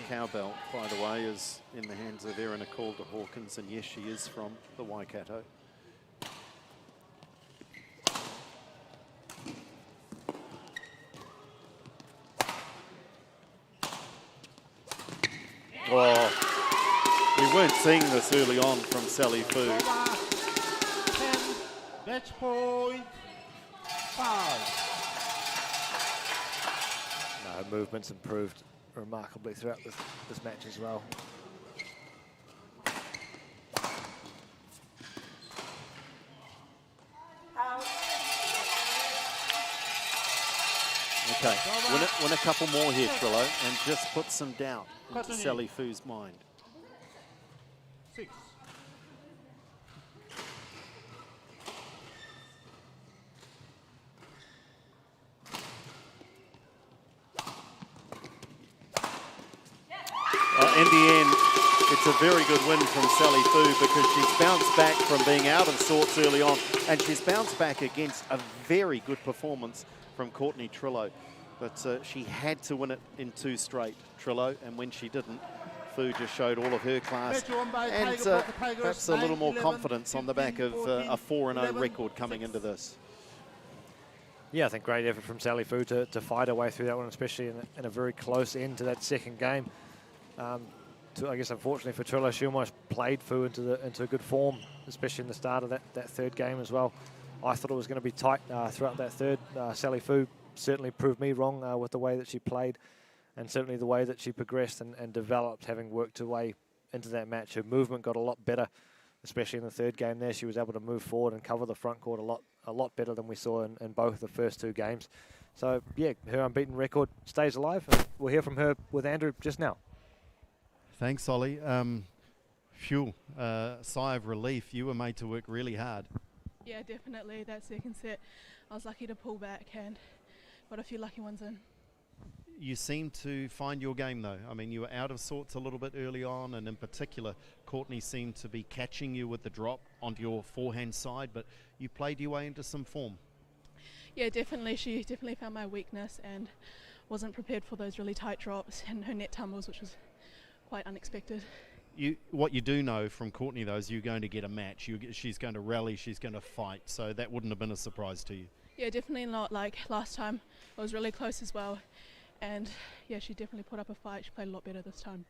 Cowbell, by the way, is in the hands of Erin Calder Hawkins, and yes, she is from the Waikato. Oh, we weren't seeing this early on from Sally Fu. 10, match point, 5. No, movement's improved remarkably throughout this match as well. Okay, win a couple more here, Trillo, and just put some doubt into Sally Fu's mind. 6. In the end, it's a very good win from Sally Fu because she's bounced back from being out of sorts early on, and she's bounced back against a very good performance from Courtney Trillo. But she had to win it in 2 straight, Trillo, and when she didn't, Fu just showed all of her class and perhaps a little more confidence on the back of a 4-0 record coming into this. Yeah, I think great effort from Sally Fu to fight her way through that one, especially in a very close end to that second game. I guess unfortunately for Trillo, she almost played Fu into good form, especially in the start of that third game as well. I thought it was going to be tight throughout that third. Sally Fu certainly proved me wrong with the way that she played, and certainly the way that she progressed and developed, having worked her way into that match. Her movement got a lot better, especially in the third game there. She was able to move forward and cover the front court a lot better than we saw in both the first 2 games. So yeah, her unbeaten record stays alive, and we'll hear from her with Andrew just now. Thanks, Ollie. Phew, sigh of relief. You were made to work really hard. Yeah, definitely. That second set, I was lucky to pull back and got a few lucky ones in. You seem to find your game, though. I mean, you were out of sorts a little bit early on, and in particular, Courtney seemed to be catching you with the drop onto your forehand side, but you played your way into some form. Yeah, definitely. She definitely found my weakness and wasn't prepared for those really tight drops and her net tumbles, which was quite unexpected. What you do know from Courtney, though, is you're going to get a match. She's going to rally, she's going to fight, so that wouldn't have been a surprise to you. Yeah, definitely not like last time. It was really close as well. And yeah, she definitely put up a fight. She played a lot better this time.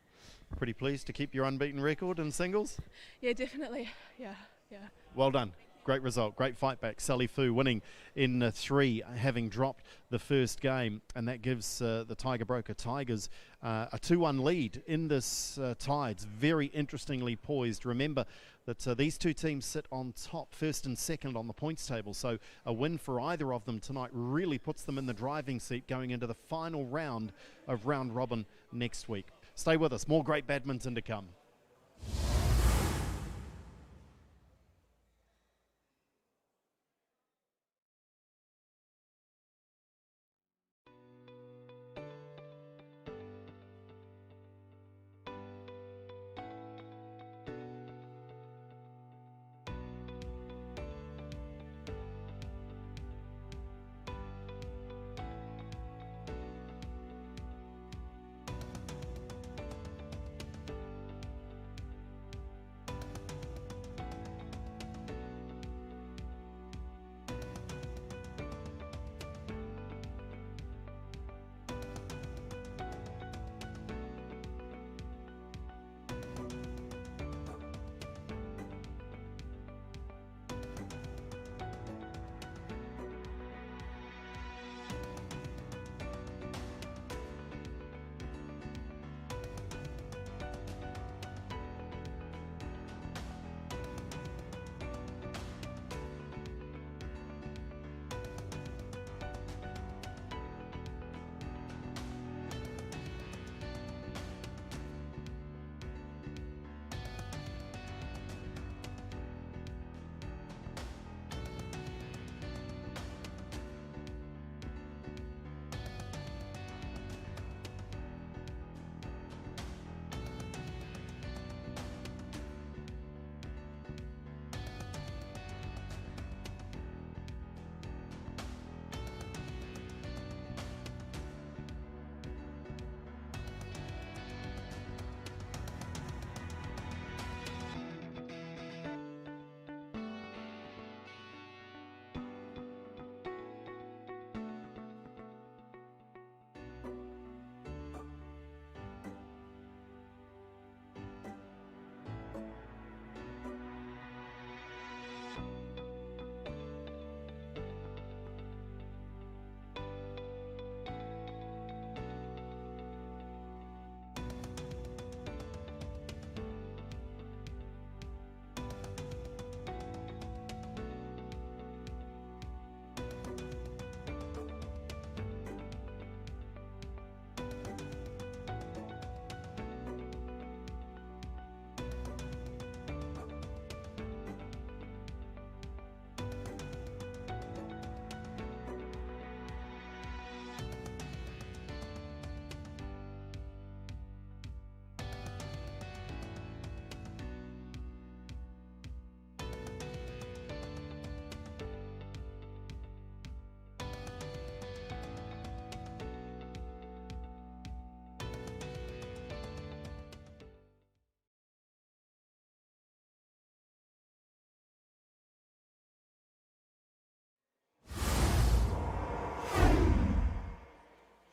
Pretty pleased to keep your unbeaten record in singles? Yeah, definitely. Yeah. Well done. Great result, great fight back. Sally Fu winning in 3, having dropped the first game, and that gives the Tiger Broker Tigers a 2-1 lead in this tie. It's very interestingly poised. Remember that these 2 teams sit on top, first and second on the points table, so a win for either of them tonight really puts them in the driving seat going into the final round of round robin next week. Stay with us, more great badminton to come.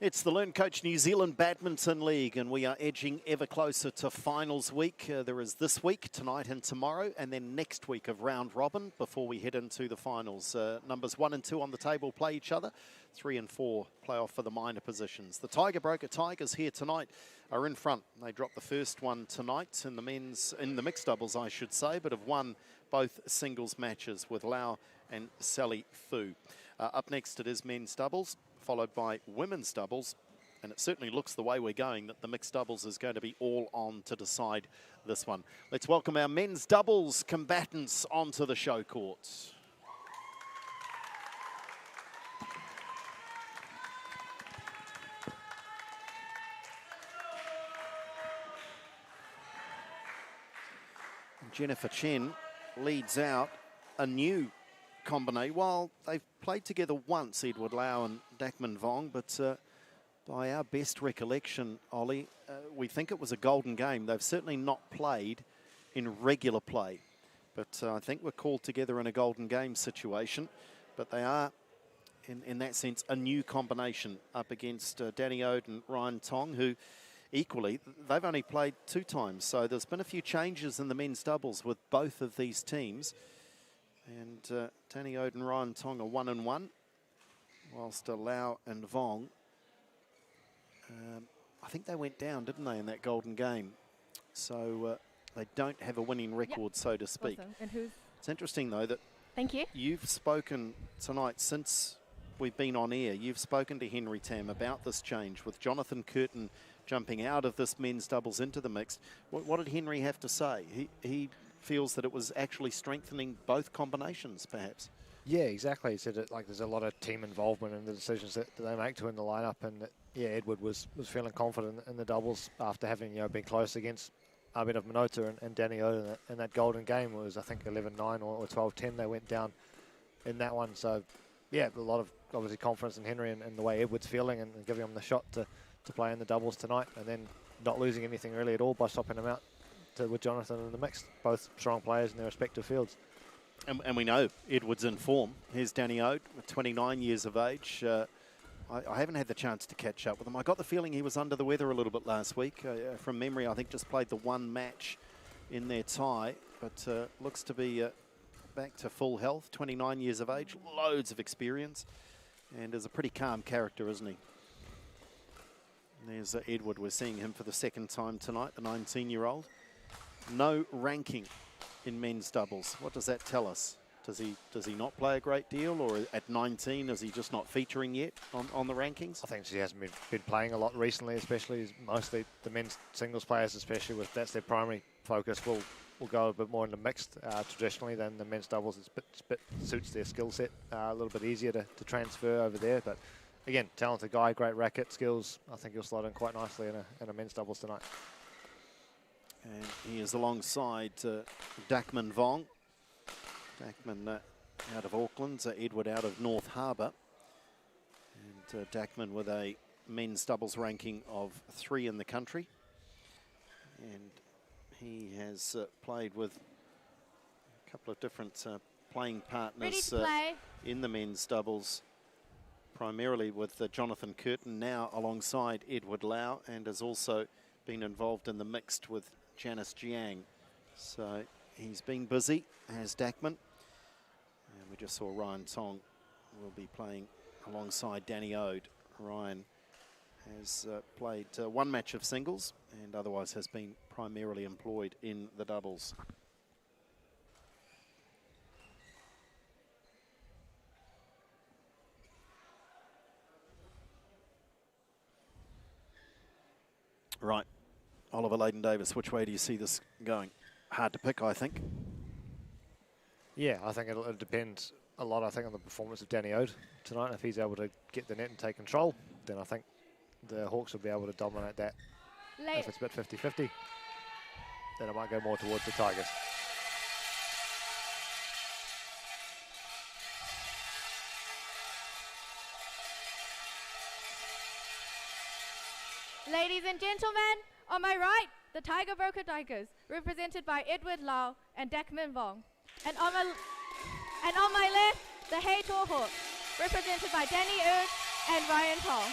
It's the LearnCoach New Zealand Badminton League, and we are edging ever closer to finals week. There is this week, tonight and tomorrow, and then next week of round robin before we head into the finals. Numbers 1 and 2 on the table play each other. 3 and 4 play off for the minor positions. The Tiger Broker Tigers here tonight are in front. They dropped the first one tonight in the mixed doubles, I should say, but have won both singles matches with Lau and Sally Fu. Up next it is men's doubles, followed by women's doubles, and it certainly looks the way we're going that the mixed doubles is going to be all on to decide this one. Let's welcome our men's doubles combatants onto the show courts. Jennifer Chen leads out a new combination. While they've played together once, Edward Lau and Dakman Vong, but by our best recollection, Ollie, we think it was a golden game. They've certainly not played in regular play, but I think we're called together in a golden game situation. But they are, in that sense, a new combination up against Danny Ode and Ryan Tong, who equally, they've only played 2 times. So there's been a few changes in the men's doubles with both of these teams. And Danny Ode and Ryan Tong are 1 and 1, whilst Lau and Vong, I think they went down, didn't they, in that golden game? So they don't have a winning record, so to speak. Awesome. And who's? It's interesting, though, that Thank you. you've spoken tonight since we've been on air. You've spoken to Henry Tam about this change with Jonathan Curtin jumping out of this men's doubles into the mixed. What did Henry have to say? He feels that it was actually strengthening both combinations, perhaps. Yeah, exactly. He said it, like there's a lot of team involvement in the decisions that they make to win the lineup, and that, yeah, Edward was feeling confident in the doubles after having been close against Abhinav Minota and Danny Ode in that golden game. It was, I think, 11-9 or 12-10 they went down in that one. So yeah, a lot of obviously confidence in Henry and the way Edward's feeling, and giving him the shot to play in the doubles tonight, and then not losing anything really at all by swapping him out with Jonathan in the mix. Both strong players in their respective fields. And we know Edward's in form. Here's Danny Ode, 29 years of age. I haven't had the chance to catch up with him. I got the feeling he was under the weather a little bit last week. From memory, I think just played the one match in their tie, but looks to be back to full health. 29 years of age, loads of experience, and is a pretty calm character, isn't he? And there's Edward. We're seeing him for the second time tonight, the 19-year-old. No ranking in men's doubles. What does that tell us? Does he not play a great deal, or at 19 is he just not featuring yet on the rankings? I think he hasn't been playing a lot recently, especially mostly the men's singles players, especially with that's their primary focus. Will go a bit more in the mixed traditionally than the men's doubles. It's a bit suits their skill set a little bit easier to transfer over there. But again, talented guy, great racket skills. I think he'll slot in quite nicely in a men's doubles tonight. And he is alongside Dakman Vong. Dakman out of Auckland, Edward out of North Harbour. And Dakman with a men's doubles ranking of 3 in the country. And he has played with a couple of different playing partners in the men's doubles, primarily with Jonathan Curtin, now alongside Edward Lau, and has also been involved in the mixed with Janice Jiang. So he's been busy, has Dakman. And we just saw Ryan Tong will be playing alongside Danny Ode. Ryan has played one match of singles and otherwise has been primarily employed in the doubles. Right. Oliver Leyden-Davis, which way do you see this going? Hard to pick, I think. Yeah, I think it'll depend a lot, I think, on the performance of Danny Ode tonight. If he's able to get the net and take control, then I think the Hawks will be able to dominate that. If it's a bit 50-50, then it might go more towards the Tigers. Ladies and gentlemen, on my right, the Tiger Broker Tigers, represented by Edward Lau and Dakman Vong. And on my left, the HeyTour Hawks, represented by Danny Ode and Ryan Tong.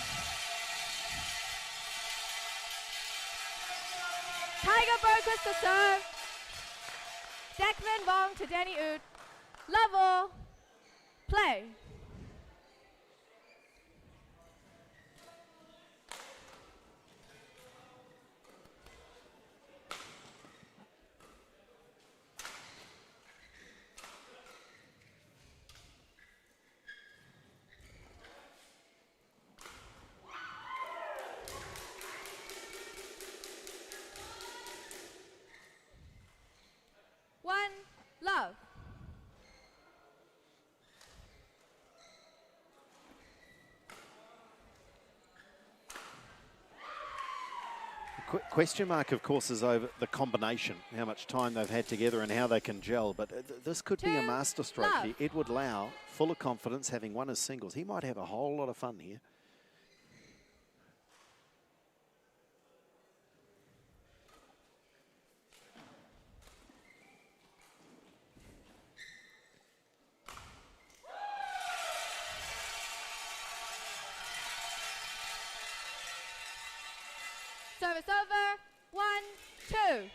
Tiger Brokers to serve. Dekman Wong to Danny Oud. Love all. Play. Love. Question mark, of course, is over the combination, how much time they've had together and how they can gel. But this could be a masterstroke here. Edward Lau, full of confidence, having won his singles. He might have a whole lot of fun here. Service over. 1-2.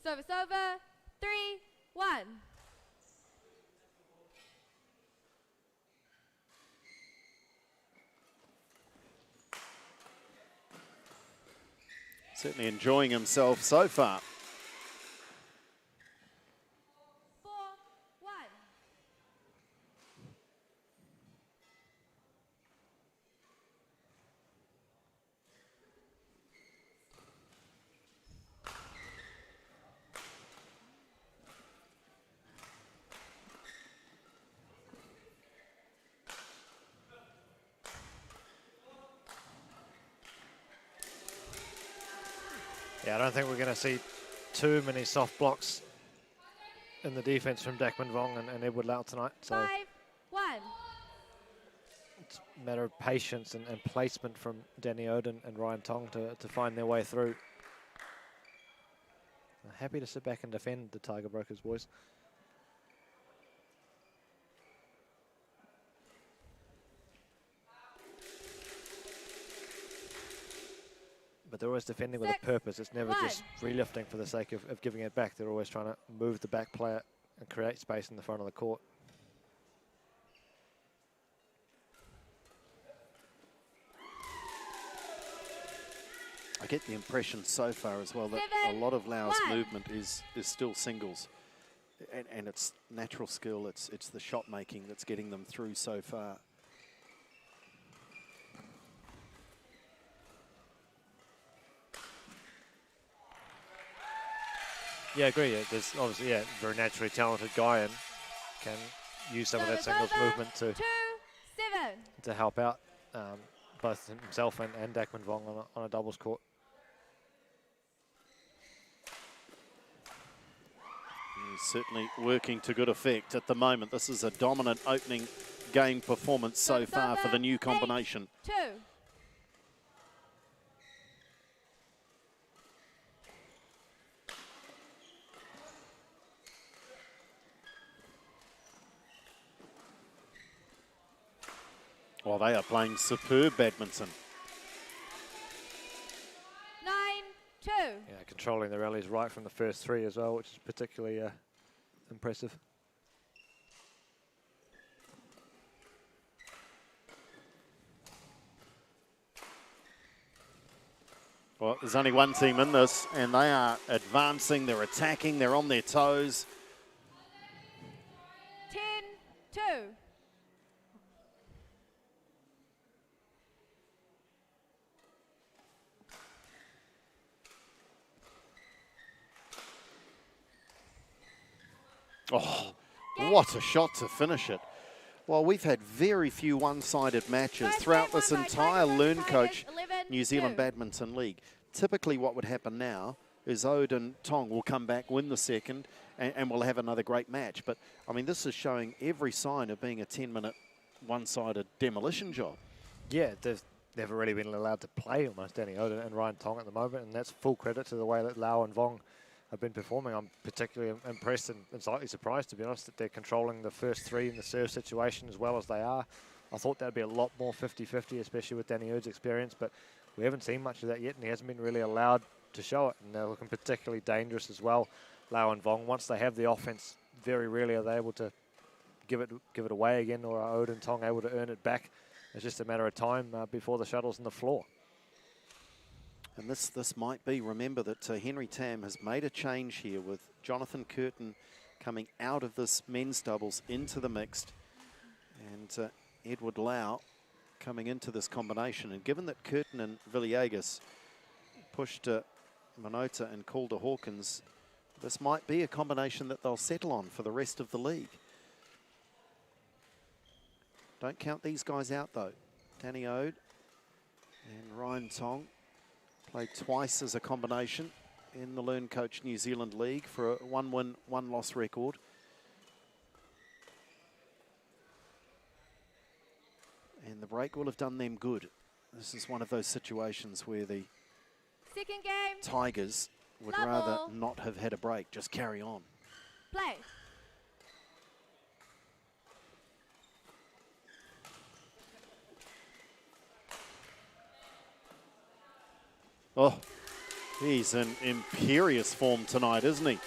Service over. 3-1. Certainly enjoying himself so far. Yeah, I don't think we're going to see too many soft blocks in the defense from Dakman Vong and Edward Lau tonight. So 5-1. it's a matter of patience and placement from Danny Oden and Ryan Tong to find their way through. Happy to sit back and defend the Tiger Brokers boys. But they're always defending with a purpose. It's never just relifting for the sake of giving it back. They're always trying to move the back player and create space in the front of the court. I get the impression so far as well that a lot of Lau's movement is still singles. And it's natural skill, it's the shot making that's getting them through so far. Yeah, I agree. There's obviously, very naturally talented guy and can use some of that singles movement to help out both himself and Dakman Vong on a doubles court. He's certainly working to good effect at the moment. This is a dominant opening game performance so far for the new combination. 2. Well, they are playing superb badminton. 9-2. Yeah, controlling the rallies right from the first three as well, which is particularly impressive. Well, there's only one team in this, and they are advancing, they're attacking, they're on their toes. 10-2. Oh, what a shot to finish it. Well, we've had very few one-sided matches throughout this entire LearnCoach New Zealand Badminton League. Typically what would happen now is Ode and Tong will come back, win the second, and we'll have another great match. But, I mean, this is showing every sign of being a 10-minute one-sided demolition job. Yeah, they've never really been allowed to play almost Danny Oden and Ryan Tong at the moment, and that's full credit to the way that Lau and Vong have been performing. I'm particularly impressed and slightly surprised, to be honest, that they're controlling the first three in the serve situation as well as they are. I thought that'd be a lot more 50-50, especially with Danny Erd's experience, but we haven't seen much of that yet, and he hasn't been really allowed to show it, and they're looking particularly dangerous as well, Lau and Vong. Once they have the offense, very rarely are they able to give it away again, or are Ode and Tong able to earn it back. It's just a matter of time before the shuttle's on the floor. And this might be, remember that Henry Tam has made a change here with Jonathan Curtin coming out of this men's doubles into the mixed, and Edward Lau coming into this combination. And given that Curtin and Villegas pushed Minota and Calder Hawkins, this might be a combination that they'll settle on for the rest of the league. Don't count these guys out though. Danny Ode and Ryan Tong played twice as a combination in the LearnCoach New Zealand League for a 1-win, 1-loss record. And the break will have done them good. This is one of those situations where the Second game. Tigers would Level. rather not have had a break, just carry on. Play. Oh, he's in imperious form tonight, isn't he?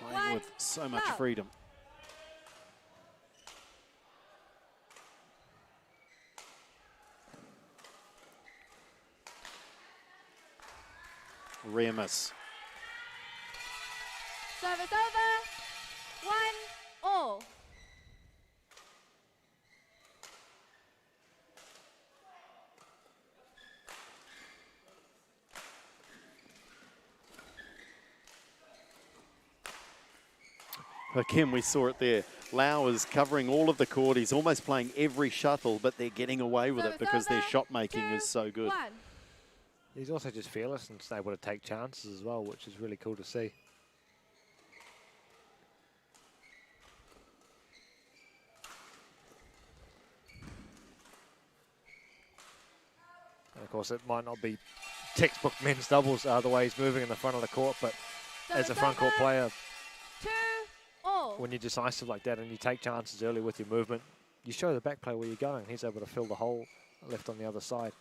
Playing with so much freedom. Rear miss. Service over. 1-all. Again, we saw it there. Lau is covering all of the court. He's almost playing every shuttle, but they're getting away with it because their shot making is so good. He's also just fearless and able to take chances as well, which is really cool to see. And of course, it might not be textbook men's doubles the way he's moving in the front of the court, but as a front court player, when you're decisive like that and you take chances early with your movement, you show the back player where you're going. He's able to fill the hole left on the other side.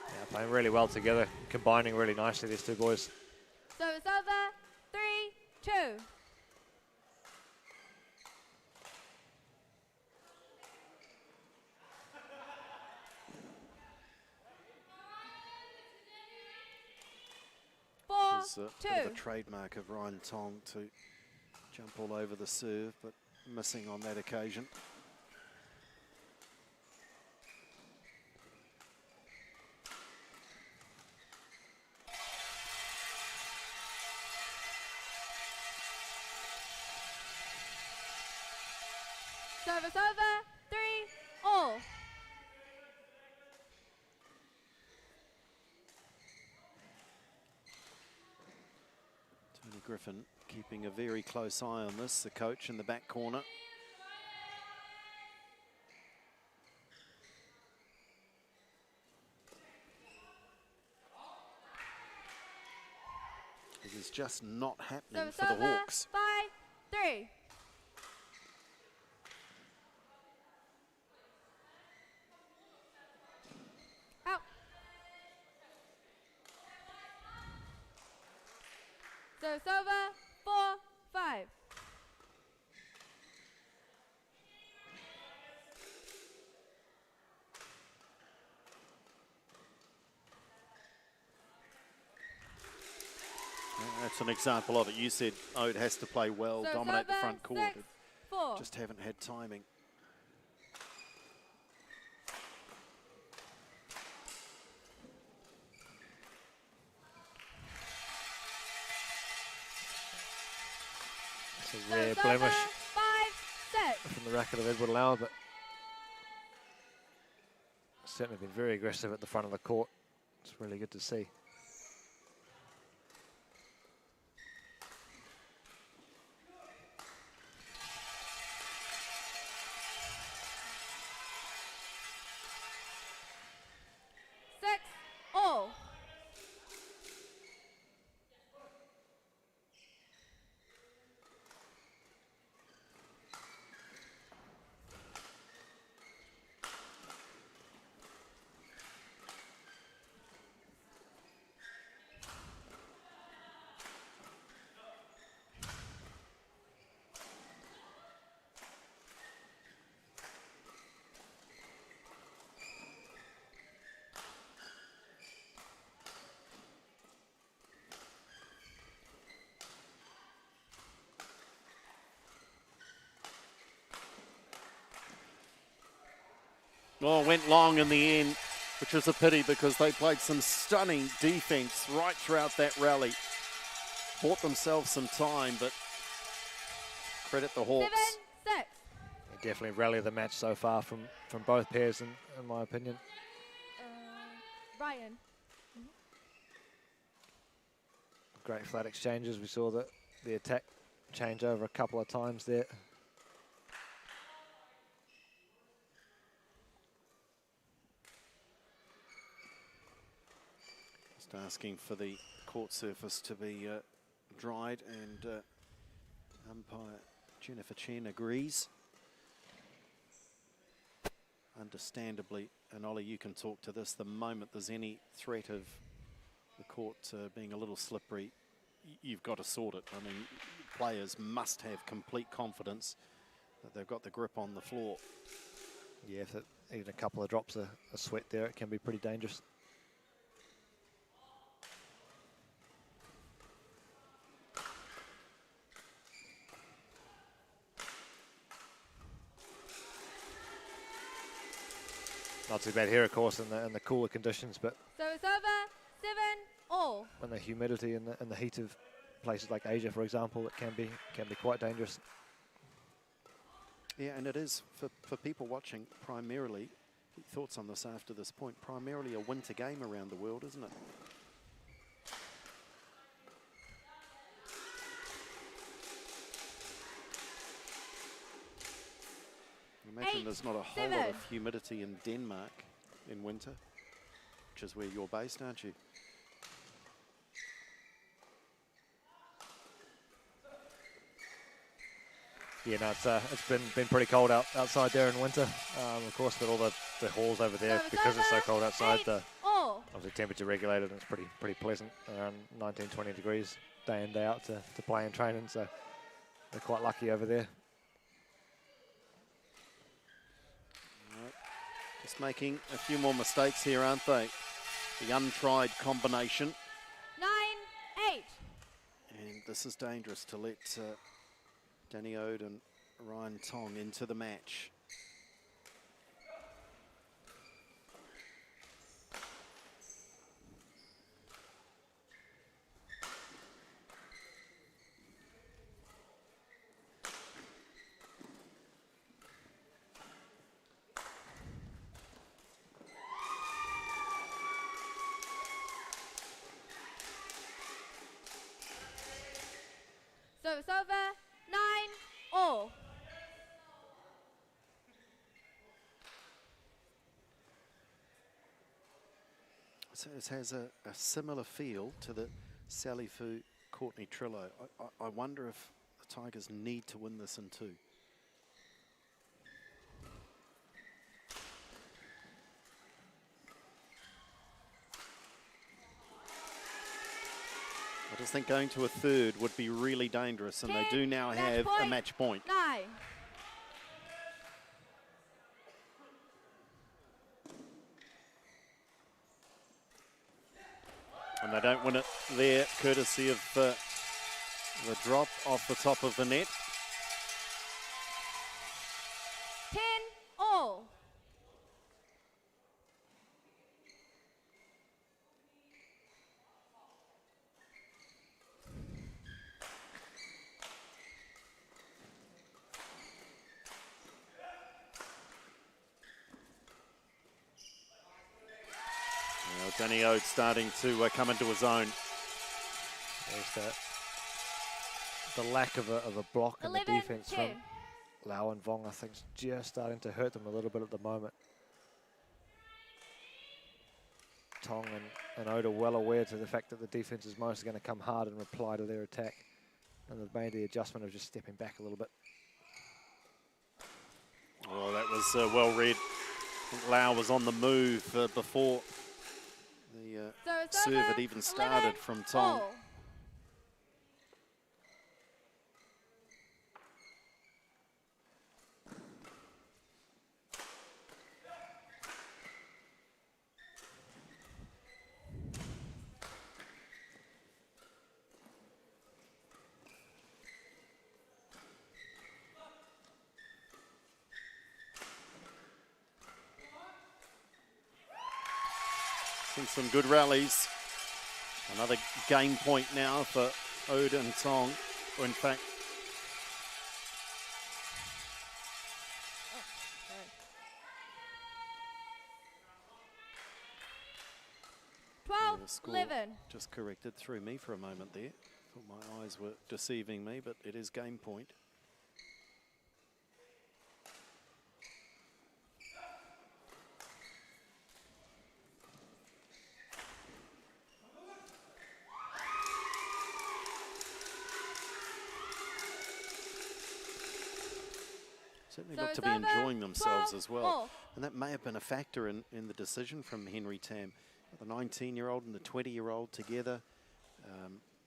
Yeah, playing really well together, combining really nicely, these two boys. So it's over. 3-2. It's a bit of a trademark of Ryan Tong to jump all over the serve, but missing on that occasion. Service over. 3-all. Griffin keeping a very close eye on this, the coach in the back corner. It is just not happening for the Hawks. 5-3. Out. So it's over. 4-5. That's an example of it. You said Ode has to play well, So dominate the front court. 6-4. Just haven't had timing. It's a rare blemish 5-6. from the racket of Edward Lau, but certainly been very aggressive at the front of the court. It's really good to see. Well, went long in the end, which was a pity because they played some stunning defense right throughout that rally. Bought themselves some time, but credit the Hawks. 7-6. They definitely rally the match so far from both pairs, in my opinion. Ryan. Great flat exchanges. We saw the attack change over a couple of times there. Just asking for the court surface to be dried, and umpire Jennifer Chen agrees. Understandably, and Ollie, you can talk to this, the moment there's any threat of the court being a little slippery, you've got to sort it. I mean, players must have complete confidence that they've got the grip on the floor. Yeah, if even a couple of drops of sweat there, it can be pretty dangerous. Not too bad here, of course, in the cooler conditions, but So it's over. 7-all. when the humidity and the heat of places like Asia, for example, it can be quite dangerous. Yeah, and it is, for people watching, primarily, thoughts on this after this point, primarily a winter game around the world, isn't it? Imagine there's not a whole lot of humidity in Denmark in winter, which is where you're based, aren't you? Yeah, no, it's been pretty cold outside there in winter. Of course, with all the halls over there, because it's so cold outside, obviously temperature regulated, and it's pretty pleasant, around 19, 20 degrees day in, day out to play and train in, so they're quite lucky over there. Just making a few more mistakes here, aren't they? The untried combination. 9-8. And this is dangerous to let Danny Ode and Ryan Tong into the match. So it's over. 9-all. So it has a similar feel to the Sally Fu Courtney Trillo. I wonder if the Tigers need to win this in two. I just think going to a third would be really dangerous, and they do now have a match point. 9. And they don't win it there, courtesy of the drop off the top of the net. 10-all. Danny Ode starting to come into his own. There's the lack of a block in the defense from Lau and Vong, I think, is just starting to hurt them a little bit at the moment. Tong and Ode are well aware to the fact that the defense is mostly going to come hard and reply to their attack. And they've made the adjustment of just stepping back a little bit. Oh, that was well read. I think Lau was on the move before the serve had even started from Tong. in some good rallies. Another game point now for Ode and Tong, or in fact, the score 12-11. just corrected through me for a moment there. Thought my eyes were deceiving me, but it is game point. Certainly look to be enjoying themselves as well. And that may have been a factor in the decision from Henry Tam. The 19-year-old and the 20-year-old together.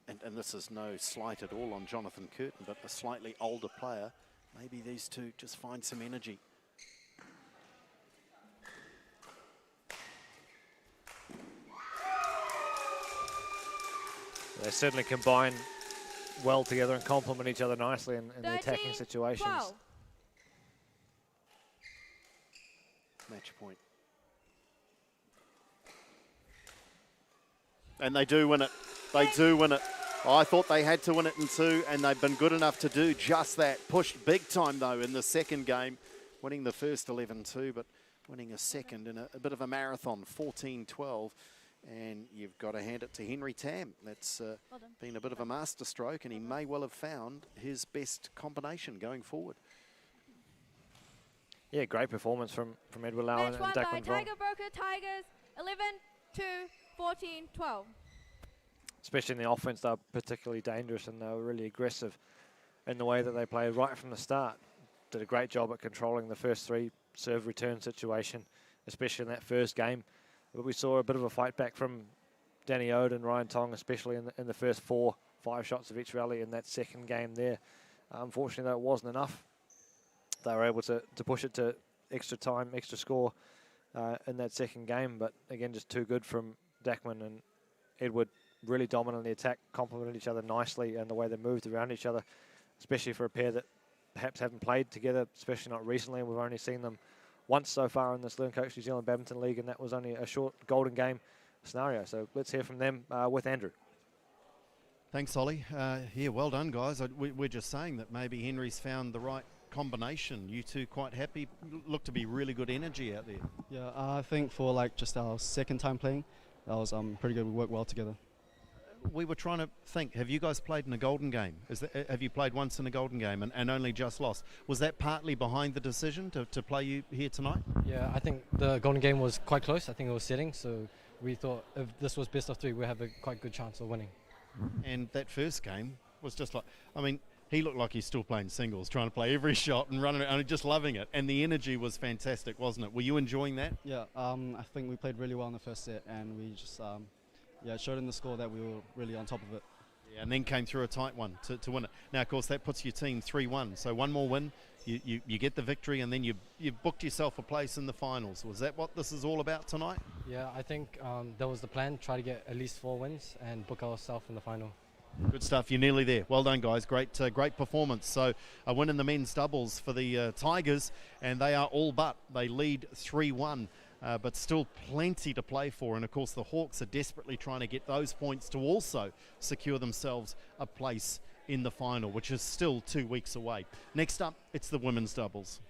And this is no slight at all on Jonathan Curtin, but a slightly older player. Maybe these two just find some energy. They certainly combine well together and complement each other nicely in the attacking situations. 12. Match point. And they do win it. They do win it. Oh, I thought they had to win it in two, and they've been good enough to do just that. Pushed big time, though, in the second game. Winning the first 11-2, but winning a second in a bit of a marathon, 14-12. And you've got to hand it to Henry Tam. That's been a bit of a masterstroke, and he may well have found his best combination going forward. Yeah, great performance from Edward Lau and Match won Declan by Vong. Tiger Broker Tigers, 11-2, 14-12. Especially in the offense, they were particularly dangerous and they were really aggressive in the way that they played right from the start. Did a great job at controlling the first three serve return situation, especially in that first game. But we saw a bit of a fight back from Danny Ode and Ryan Tong, especially in the first 4-5 shots of each rally in that second game there. Unfortunately, though, it wasn't enough. They were able to push it to extra time, extra score in that second game. But again, just too good from Dackman and Edward. Really dominant in the attack, complemented each other nicely, and the way they moved around each other, especially for a pair that perhaps haven't played together, especially not recently. We've only seen them once so far in this LearnCoach New Zealand Badminton League, and that was only a short golden game scenario. So let's hear from them with Andrew. Thanks, Ollie. Yeah, well done, guys. We're just saying that maybe Henry's found the right combination. You two quite happy? Look to be really good energy out there. Yeah, I think for like just our second time playing, that was pretty good. We worked well together. We were trying to think, have you guys played in a golden game? Have you played once in a golden game and only just lost? Was that partly behind the decision to play you here tonight? Yeah, I think the golden game was quite close. I think it was setting, so we thought if this was best of three, we have a quite good chance of winning. And that first game was just like, I mean, he looked like he's still playing singles, trying to play every shot and running around and just loving it. And the energy was fantastic, wasn't it? Were you enjoying that? Yeah, I think we played really well in the first set, and we just yeah, it showed in the score that we were really on top of it. Yeah, and then came through a tight one to win it. Now, of course, that puts your team 3-1. So one more win, you get the victory, and then you've booked yourself a place in the finals. Was that what this is all about tonight? Yeah, I think that was the plan, try to get at least 4 wins and book ourselves in the final. Good stuff. You're nearly there. Well done, guys. Great performance. So a win in the men's doubles for the Tigers, and they are all but. They lead 3-1. But still plenty to play for. And, of course, the Hawks are desperately trying to get those points to also secure themselves a place in the final, which is still 2 weeks away. Next up, it's the women's doubles.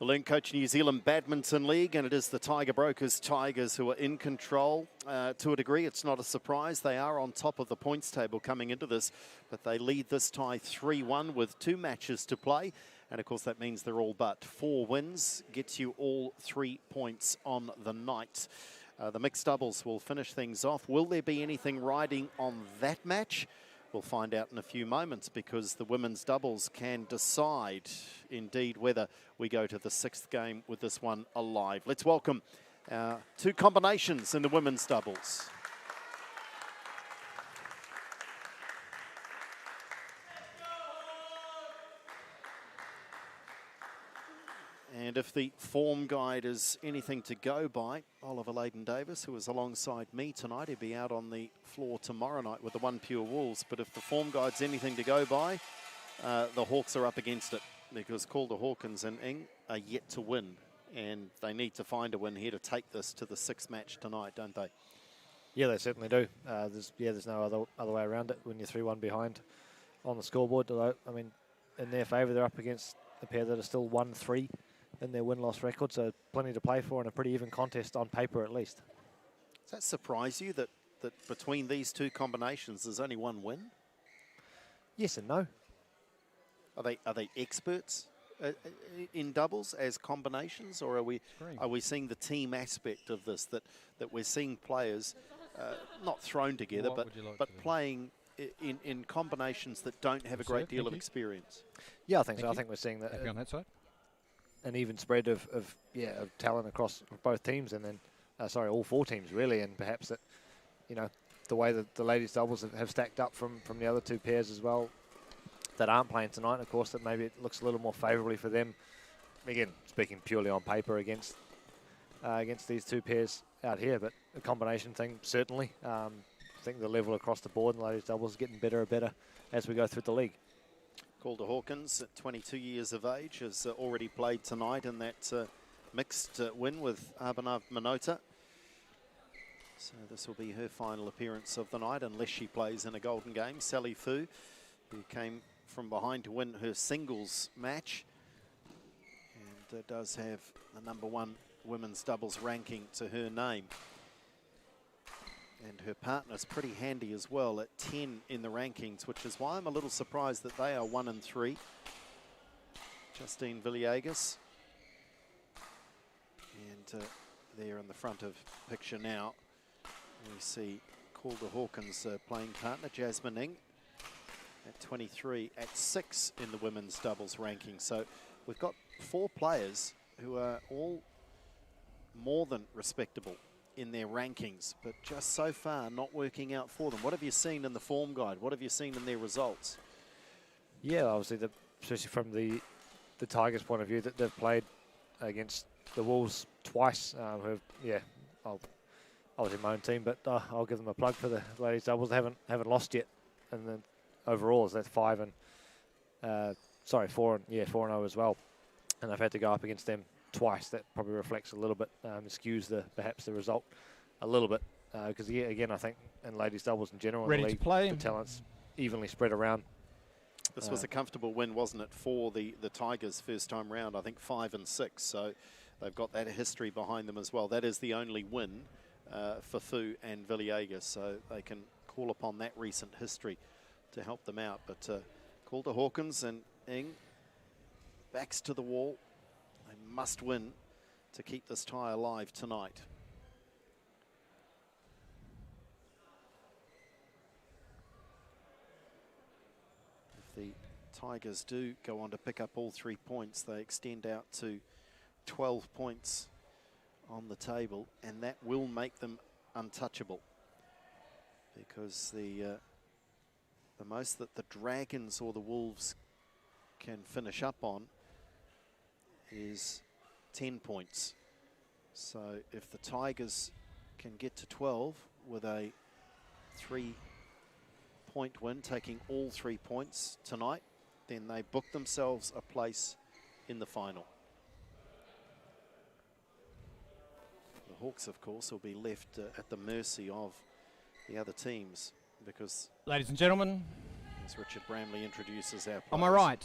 The LearnCoach New Zealand Badminton League, and it is the Tiger Brokers Tigers who are in control. To a degree, it's not a surprise. They are on top of the points table coming into this, but they lead this tie 3-1 with 2 matches to play. And of course, that means they're all but 4 wins, gets you all 3 points on the night. The mixed doubles will finish things off. Will there be anything riding on that match? We'll find out in a few moments, because the women's doubles can decide indeed whether we go to the 6th game with this one alive. Let's welcome 2 combinations in the women's doubles. And if the form guide is anything to go by, Oliver Leyden-Davis, who is alongside me tonight, he'll be out on the floor tomorrow night with the One Pure Wolves. But if the form guide's anything to go by, the Hawks are up against it, because Calder Hawkins and Ing are yet to win. And they need to find a win here to take this to the 6th match tonight, don't they? Yeah, they certainly do. There's no other way around it when you're 3-1 behind on the scoreboard. Although, I mean, in their favour, they're up against a pair that are still 1-3 in their win-loss record, so plenty to play for, and a pretty even contest on paper at least. Does that surprise you that between these 2 combinations there's only 1 win? Yes and no. Are they experts in doubles as combinations, or are we seeing the team aspect of this, that we're seeing players not thrown together but playing in combinations that don't have a great deal of experience? Yeah, I think so. I think we're seeing that. Happy on that side? An even spread of talent across both teams, and then all 4 teams really, and perhaps that, you know, the way that the ladies doubles have stacked up from the other 2 pairs as well that aren't playing tonight. Of course, that maybe it looks a little more favourably for them. Again, speaking purely on paper against these 2 pairs out here, but a combination thing certainly. I think the level across the board in the ladies doubles is getting better and better as we go through the league. Calder Hawkins, at 22 years of age, has already played tonight in that mixed win with Abhinav Minota. So this will be her final appearance of the night, unless she plays in a golden game. Sally Fu, who came from behind to win her singles match, and does have the #1 women's doubles ranking to her name. And her partner's pretty handy as well at 10 in the rankings, which is why I'm a little surprised that they are 1-3. Justine Villegas. And there in the front of picture now, we see Calder Hawkins' playing partner, Jasmine Ing, at 23, at 6 in the women's doubles ranking. So we've got 4 players who are all more than respectable in their rankings, but just so far not working out for them. What have you seen in the form guide? What have you seen in their results? Yeah, obviously, especially from the Tigers' point of view, that they've played against the Wolves twice. I was in my own team, but I'll give them a plug for the ladies doubles. They haven't lost yet, and then overall, so that's 4-0 as well. And I've had to go up against them twice. That probably reflects a little bit, skews perhaps the result a little bit, because again, I think in ladies doubles in general, Ready in the league, to play. the talent's evenly spread around. This was a comfortable win, wasn't it, for the Tigers first time round? I think 5-6, so they've got that history behind them as well. That is the only win for Fu and Villegas, so they can call upon that recent history to help them out. But Calder Hawkins and Ing, backs to the wall. They must win to keep this tie alive tonight. If the Tigers do go on to pick up all 3 points, they extend out to 12 points on the table, and that will make them untouchable, because the most that the Dragons or the Wolves can finish up on is 10 points. So if the Tigers can get to 12 with a 3-point win, taking all 3 points tonight, then they book themselves a place in the final. The Hawks, of course, will be left at the mercy of the other teams, because, ladies and gentlemen, as Richard Bramley introduces our players, on my right,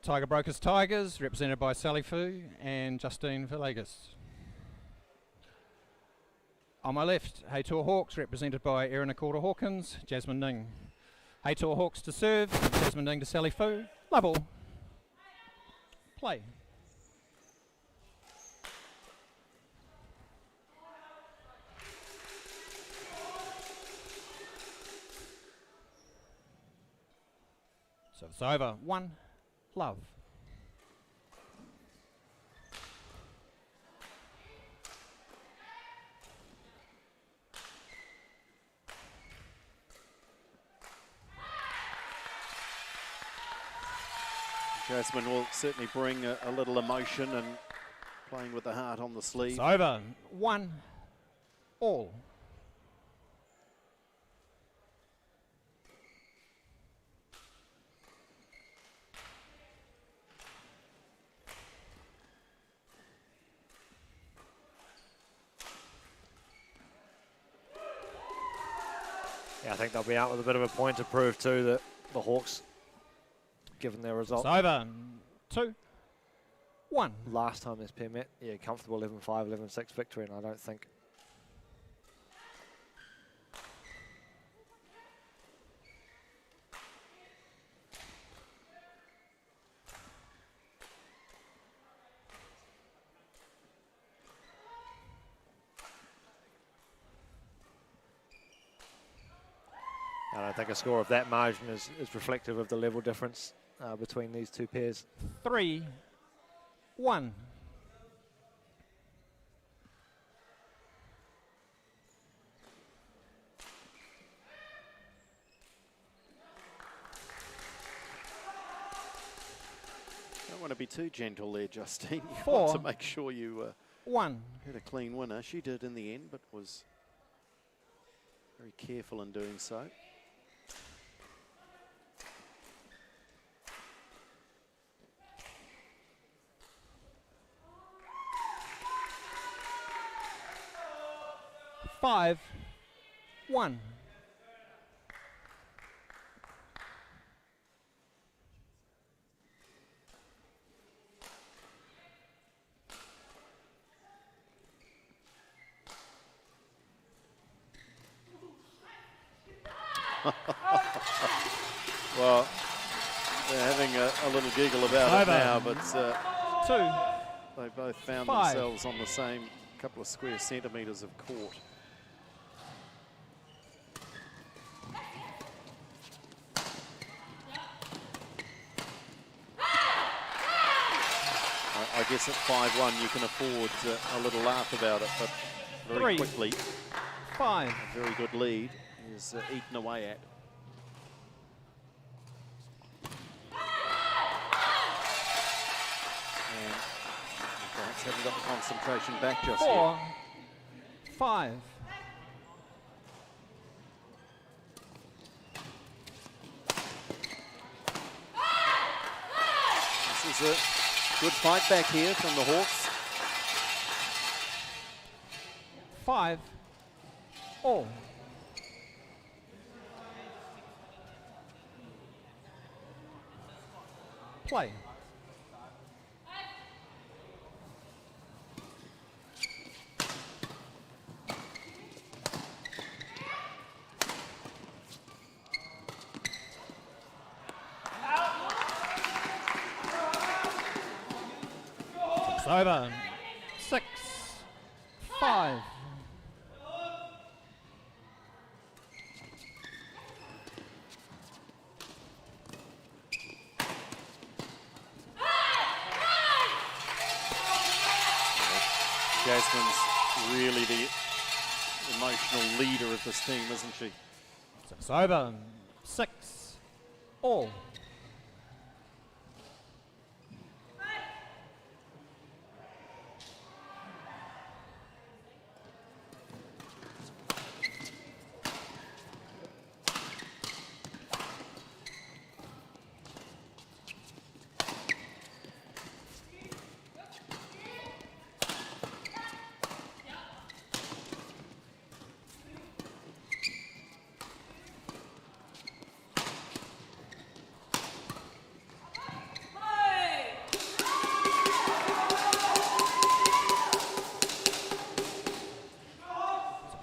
Tiger Brokers Tigers, represented by Sally Fu and Justine Villegas. On my left, HeyTour Hawks, represented by Erin Hawkins, Jasmine Ning. HeyTour Hawks to serve, Jasmine Ning to Sally Fu. Level. Play. So it's over. 1, love. Jasmine will certainly bring a little emotion and playing with the heart on the sleeve. It's over. 1, all. Yeah, I think they'll be out with a bit of a point to prove too that the Hawks, given their result. It's over. 2, 1. Last time this pair met, yeah, comfortable 11-5, 11-6 victory, and I don't think. I don't think a score of that margin is reflective of the level difference between these two pairs. 3, 1. Don't want to be too gentle there, Justine. You 4, want to make sure you 1. had a clean winner. She did in the end, but was very careful in doing so. Five, 1. Well, they're having a little giggle about it now, but 2. they both found 5. themselves on the same couple of square centimetres of court. I guess at 5-1 you can afford a little laugh about it, but very 3, quickly 5. a very good lead is eaten away at. And perhaps haven't got the concentration back just 4, yet. 5. This is a good fight back here from the Hawks. 5, all. Play. It's over. 6, 5. Jasmine's really the emotional leader of this team, isn't she? It's over. 6, all.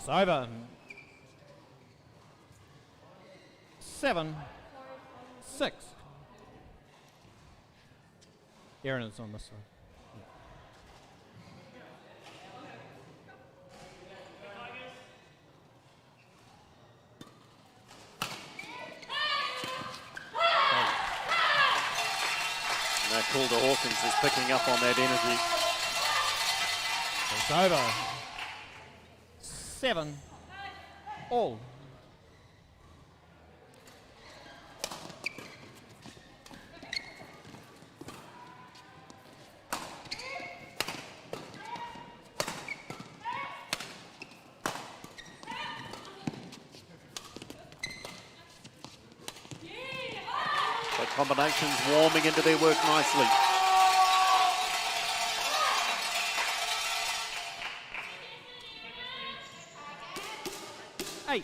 over. 7-6. Erin is on this side. Now Calder Hawkins is picking up on that energy. It's over. 7 all. The combinations warming into their work nicely. Eight,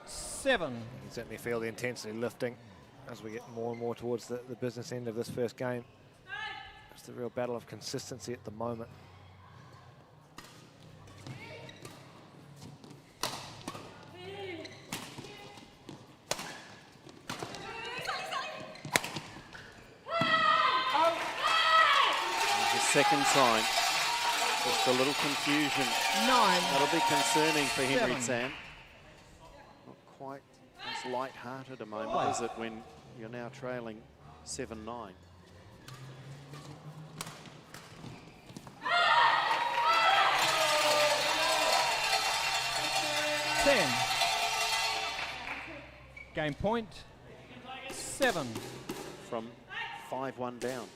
7. You can certainly feel the intensity lifting as we get more and more towards the business end of this first game. It's the real battle of consistency at the moment. Second time, just a little confusion. 9. That'll be concerning for Henry 7. Tam. Not quite as light-hearted a moment, is it, when you're now trailing 7-9? Game point. 7. From 5-1 down.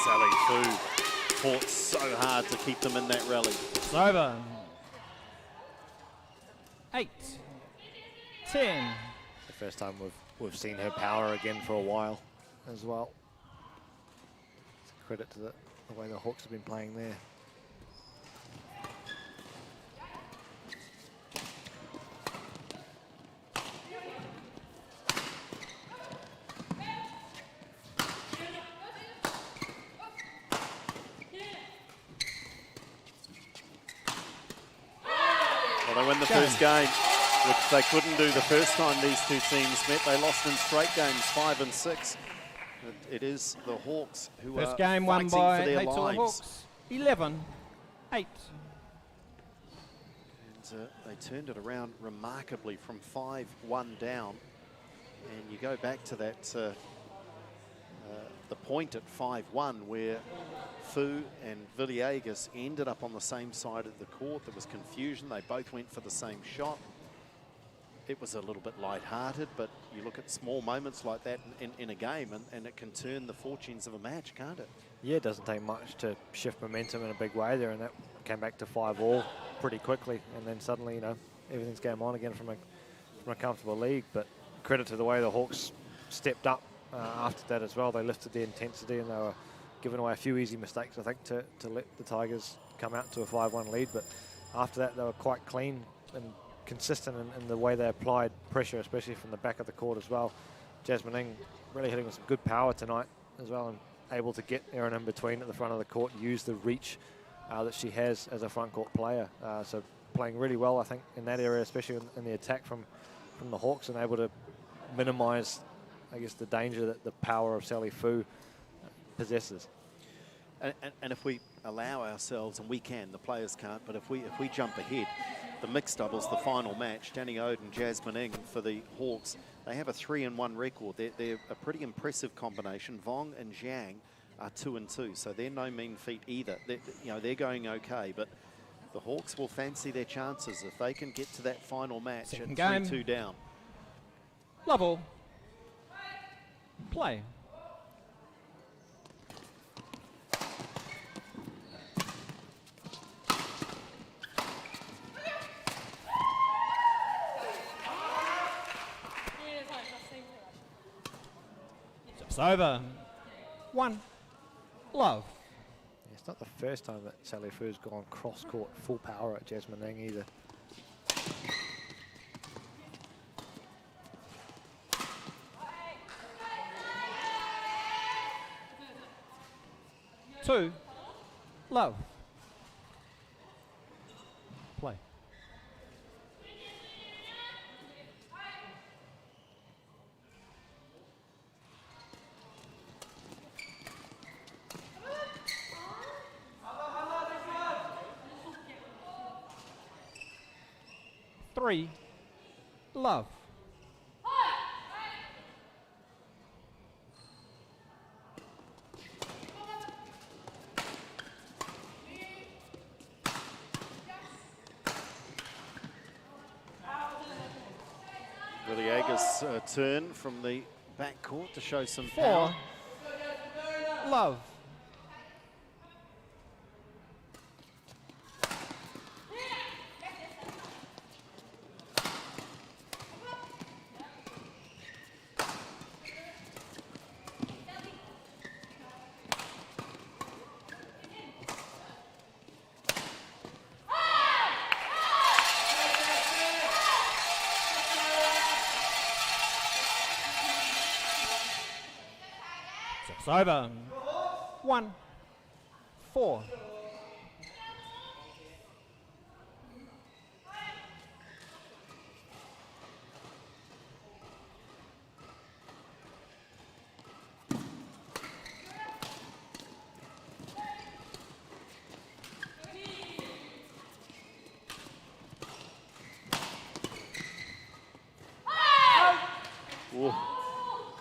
Sally Fu fought so hard to keep them in that rally. It's over. 8, 10. The first time we've seen her power again for a while as well. It's a credit to the way the Hawks have been playing there. Well, they win the first game, which they couldn't do the first time these two teams met. They lost in straight games, 5 and 6. It is the Hawks who First are game won fighting by for their HeyTour lives. Hawks. 11-8. And they turned it around remarkably from 5-1 down. And you go back to that the point at 5-1 where Fu and Villegas ended up on the same side of the court. There was confusion. They both went for the same shot. It was a little bit light-hearted, but you look at small moments like that in a game and it can turn the fortunes of a match, can't it? Yeah, it doesn't take much to shift momentum in a big way there, and that came back to 5-all pretty quickly, and then suddenly, you know, everything's game on again from a comfortable lead. But credit to the way the Hawks stepped up after that as well. They lifted the intensity and they were giving away a few easy mistakes, I think, to let the Tigers come out to a 5-1 lead. But after that, they were quite clean and consistent in the way they applied pressure, especially from the back of the court as well. Jasmine Ng really hitting with some good power tonight as well, and able to get Erin in between at the front of the court, use the reach that she has as a front court player. So playing really well, I think, in that area, especially in the attack from the Hawks, and able to minimise, I guess, the danger that the power of Sally Fu possesses. And if we allow ourselves, and we can, the players can't, but if we jump ahead, the mixed doubles, the final match, Danny Ode and Jasmine Ng for the Hawks, they have a 3-1 record. They're a pretty impressive combination. Vong and Zhang are 2-2, so they're no mean feat either. They're going okay, but the Hawks will fancy their chances if they can get to that final match Second at game. 3-2 down. Level. Play. It's over. 1. Love. It's not the first time that Sally Fu's gone cross-court full power at Jasmine Ng either. 2, love. Play. Three, love. Villiega's turn from the back court to show some 4, power. love. It's over. 1, 4.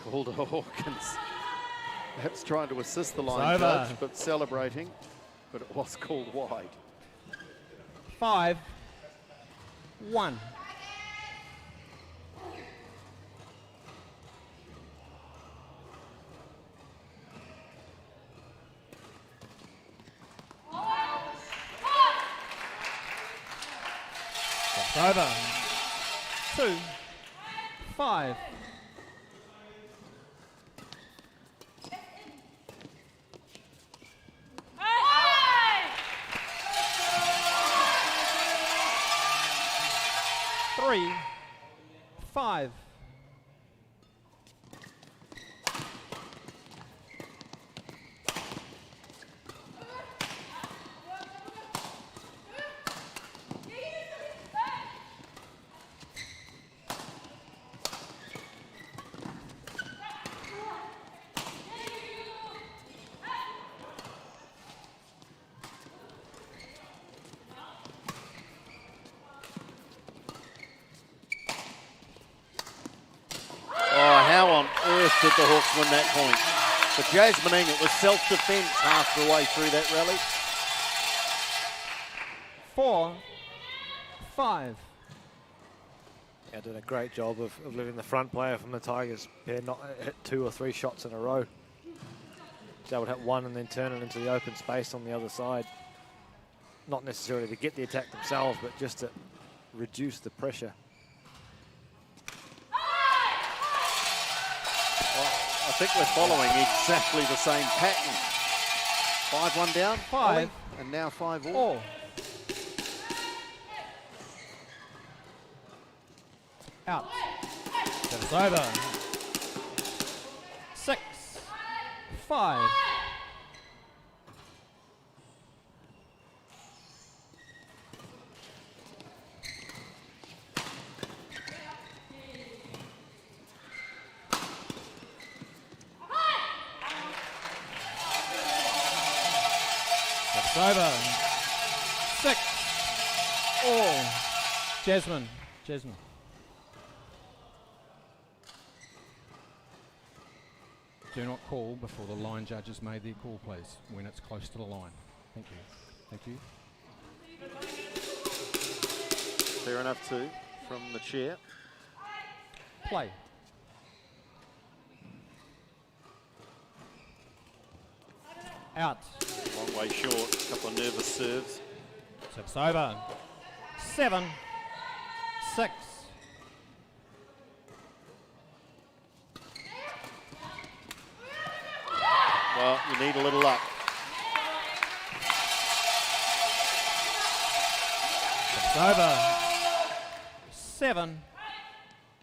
Called to Hawkins. Perhaps trying to assist the line over. judge, but celebrating, but it was called wide. 5, 1. It's over. 2, 5. Three, 5. Did the Hawks win that point? For Jasmine Ng, it was self-defense half the way through that rally. 4, 5. Yeah, did a great job of letting the front player from the Tigers pair not hit 2 or 3 shots in a row. They would hit one and then turn it into the open space on the other side. Not necessarily to get the attack themselves, but just to reduce the pressure. I think we're following exactly the same pattern. 5-1 down, 5, Ollie, and now 5-all. All. Out. It's over. 6, 5. It's over. 6, all. Jasmine. Do not call before the line judge has made their call, please, when it's close to the line. Thank you. Thank you. Fair enough too, from the chair. Play. Out. Long way short, a couple of nervous serves. Tips over. 7, 6. Well, you need a little luck. Tips over. 7,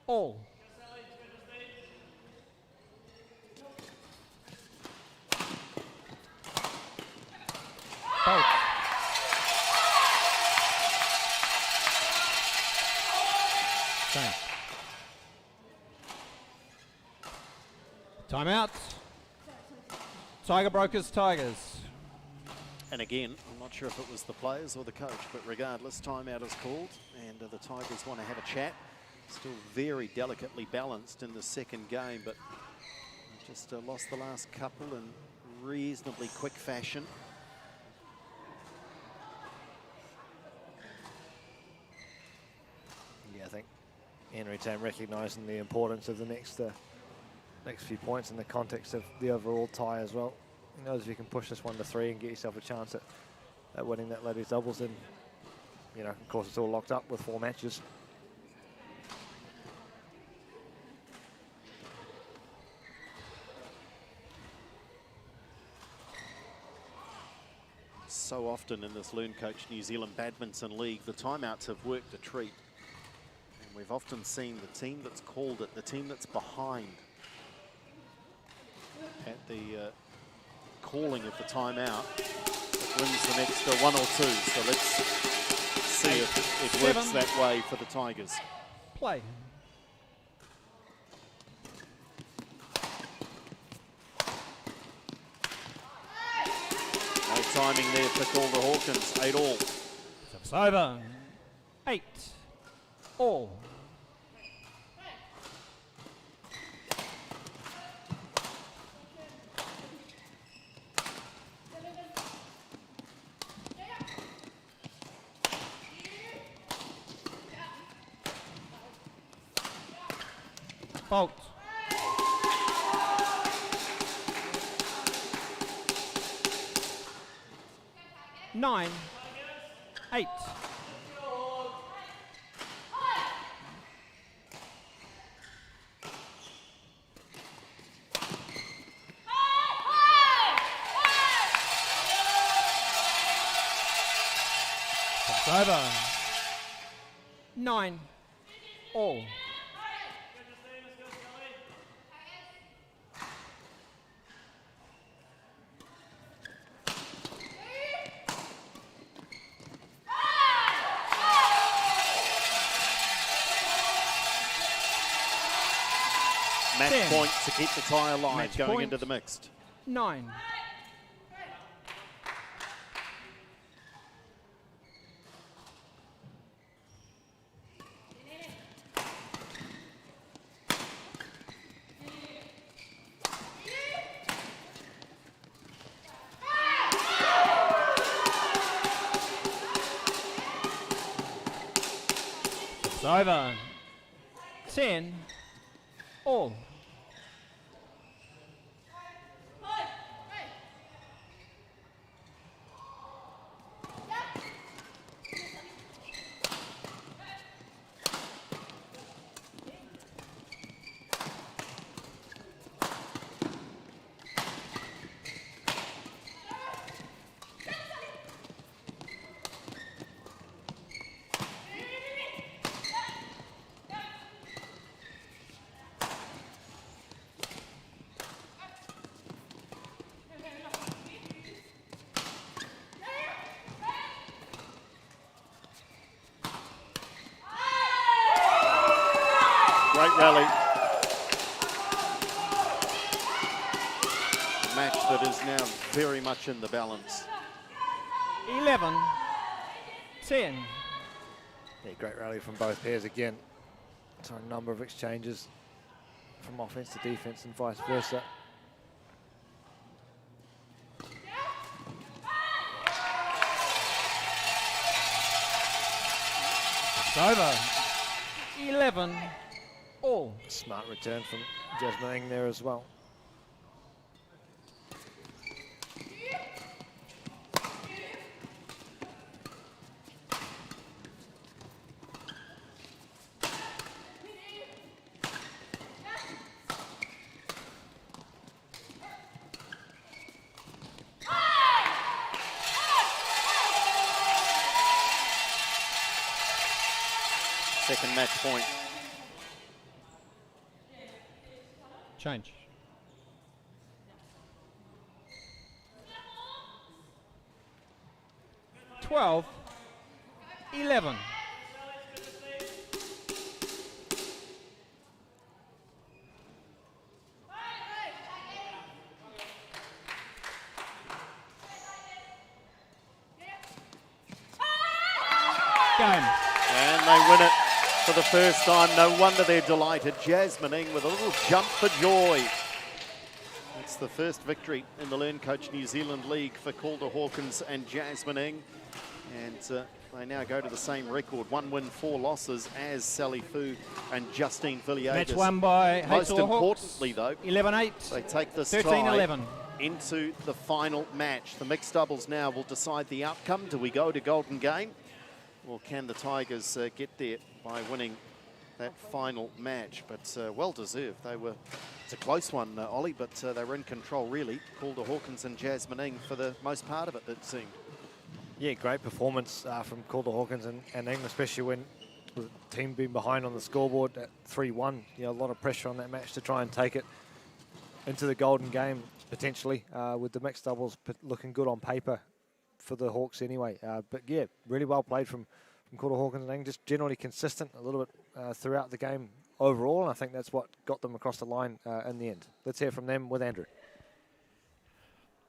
all. Fault. Change. Timeout. Tiger Brokers, Tigers. And again, I'm not sure if it was the players or the coach, but regardless, timeout is called, and the Tigers want to have a chat. Still very delicately balanced in the second game, but just lost the last couple in reasonably quick fashion. Yeah, I think Henry Tam recognising the importance of the next few points in the context of the overall tie as well. He knows if you can push this 1-3 and get yourself a chance at winning that ladies doubles, then, you know, of course it's all locked up with 4 matches. So often in this LearnCoach New Zealand Badminton League, the timeouts have worked a treat. And we've often seen the team that's called it, the team that's behind at the calling of the timeout, that wins the next 1 or 2. So let's see if it works that way for the Tigers. Play. No timing there for Calder Hawkins. 8 all. It's over. 8 all. Fault. Nine. 8. It's over. 9 all. Match 10. point to keep the tie alive Match going point. into the mixed. 9. It's over. 10 all. Great rally. A match that is now very much in the balance. 11 10. Yeah, great rally from both pairs again. So a number of exchanges from offense to defense and vice versa. It's over. 11 all. Smart return from Jasmine Ng there as well. Second match point. Change. 12, 11. Game. And they win it for the first time. No wonder they're delighted. Jasmine Ng with a little jump for joy. It's the first victory in the LearnCoach New Zealand League for Calder Hawkins and Jasmine Ng. And they now go to the same record, 1 win, 4 losses, as Sally Fu and Justine Villegas. Match won by Most HeyTour importantly, though, 11-8. they take this 13-11. into the final match. The mixed doubles now will decide the outcome. Do we go to Golden Game? Or can the Tigers get there by winning that final match? But well deserved. It's a close one, Ollie, but they were in control, really. Calder Hawkins and Jasmine Ng for the most part of it, it seemed. Yeah, great performance from Calder Hawkins and Ng, especially when with the team being behind on the scoreboard at 3-1. You know, a lot of pressure on that match to try and take it into the Golden Game, potentially, with the mixed doubles looking good on paper for the Hawks anyway. But yeah, really well played from Calder Hawkins and Ng, just generally consistent a little bit throughout the game overall, and I think that's what got them across the line in the end. Let's hear from them with Andrew.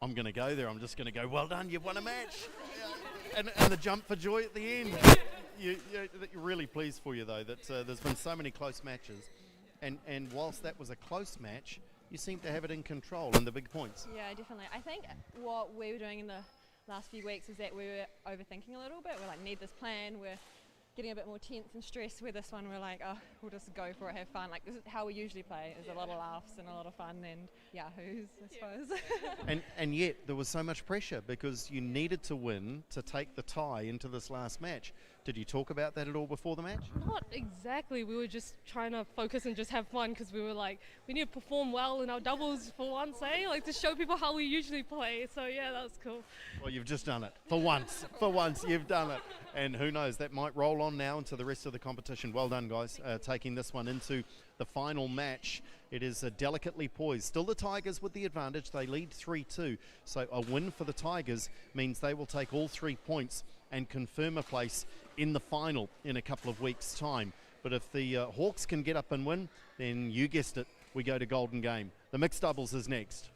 I'm going to go there. I'm just going to go, well done, you've won a match. And the jump for joy at the end. You're really pleased for you, though, that there's been so many close matches. And whilst that was a close match, you seem to have it in control in the big points. Yeah, definitely. I think what we were doing in the last few weeks is that we were overthinking a little bit. We're like, need this plan. We're getting a bit more tense and stressed. Where this one, we're like, oh, we'll just go for it, have fun. Like, this is how we usually play. There's a lot of laughs and a lot of fun and yahoos, I suppose. And yet there was so much pressure because you needed to win to take the tie into this last match. Did you talk about that at all before the match? Not exactly. We were just trying to focus and just have fun because we were like, we need to perform well in our doubles for once, eh? Like to show people how we usually play. So yeah, that was cool. Well, you've just done it. For once. For once, you've done it. And who knows, that might roll on now into the rest of the competition. Well done, guys, taking this one into the final match. It is delicately poised. Still the Tigers with the advantage. They lead 3-2. So a win for the Tigers means they will take all 3 points and confirm a place in the final in a couple of weeks' time. But if the Hawks can get up and win, then you guessed it, we go to Golden Game. The mixed doubles is next.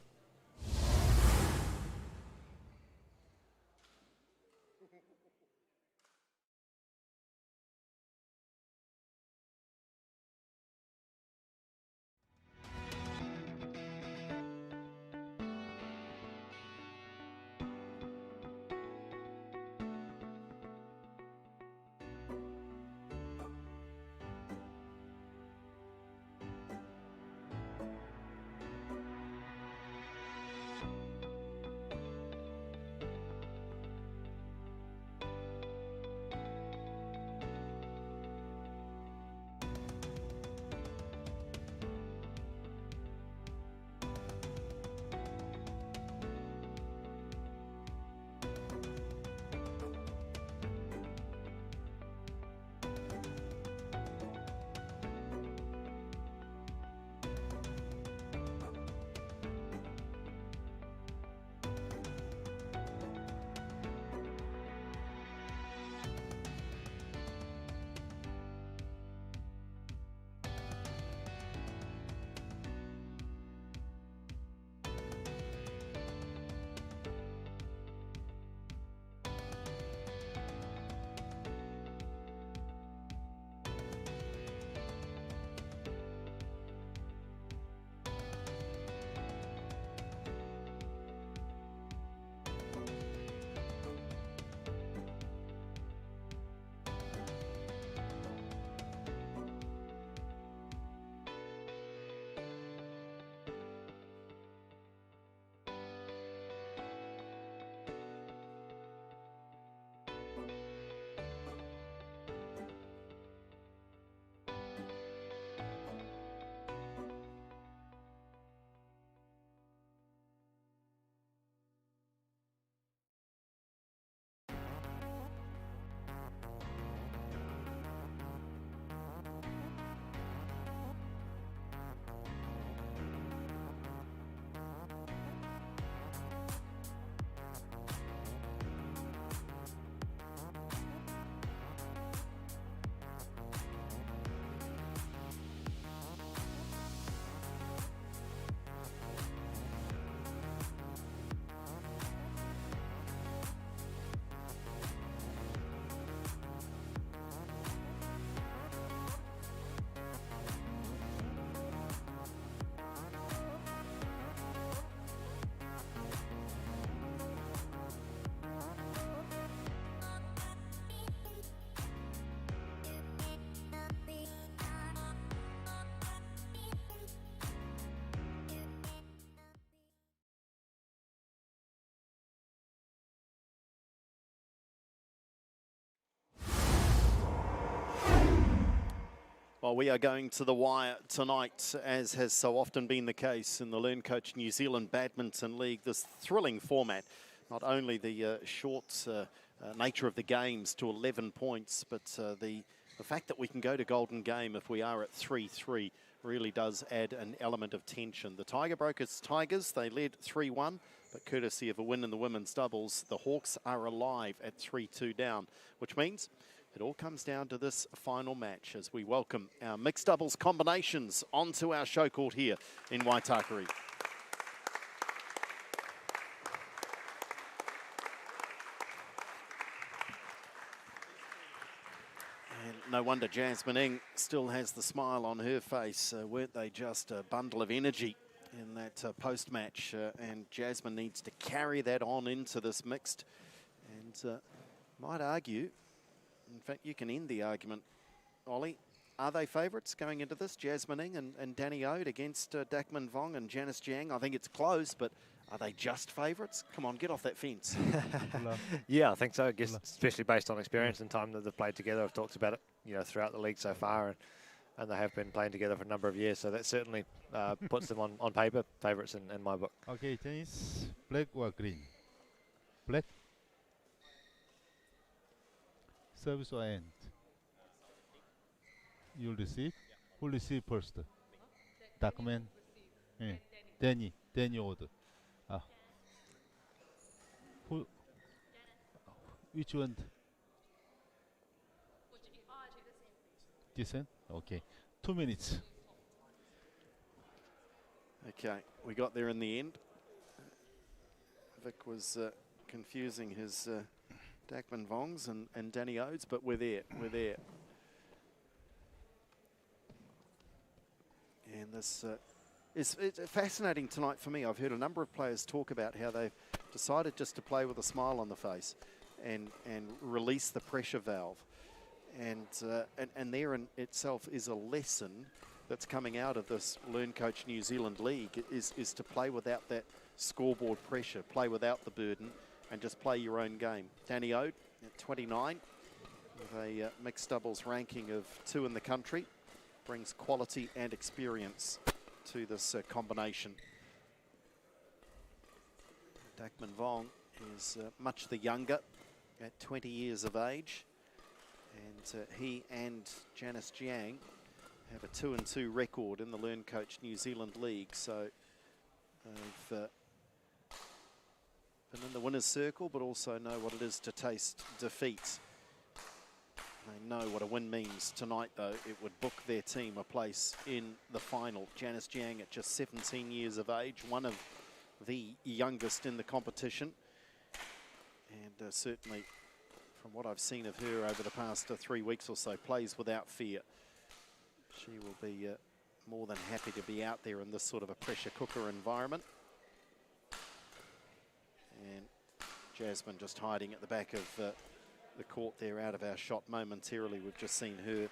Well, we are going to the wire tonight, as has so often been the case in the LearnCoach New Zealand Badminton League. This thrilling format, not only the short nature of the games to 11 points, but the fact that we can go to golden game if we are at 3-3 really does add an element of tension. The Tiger Brokers Tigers, they led 3-1, but courtesy of a win in the women's doubles, the Hawks are alive at 3-2 down, which means it all comes down to this final match as we welcome our mixed doubles combinations onto our show court here in Waitakere. And no wonder Jasmine Ng still has the smile on her face. Weren't they just a bundle of energy in that post-match? And Jasmine needs to carry that on into this mixed. And might argue, in fact, you can end the argument, Ollie. Are they favourites going into this? Jasmine Ng and Danny Ode against Dakmin Vong and Janice Jiang. I think it's close, but are they just favourites? Come on, get off that fence. Yeah, I think so. I guess especially based on experience and time that they've played together. I've talked about it, throughout the league so far, and they have been playing together for a number of years. So that certainly puts them on paper favourites in my book. Okay, tennis, black or green? Black. Service or end? You'll receive? Who receive first? Dakmin? Yeah. Danny order. Who? Which one? This end? Okay. 2 minutes. Okay, we got there in the end. Vic was confusing his Dakmin Vongs and Danny Odes, but we're there. And this it's fascinating tonight for me. I've heard a number of players talk about how they've decided just to play with a smile on the face and release the pressure valve. And there in itself is a lesson that's coming out of this LearnCoach New Zealand League is to play without that scoreboard pressure, play without the burden, and just play your own game. Danny Ode at 29 with a mixed doubles ranking of 2 in the country, brings quality and experience to this combination. Dakmin Vong is much the younger at 20 years of age, and he and Janice Jiang have a 2-2 record in the LearnCoach New Zealand League, so they've been in the winner's circle, but also know what it is to taste defeat. They know what a win means tonight, though. It would book their team a place in the final. Janice Jiang at just 17 years of age, one of the youngest in the competition. And certainly, from what I've seen of her over the past 3 weeks or so, plays without fear. She will be more than happy to be out there in this sort of a pressure cooker environment. And Jasmine just hiding at the back of the court there, out of our shot momentarily. We've just seen her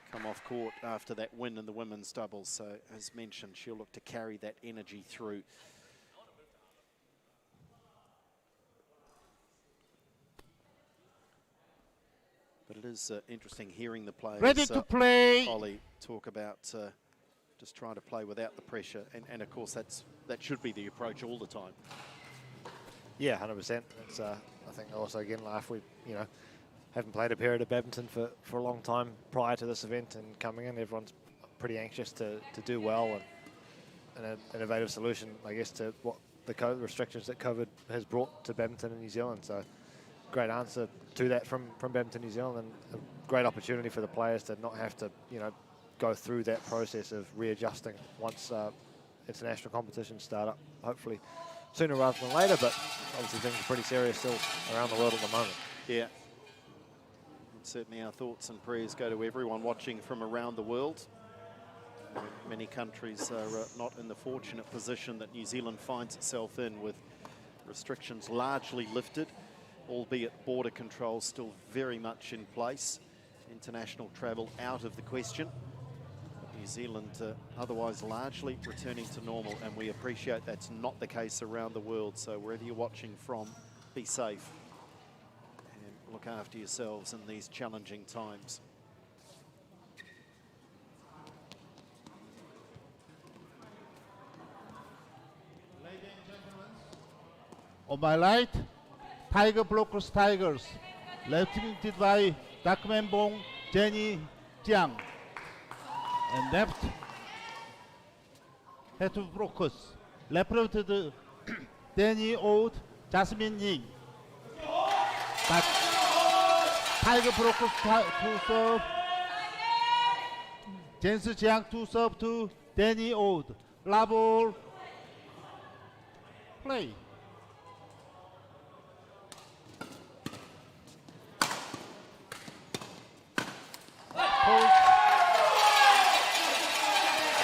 come off court after that win in the women's doubles. So as mentioned, she'll look to carry that energy through. But it is interesting hearing the players, Ready to play. Ollie, talk about just trying to play without the pressure. And of course, that should be the approach all the time. Yeah, 100%. It's, I think also, again, we haven't played a period of badminton for a long time prior to this event, and coming in, everyone's pretty anxious to do well and an innovative solution, I guess, to what the COVID restrictions that COVID has brought to badminton in New Zealand. So great answer to that from Badminton New Zealand, and a great opportunity for the players to not have to, go through that process of readjusting once international competitions start up, hopefully sooner rather than later, but obviously things are pretty serious still around the world at the moment. Yeah. And certainly our thoughts and prayers go to everyone watching from around the world. Many countries are not in the fortunate position that New Zealand finds itself in, with restrictions largely lifted, albeit border controls still very much in place. International travel out of the question. New Zealand otherwise largely returning to normal, and we appreciate that's not the case around the world. So wherever you're watching from, be safe and look after yourselves in these challenging times. On my right, Tiger Brokers Tigers, represented by Darkman Bong, Jenny Jiang. And left, HeyTour Brokers, represented Danny Old, Jasmine Ying. Back, Tiger Brokers to serve, Jens Jiang to serve to Danny Old. Love all, play.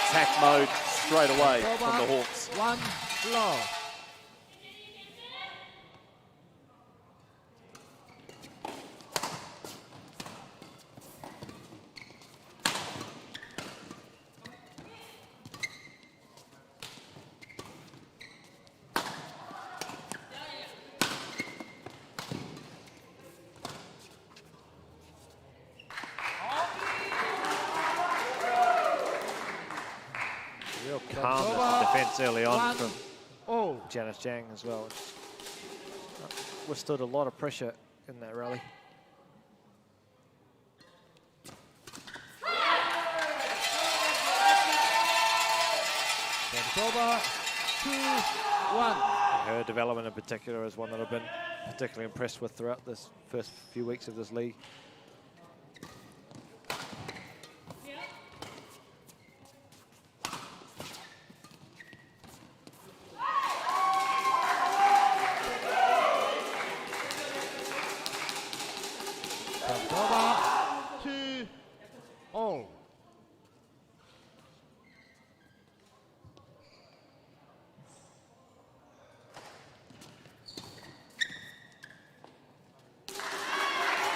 Attack mode straight away from the Hawks. 1 love. Real calmness in defence early on from Janice Jiang as well. Withstood a lot of pressure in that rally. Over 2-1. Her development in particular is one that I've been particularly impressed with throughout this first few weeks of this league. Over 2-all.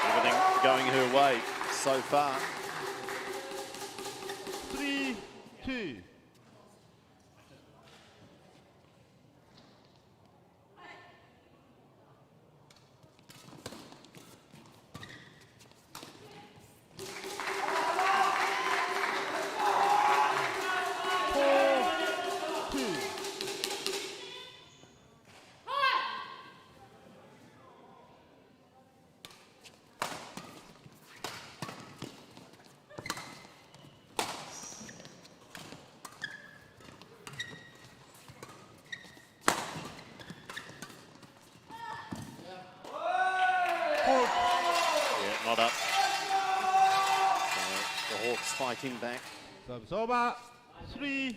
Everything going her way so far. 3-2. Yeah, not up. So the Hawks fighting back. Service over 3-4.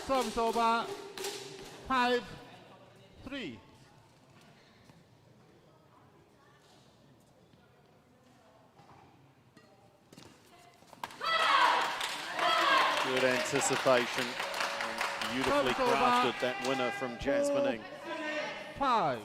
Service over 5-3. Good anticipation. And beautifully crafted that winner from Jasmine Ng. 5.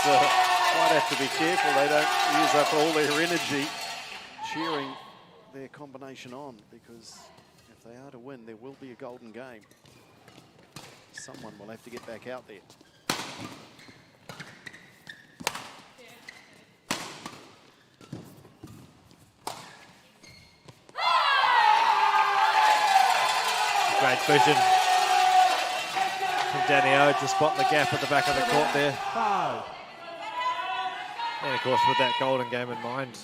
Might have to be careful they don't use up all their energy cheering their combination on, because if they are to win, there will be a golden game. Someone will have to get back out there. Great vision from Danny O to spot the gap at the back of the court there. 5. And of course, with that golden game in mind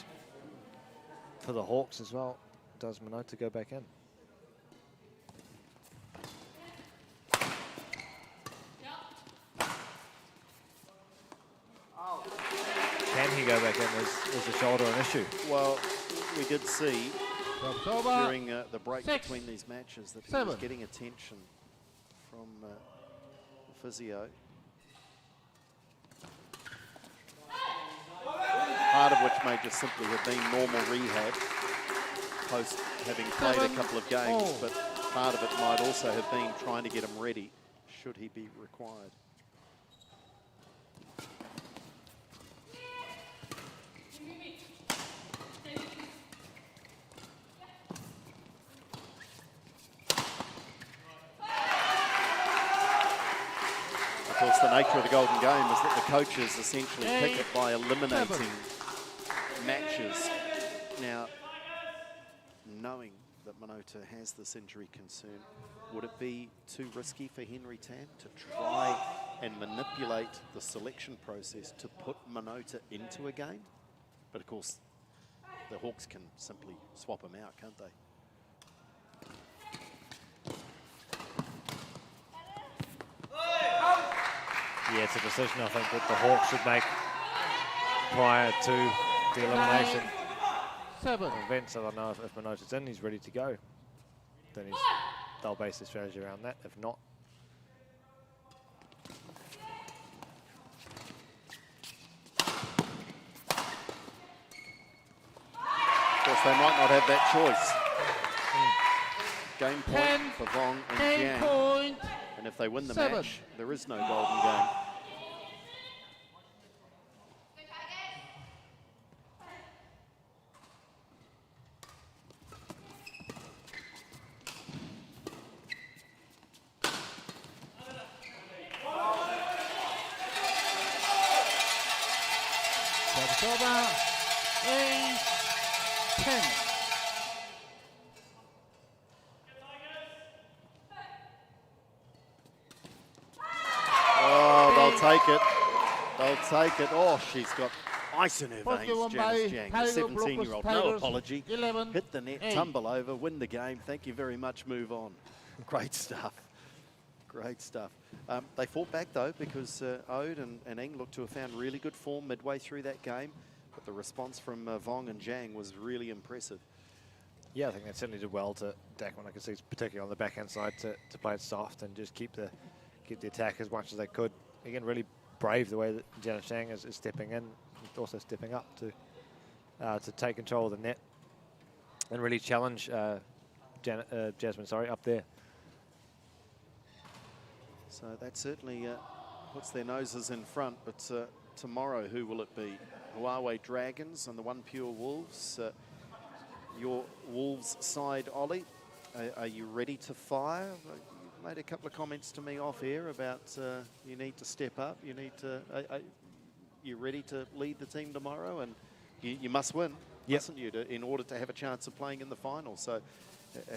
for the Hawks as well, does Minota go back in? Can he go back in? Is the shoulder an issue? Well, we did see during the break 6, between these matches that he 7. was getting attention from the physio. part of which may just simply have been normal rehab post having played a couple of games, but part of it might also have been trying to get him ready should he be required. Of course, the nature of the Golden Game is that the coaches essentially pick it by eliminating matches. Now, knowing that Minota has this injury concern, would it be too risky for Henry Tam to try and manipulate the selection process to put Minota into a game? But of course, the Hawks can simply swap him out, can't they? Yeah, it's a decision I think that the Hawks should make prior to the elimination. 7. Events, I don't know if Minota's in, he's ready to go. Then they'll base their strategy around that. If not, Of course, they might not have that choice. Game point for Vong and Jiang. Point. And if they win the 7. match, there is no Golden Game. That's over. 8, 10. Oh, they'll take it. They'll take it. Oh, she's got ice in her veins, Given by Janice Jiang, the Tiger 17-year-old. Brokers No Tigers, apology. 11, Hit the net, 8. tumble over, win the game. Thank you very much, move on. Great stuff. Great stuff. They fought back, though, because Ode and Eng looked to have found really good form midway through that game. But the response from Vong and Jiang was really impressive. yeah, I think they certainly did well to Dakman. I can see, particularly on the backhand side, to play it soft and just keep the attack as much as they could. Again, really brave the way that Janice Jiang is stepping in, also stepping up to take control of the net and really challenge Jasmine, up there. So that certainly puts their noses in front. But tomorrow, who will it be? Huawei Dragons and the One Pure Wolves. Your Wolves side, Ollie, are you ready to fire? You made a couple of comments to me off air about you need to step up. You need to. You ready to lead the team tomorrow? And you must win, mustn't you, in order to have a chance of playing in the final? So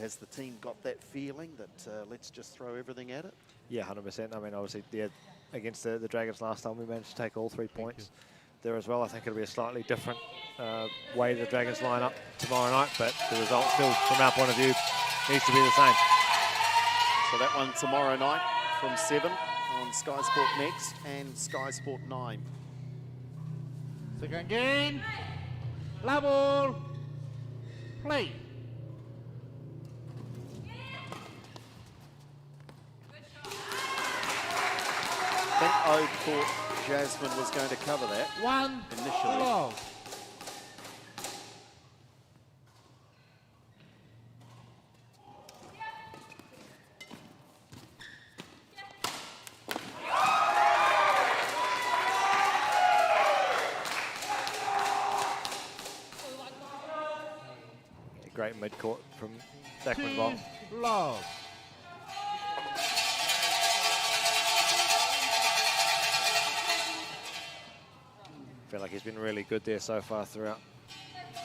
has the team got that feeling that let's just throw everything at it? Yeah, 100%. I mean, obviously, against the Dragons last time, we managed to take all 3 points there as well. I think it'll be a slightly different way the Dragons line up tomorrow night, but the result still, from our point of view, needs to be the same. So that one tomorrow night from 7 on Sky Sport Next and Sky Sport 9. Second game. Level. Play. I think Ode thought Jasmine was going to cover that initially. Love. Great mid-court from Dakman Vong. Love. I feel like he's been really good there so far throughout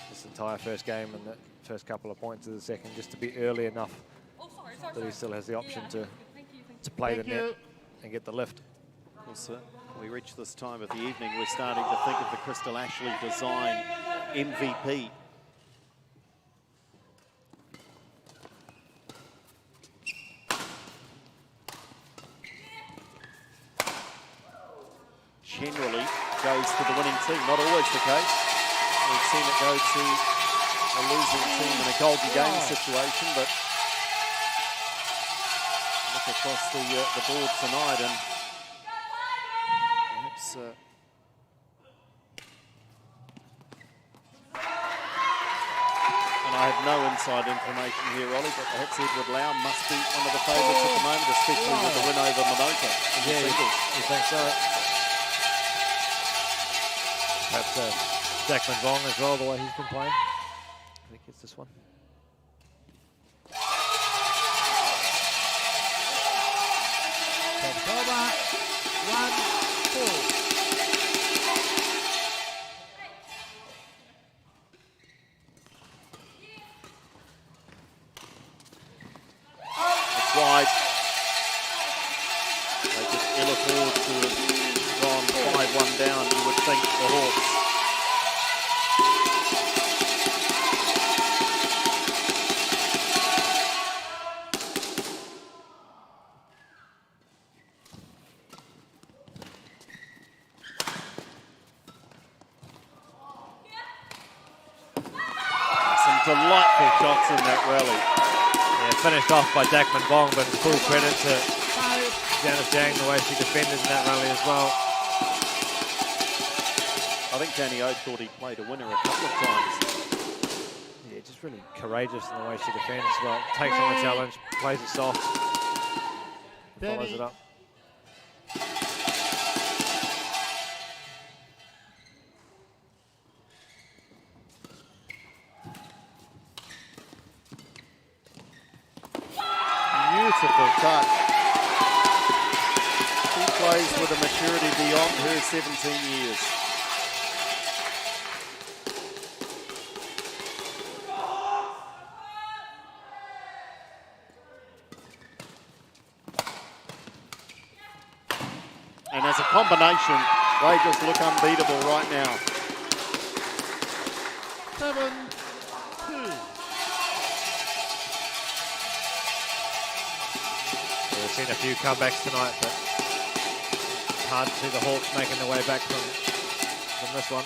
this entire first game and the first couple of points of the second, just to be early enough that he still has the option to play the net and get the lift. Of course, we reach this time of the evening, we're starting to think of the Crystal Ashley design MVP. Generally goes to the winning team. Not always the case. We've seen it go to a losing team in a Golden Game situation, but look across the board tonight and perhaps I have no inside information here, Ollie, but perhaps Edward Lau must be one of the favourites at the moment, especially with the win over Minota. Yeah, you think so? Perhaps Jackman Vong as well, the way he's been playing. I think it's this one. Over 1-4. Wide. They just ill afford to have gone 5-1 down, you would think, the Hawks. Some delightful shots in that rally. Finished off by Jackman Vong, but full credit to Janice Jang, the way she defended in that rally as well. I think Danny O thought he played a winner a couple of times. Yeah, just really courageous in the way she defends as well. Takes on the challenge, plays it soft, follows it up. Beautiful touch. She plays with a maturity beyond her 17 years. And as a combination, they just look unbeatable right now. 7-2. We've seen a few comebacks tonight, but it's hard to see the Hawks making their way back from this one.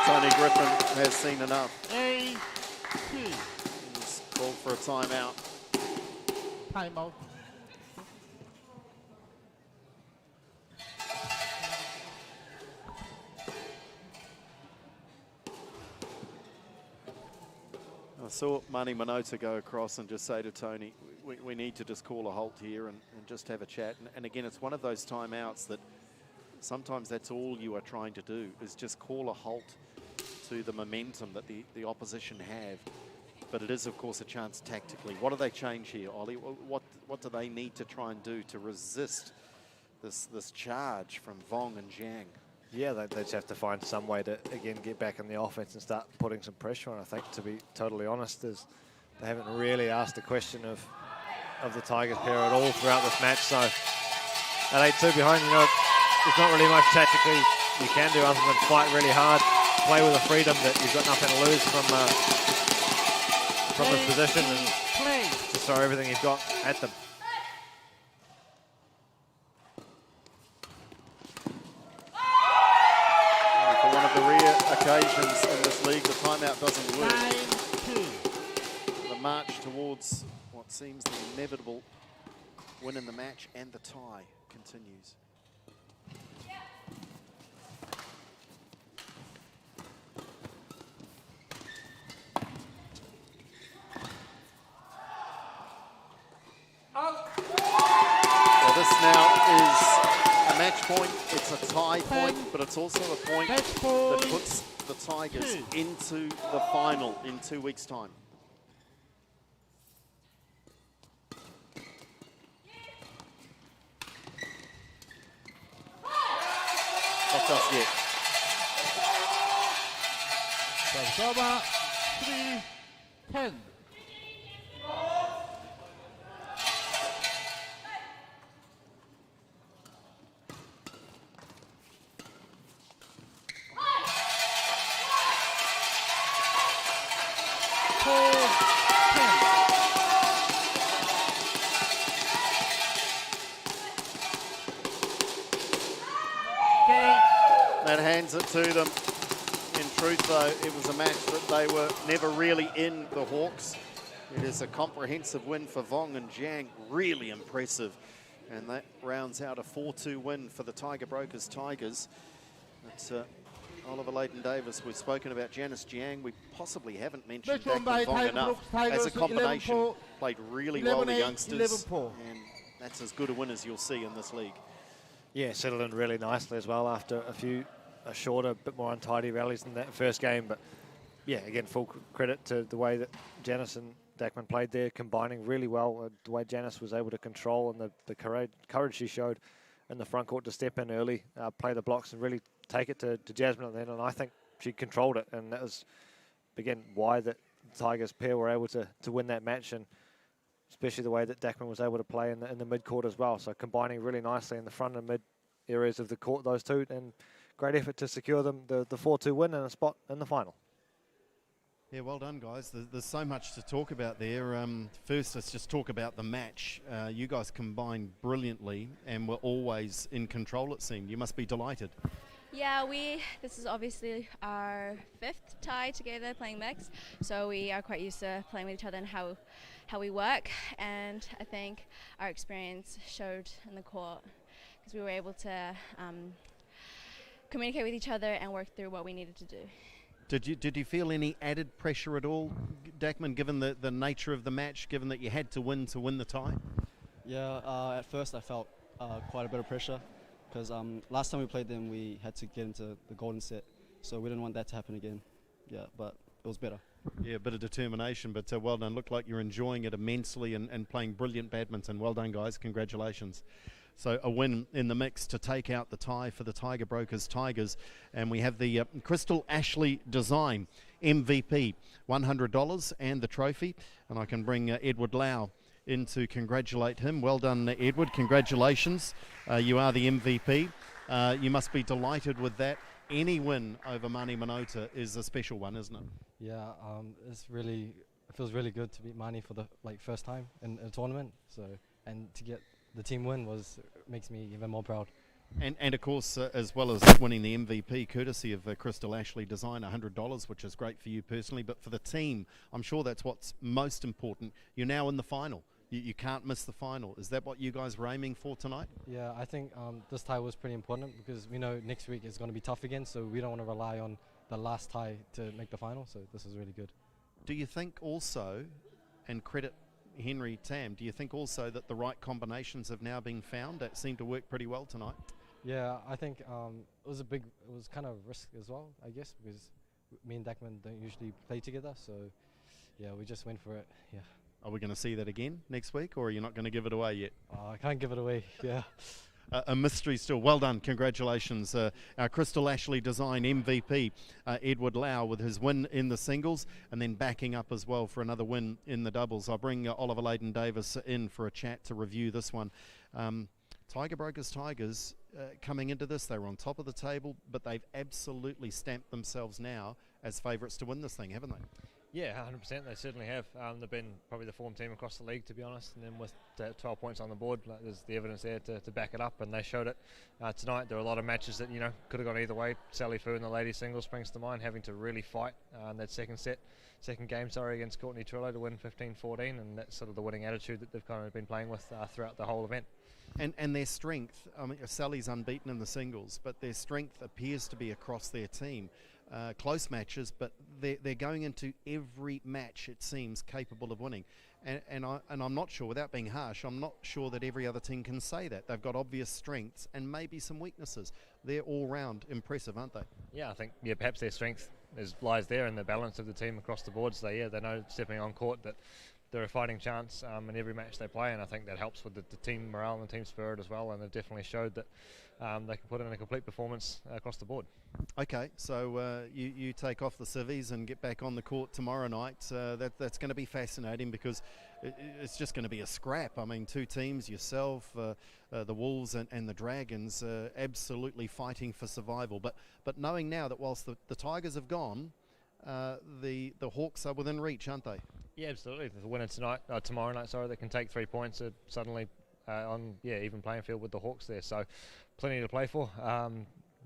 Tony Griffin has seen enough. 8-2. He's called for a timeout. Timeout. I saw Mani Minota go across and just say to Tony, we need to just call a halt here and just have a chat. And again, it's one of those timeouts that sometimes that's all you are trying to do, is just call a halt to the momentum that the opposition have. But it is, of course, a chance tactically. What do they change here, Ollie? What do they need to try and do to resist this charge from Vong and Zhang? Yeah, they just have to find some way to, again, get back in the offense and start putting some pressure on, I think, to be totally honest. They haven't really asked the question of the Tigers pair at all throughout this match. So at 8-2 behind, there's not really much tactically you can do other than fight really hard, play with a freedom that you've got nothing to lose from this position, and just throw everything you've got at them. One of the rare occasions in this league, the timeout doesn't work. 9-2. The march towards what seems the inevitable win in the match and the tie continues. Well, this now is a match point, it's a tie point, but it's also a point that puts the Tigers into the final in 2 weeks' time. Not just yet. Service over. 3-10. That hands it to them. In truth, though, it was a match that they were never really in, the Hawks. It is a comprehensive win for Vong and Zhang. Really impressive And that rounds out a 4-2 win for the Tiger Brokers Tigers. That's Oliver Leighton-Davis. We've spoken about Janice Jiang. We possibly haven't mentioned Dakman Vong enough. As a combination, played really well, the youngsters. And that's as good a win as you'll see in this league. Yeah, settled in really nicely as well after a shorter, bit more untidy rallies than that first game. But yeah, again, full credit to the way that Janice and Dakman played there, combining really well. The way Janice was able to control and the courage she showed in the front court to step in early, play the blocks and really take it to Jasmine at the end. And I think she controlled it. And that was, again, why the Tigers pair were able to win that match. And especially the way that Dakman was able to play in the mid-court as well. So combining really nicely in the front and mid areas of the court, those two. And great effort to secure them the 4-2 win and a spot in the final. Yeah, well done, guys. There's so much to talk about there. First, let's just talk about the match. You guys combined brilliantly and were always in control, it seemed. You must be delighted. Yeah, this is obviously our 5th tie together playing mixed, so we are quite used to playing with each other and how we work, and I think our experience showed in the court because we were able to communicate with each other and work through what we needed to do. Did you feel any added pressure at all, Dakman, given the nature of the match, given that you had to win the tie? Yeah, at first I felt quite a bit of pressure because last time we played them we had to get into the golden set, so we didn't want that to happen again. Yeah, but it was better. Yeah, a bit of determination, but well done. Looked like you're enjoying it immensely and playing brilliant badminton. Well done, guys. Congratulations. So a win in the mix to take out the tie for the Tiger Brokers Tigers. And we have the Crystal Ashley Design MVP, $100 and the trophy. And I can bring Edward Lau in to congratulate him. Well done, Edward. Congratulations. You are the MVP. You must be delighted with that. Any win over Mani Minota is a special one, isn't it? Yeah, it feels really good to beat Mani for the first time in a tournament. So, and to get the team win makes me even more proud. And of course, as well as winning the MVP, courtesy of Crystal Ashley Design, $100, which is great for you personally, but for the team, I'm sure that's what's most important. You're now in the final. You can't miss the final. Is that what you guys were aiming for tonight? Yeah, I think this tie was pretty important because we know next week is going to be tough again, so we don't want to rely on the last tie to make the final, so this is really good. Do you think also, and credit Henry Tam, do you think also that the right combinations have now been found that seem to work pretty well tonight? Yeah, I think it was kind of a risk as well, I guess, because me and Dakman don't usually play together, so yeah, we just went for it. Yeah. Are we going to see that again next week, or are you not going to give it away yet? I can't give it away, yeah. A mystery still. Well done. Congratulations. Our Crystal Ashley Design MVP, Edward Lau, with his win in the singles and then backing up as well for another win in the doubles. I'll bring Oliver Leighton-Davis in for a chat to review this one. Tiger Brokers Tigers, coming into this, they were on top of the table, but they've absolutely stamped themselves now as favourites to win this thing, haven't they? Yeah, 100%. They certainly have. They've been probably the form team across the league, to be honest. And then with 12 points on the board, there's the evidence there to back it up, and they showed it tonight. There were a lot of matches that could have gone either way. Sally Fu in the ladies singles springs to mind, having to really fight in that second game against Courtney Trillo to win 15-14, and that's sort of the winning attitude that they've kind of been playing with throughout the whole event. And their strength, I mean, Sally's unbeaten in the singles, but their strength appears to be across their team. Close matches, but they're going into every match, it seems, capable of winning. And I'm not sure, without being harsh, I'm not sure that every other team can say that. They've got obvious strengths and maybe some weaknesses. They're all round impressive, aren't they? Yeah, I think perhaps their strength lies there in the balance of the team across the board. So they know stepping on court that they're a fighting chance in every match they play, and I think that helps with the team morale and the team spirit as well, and they've definitely showed that they can put in a complete performance across the board. Okay, so you take off the civvies and get back on the court tomorrow night. That's going to be fascinating because it's just going to be a scrap. I mean, two teams, yourself, the Wolves and the Dragons, absolutely fighting for survival. But knowing now that whilst the Tigers have gone, the Hawks are within reach, aren't they? Yeah, absolutely. The winner tomorrow night, they can take 3 points suddenly on even playing field with the Hawks there. So plenty to play for.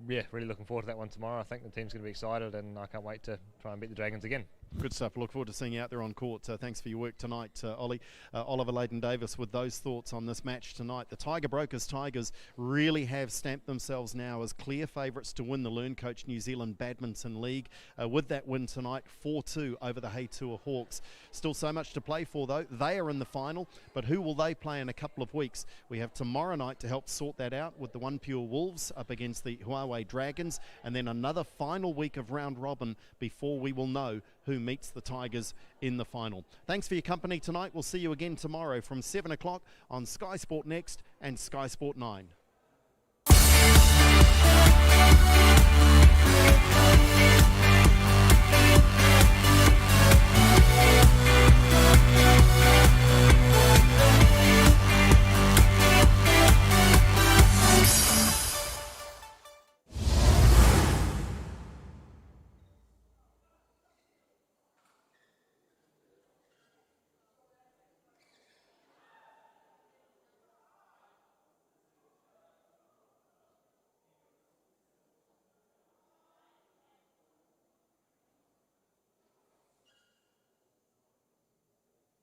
Really looking forward to that one tomorrow. I think the team's going to be excited, and I can't wait to try and beat the Dragons again. Good stuff. Look forward to seeing you out there on court. Thanks for your work tonight, Ollie. Oliver Layden-Davis with those thoughts on this match tonight. The Tiger Brokers Tigers really have stamped themselves now as clear favourites to win the LearnCoach New Zealand Badminton League. With that win tonight, 4-2 over the HeyTour Hawks. Still so much to play for, though. They are in the final, but who will they play in a couple of weeks? We have tomorrow night to help sort that out with the One Pure Wolves up against the Huawei Dragons, and then another final week of round robin before we will know who meets the Tigers in the final. Thanks for your company tonight. We'll see you again tomorrow from 7 o'clock on Sky Sport Next and Sky Sport 9.